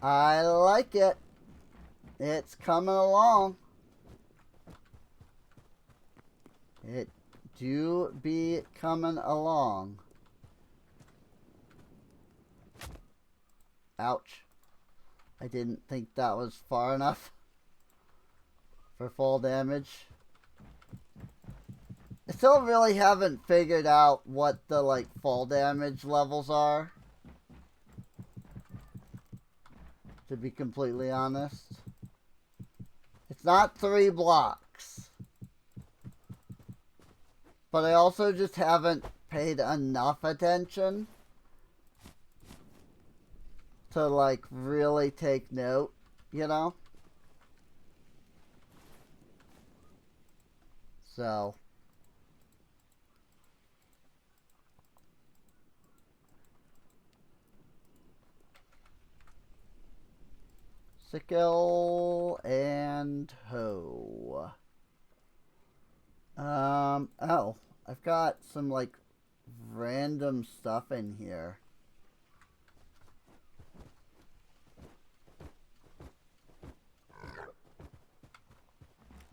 I like it. It's coming along. It do be coming along. Ouch. I didn't think that was far enough for fall damage. I still really haven't figured out what the like fall damage levels are, to be completely honest. It's not 3 blocks. But I also just haven't paid enough attention to like really take note, you know? So sickle and hoe. Oh, I've got some like random stuff in here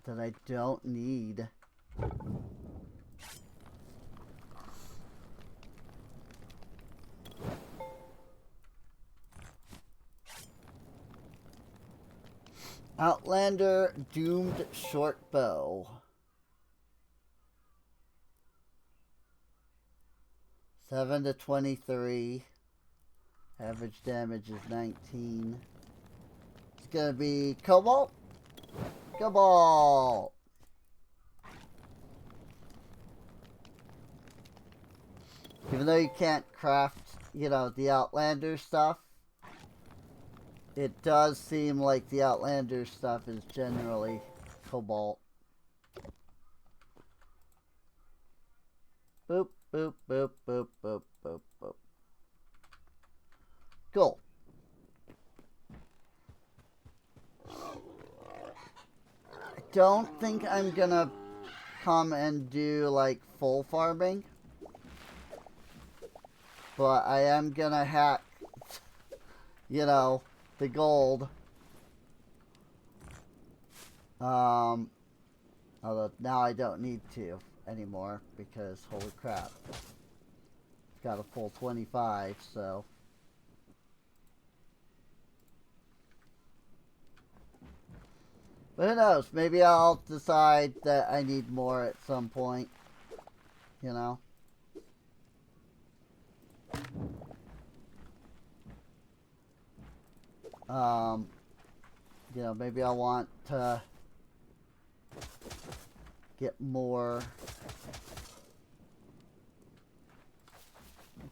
that I don't need. Outlander Doomed Short Bow. 7 to 23. Average damage is 19. It's gonna be Cobalt. Cobalt. Even though you can't craft, you know, the Outlander stuff, it does seem like the Outlander stuff is generally Cobalt. Boop, boop, boop, boop, boop, boop, boop. Cool. don't think I'm gonna come and do like full farming, but I am gonna hack, you know, the gold. Although now I don't need to anymore because holy crap, it's got a full 25, so. But who knows? Maybe I'll decide that I need more at some point. You know? You know, maybe I want to get more.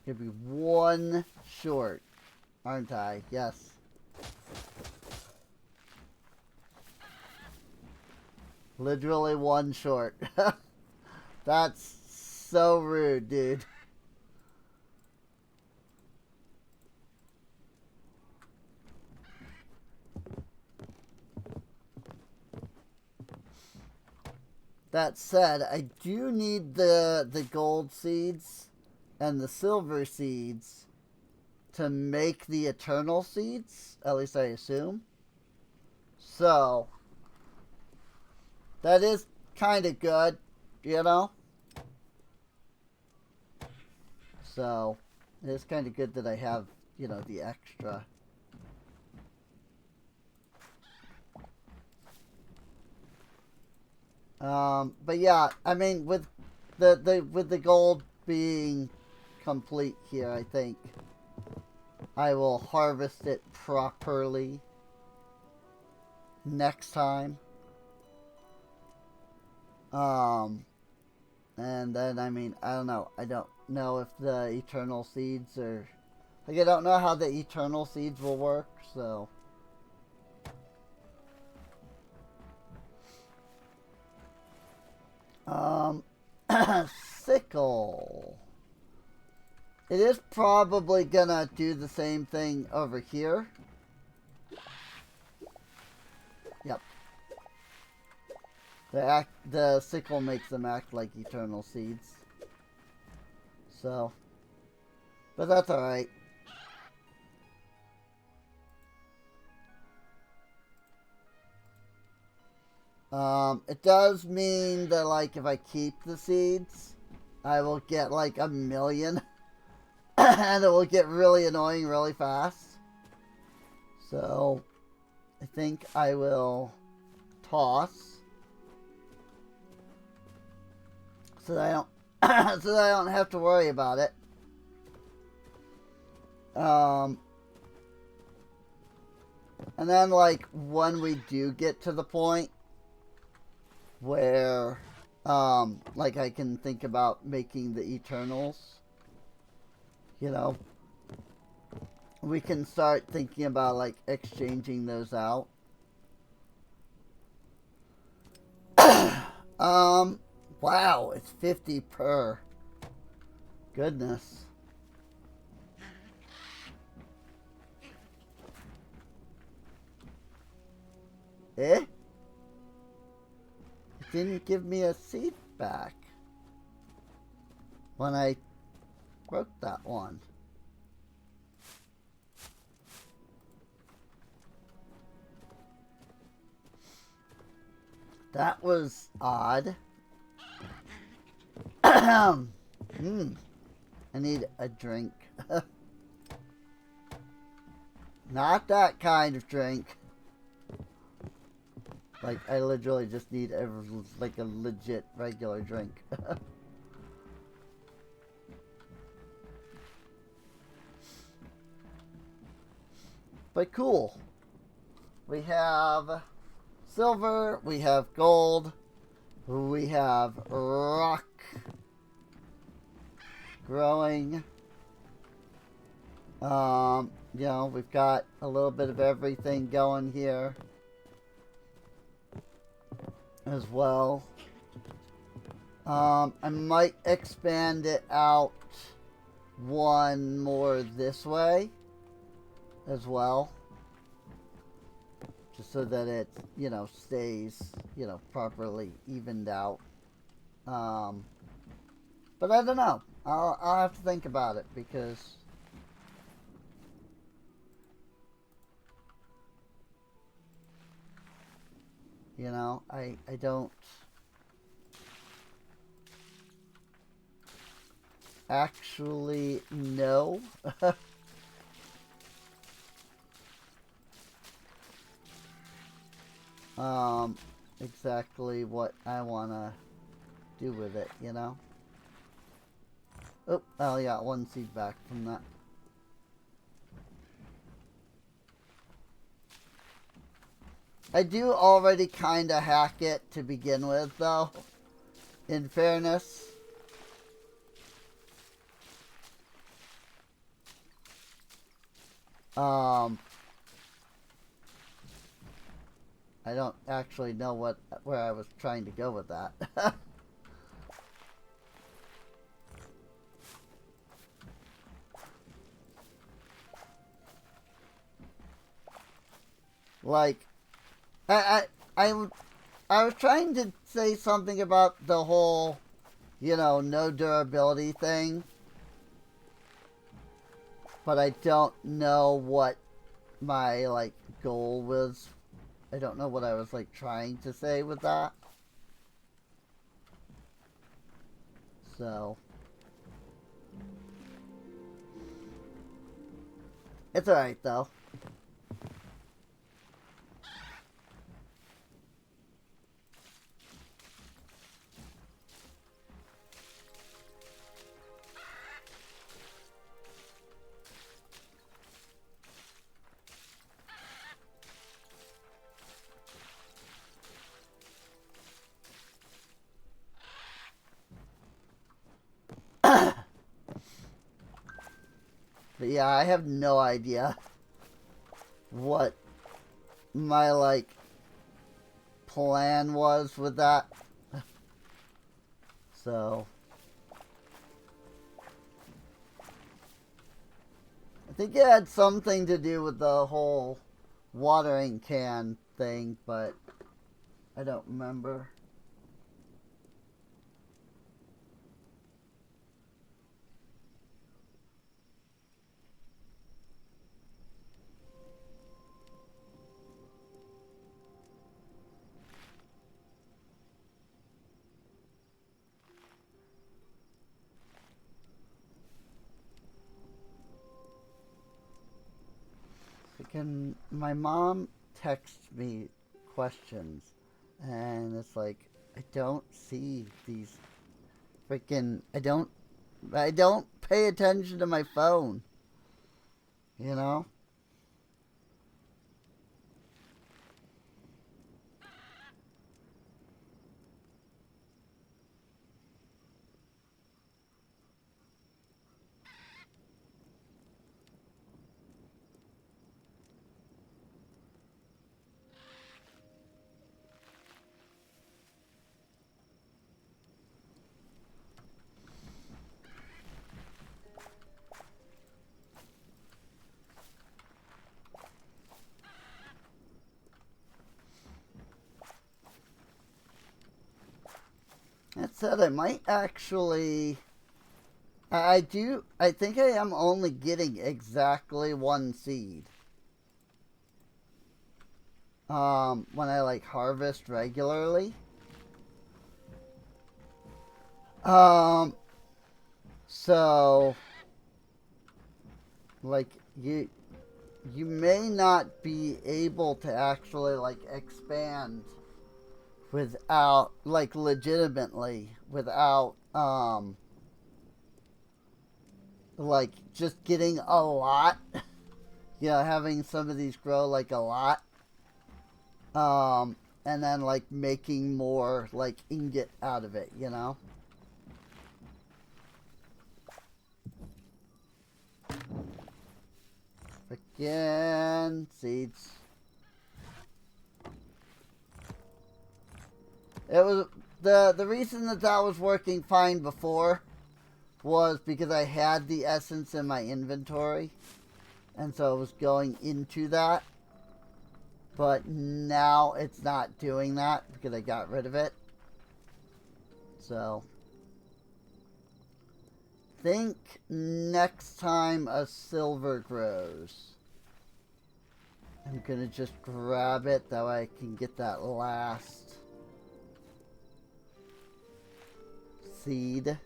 Could be one short, aren't I? Yes. Literally one short. That's so rude, dude. That said, I do need the gold seeds and the silver seeds to make the eternal seeds. At least I assume. So, that is kind of good, you know? So, it's kind of good that I have, you know, the extra. But yeah, I mean, with the gold being complete here, I think I will harvest it properly next time. And then, I mean, I don't know. I don't know if the eternal seeds are... Like, I don't know how the eternal seeds will work, so... Sickle. It is probably gonna do the same thing over here. Yep. The sickle makes them act like eternal seeds. So. But that's alright. It does mean that, like, if I keep the seeds, I will get, like, 1,000,000. And it will get really annoying really fast. So, I think I will toss. So that I don't, so that I don't have to worry about it. And then, like, when we do get to the point where, like, I can think about making the Eternals, you know, we can start thinking about, like, exchanging those out. Wow, it's 50 per. Goodness. Eh? It didn't give me a seed back when I broke that one. That was odd. I need a drink. Not that kind of drink. Like, I literally just need like a legit regular drink. But cool. We have silver, we have gold, we have rock growing. You know, we've got a little bit of everything going here as well. I might expand it out one more this way as well. just so that it, you know, stays, you know, properly evened out. But I don't know. I'll have to think about it because you know, I don't actually know exactly what I want to do with it, you know? Oh, yeah, one seed back from that. I do already kind of hack it to begin with, though, in fairness. I don't actually know where I was trying to go with that. Like, I, I, I, I was trying to say something about the whole, you know, no durability thing, but I don't know what my, like, goal was. I don't know what I was, like, trying to say with that. So, it's alright, though. But yeah, I have no idea what my, like, plan was with that. So, I think it had something to do with the whole watering can thing, but I don't remember. My mom texts me questions, and it's like I don't see these freaking. I don't pay attention to my phone. You know. That said, I might actually. I do. I think I am only getting exactly one seed. When I like harvest regularly. Um, so like you may not be able to actually like expand without like legitimately without like just getting a lot. You know, having some of these grow like a lot. And then like making more like ingot out of it, you know? Again, seeds. It was the reason that that was working fine before was because I had the essence in my inventory, and so I was going into that. But now it's not doing that because I got rid of it. So, think next time a silver grows, I'm gonna just grab it, that way I can get that last seed.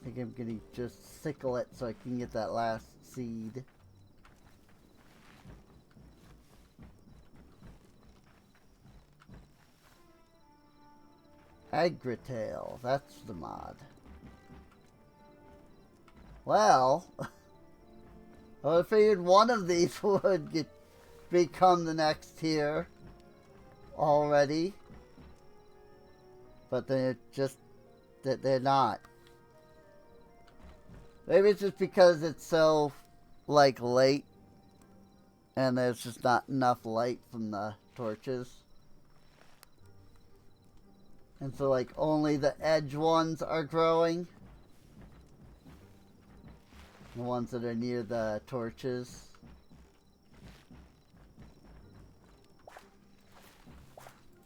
I think I'm gonna just sickle it so I can get that last seed. Hytale, that's the mod. Well, I would have figured one of these would become the next tier already. But they're just, they're not. Maybe it's just because it's so, like, late. And there's just not enough light from the torches. And so, like, only the edge ones are growing. The ones that are near the torches.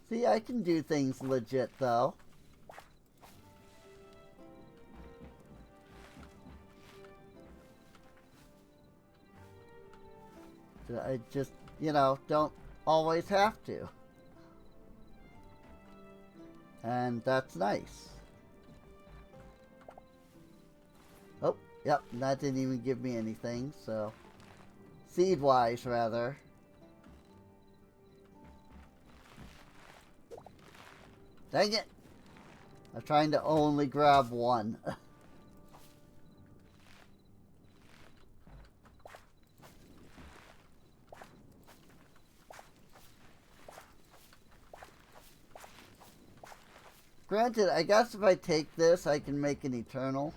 See, I can do things legit, though. I just, you know, don't always have to. And that's nice. Oh, yep, that didn't even give me anything, so... Seed-wise, rather. Dang it! I'm trying to only grab one. Granted, I guess if I take this, I can make an eternal.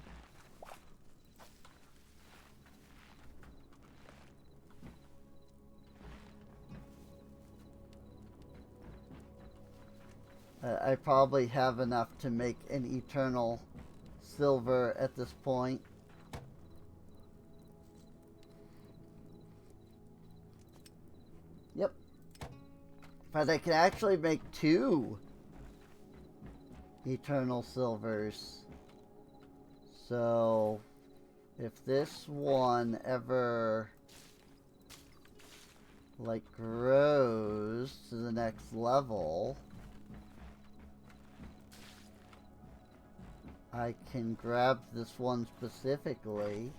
I probably have enough to make an eternal silver at this point. Yep. But I can actually make 2 eternal silvers. So if this one ever like grows to the next level, I can grab this one specifically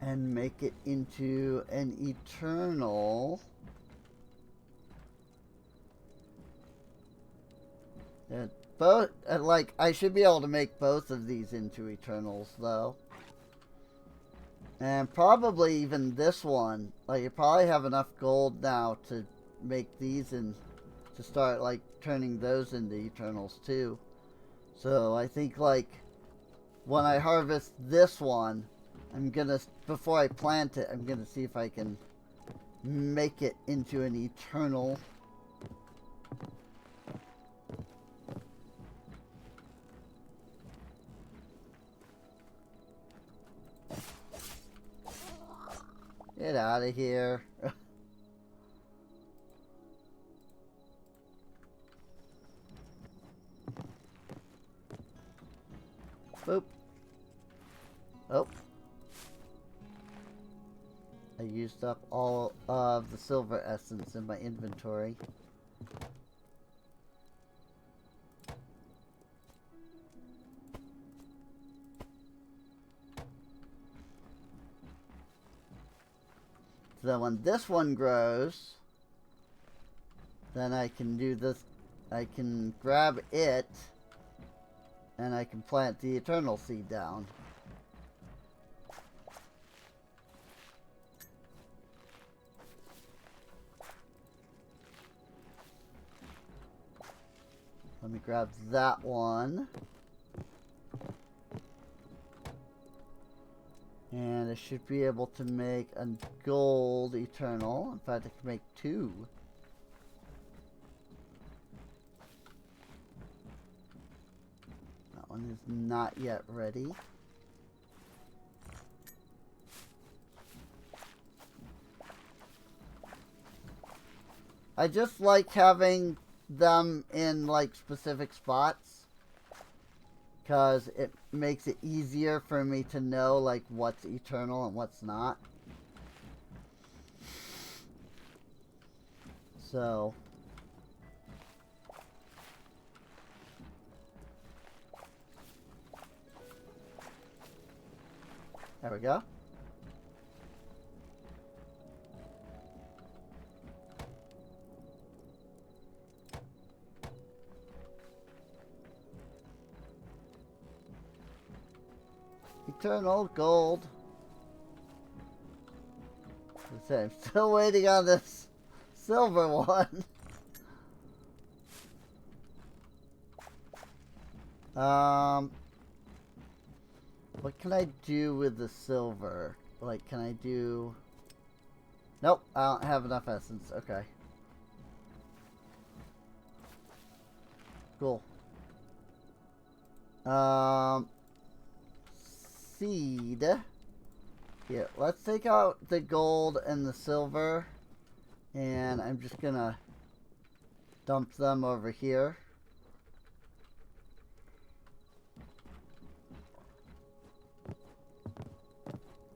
and make it into an eternal. Both, like, I should be able to make both of these into eternals, though. And probably even this one. Like, you probably have enough gold now to make these and to start, like, turning those into eternals, too. So, I think, like, when I harvest this one, I'm gonna, before I plant it, I'm gonna see if I can make it into an eternal. Get out of here. Boop. Oh. I used up all of the silver essence in my inventory. So then when this one grows, then I can do this. I can grab it and I can plant the eternal seed down. Let me grab that one. I should be able to make a gold eternal. In fact, I can make 2. That one is not yet ready. I just like having them in like specific spots, because it makes it easier for me to know like what's eternal and what's not. So there we go. Eternal gold. I'm still waiting on this silver one. What can I do with the silver? Like, can I do... Nope, I don't have enough essence. Okay. Cool. Seed. Here, let's take out the gold and the silver, and I'm just gonna dump them over here.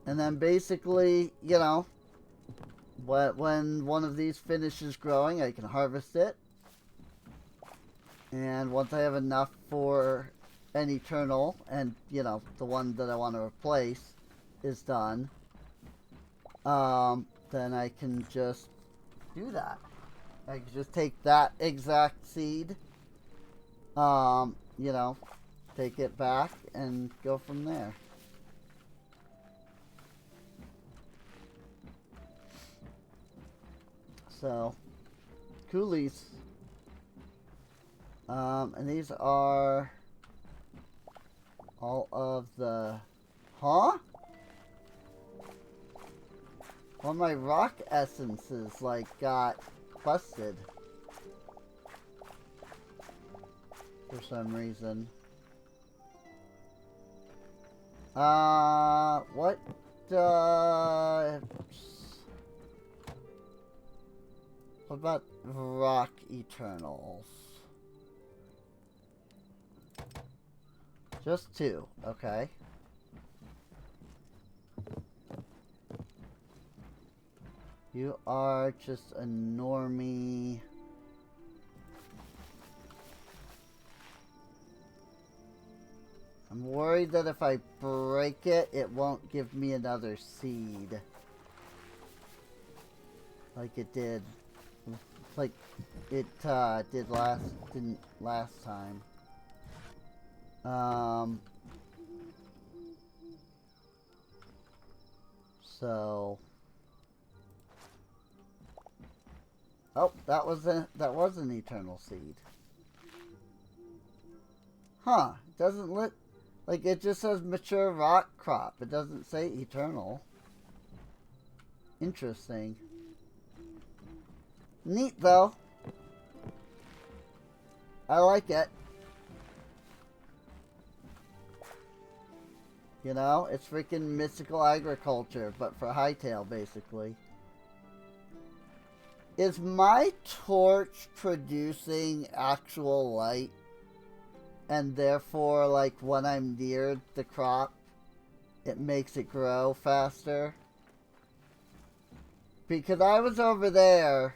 And then basically, you know, when one of these finishes growing, I can harvest it. And once I have enough for an eternal, and, you know, the one that I want to replace is done, then I can just do that. I can just take that exact seed, you know, take it back and go from there. So, coolies. And these are all of the... Huh? Well, my rock essences, like, got busted. For some reason. What, what about rock eternals? Just 2, okay. You are just a normie. I'm worried that if I break it, it won't give me another seed. Like it did. Like it didn't last time. So... Oh, that was an eternal seed. Huh. It doesn't look... Like, it just says mature rock crop. It doesn't say eternal. Interesting. Neat, though. I like it. You know, it's freaking mystical agriculture, but for Hytale, basically. Is my torch producing actual light? And therefore, like, when I'm near the crop, it makes it grow faster? Because I was over there,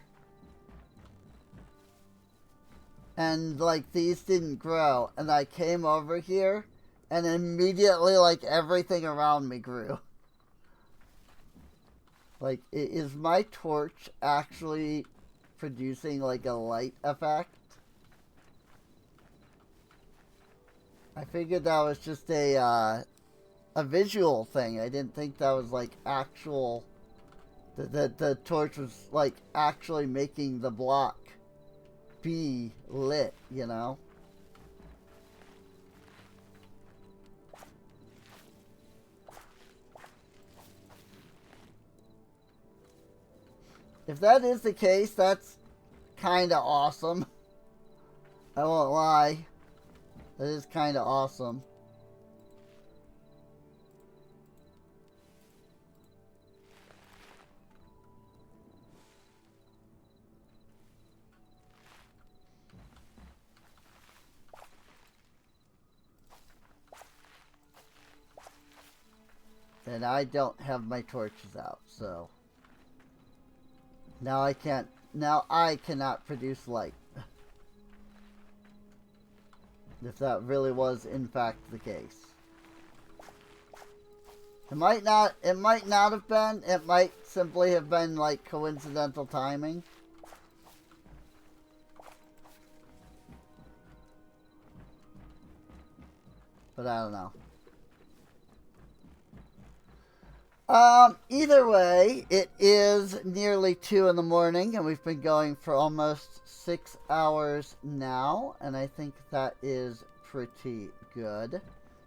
and, like, these didn't grow, and I came over here, and immediately, like, everything around me grew. Like, is my torch actually producing, like, a light effect? I figured that was just a visual thing. I didn't think that was, like, actual... The torch was, like, actually making the block be lit, you know? if that is the case, that's kind of awesome. I won't lie. That is kind of awesome. And I don't have my torches out, so now I cannot produce light. If that really was in fact the case. It might not have been, it might simply have been like coincidental timing. But I don't know. Either way, it is nearly 2 in the morning, and we've been going for almost 6 hours now, and I think that is pretty good.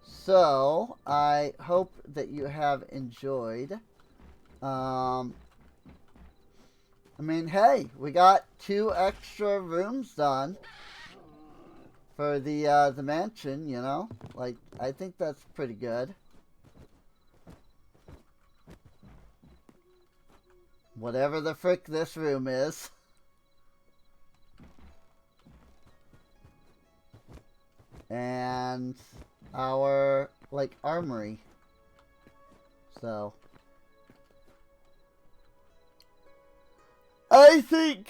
So, I hope that you have enjoyed. I mean, hey, we got 2 extra rooms done for the mansion, you know? Like, I think that's pretty good. Whatever the frick this room is. And our, like, armory. So. I think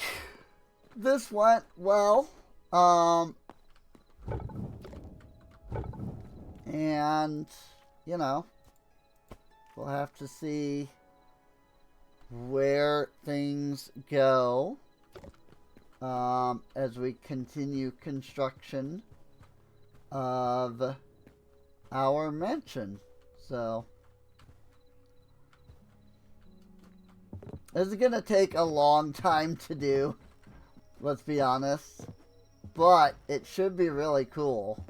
this went well. And, you know, we'll have to see where things go as we continue construction of our mansion. So this is gonna take a long time to do, let's be honest, but it should be really cool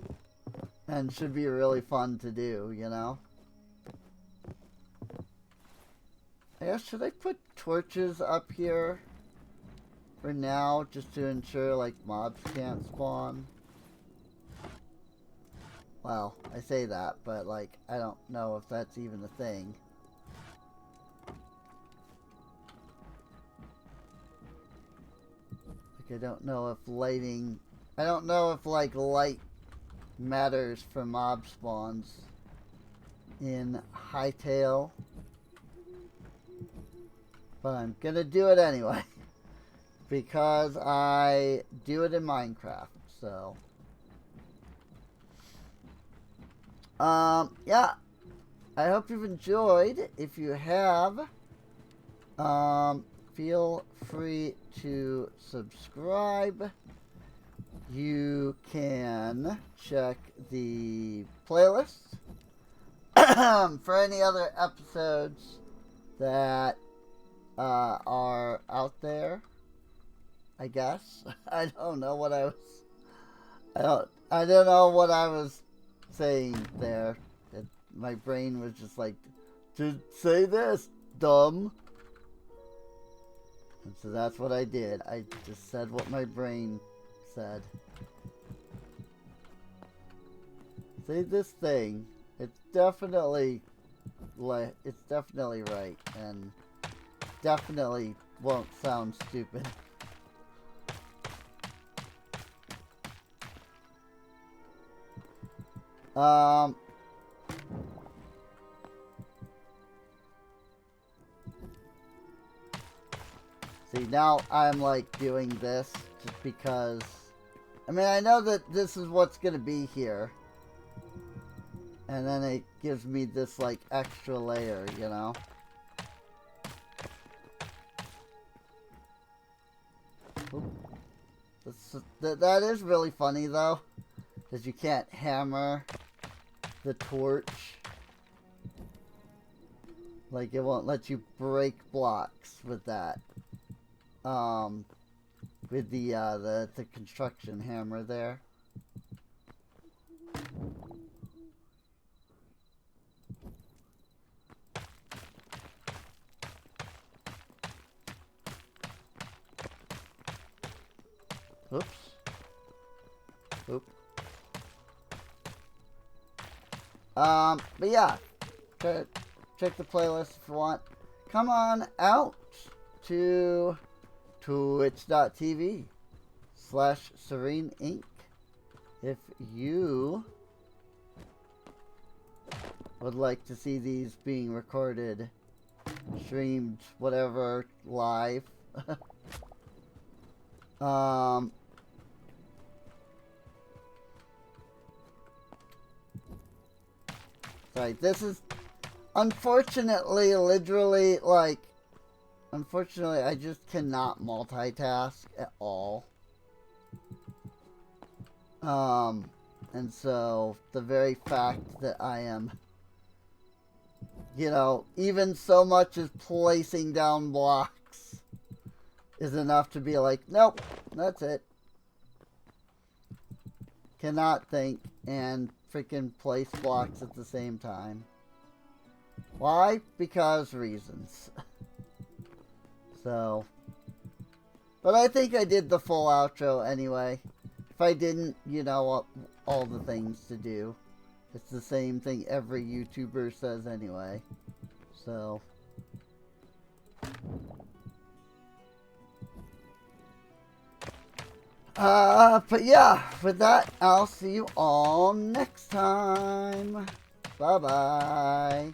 and should be really fun to do, you know. I guess, should I put torches up here for now, just to ensure, like, mobs can't spawn? Well, I say that, but, like, I don't know if that's even a thing. Like, I don't know if lighting... I don't know if, like, light matters for mob spawns in Hytale. But I'm gonna do it anyway. Because I do it in Minecraft, so. Yeah. I hope you've enjoyed. If you have, feel free to subscribe. You can check the playlist for any other episodes that are out there, I guess. I don't know what I was... I don't know what I was saying there. My brain was just like, to say this, dumb. And so that's what I did. I just said what my brain said. Say this thing. It's definitely right, and definitely won't sound stupid. See, now I'm like doing this just because, I mean, I know that this is what's gonna be here. And then it gives me this like extra layer, you know? That is really funny though, because you can't hammer the torch. Like, it won't let you break blocks with that. With the construction hammer there. Oops. Oop. But yeah, check the playlist if you want. Come on out to twitch.tv/Serene Inc. if you would like to see these being recorded, streamed, whatever, live. Sorry, this is unfortunately, literally, like, unfortunately, I just cannot multitask at all. And so the very fact that I am, you know, even so much as placing down blocks is enough to be like, nope, that's it. Cannot think and freaking place blocks at the same time. Why? Because reasons. So, but I think I did the full outro anyway. If I didn't, you know, all the things to do. It's the same thing every YouTuber says anyway. So. But yeah, with that, I'll see you all next time. Bye-bye.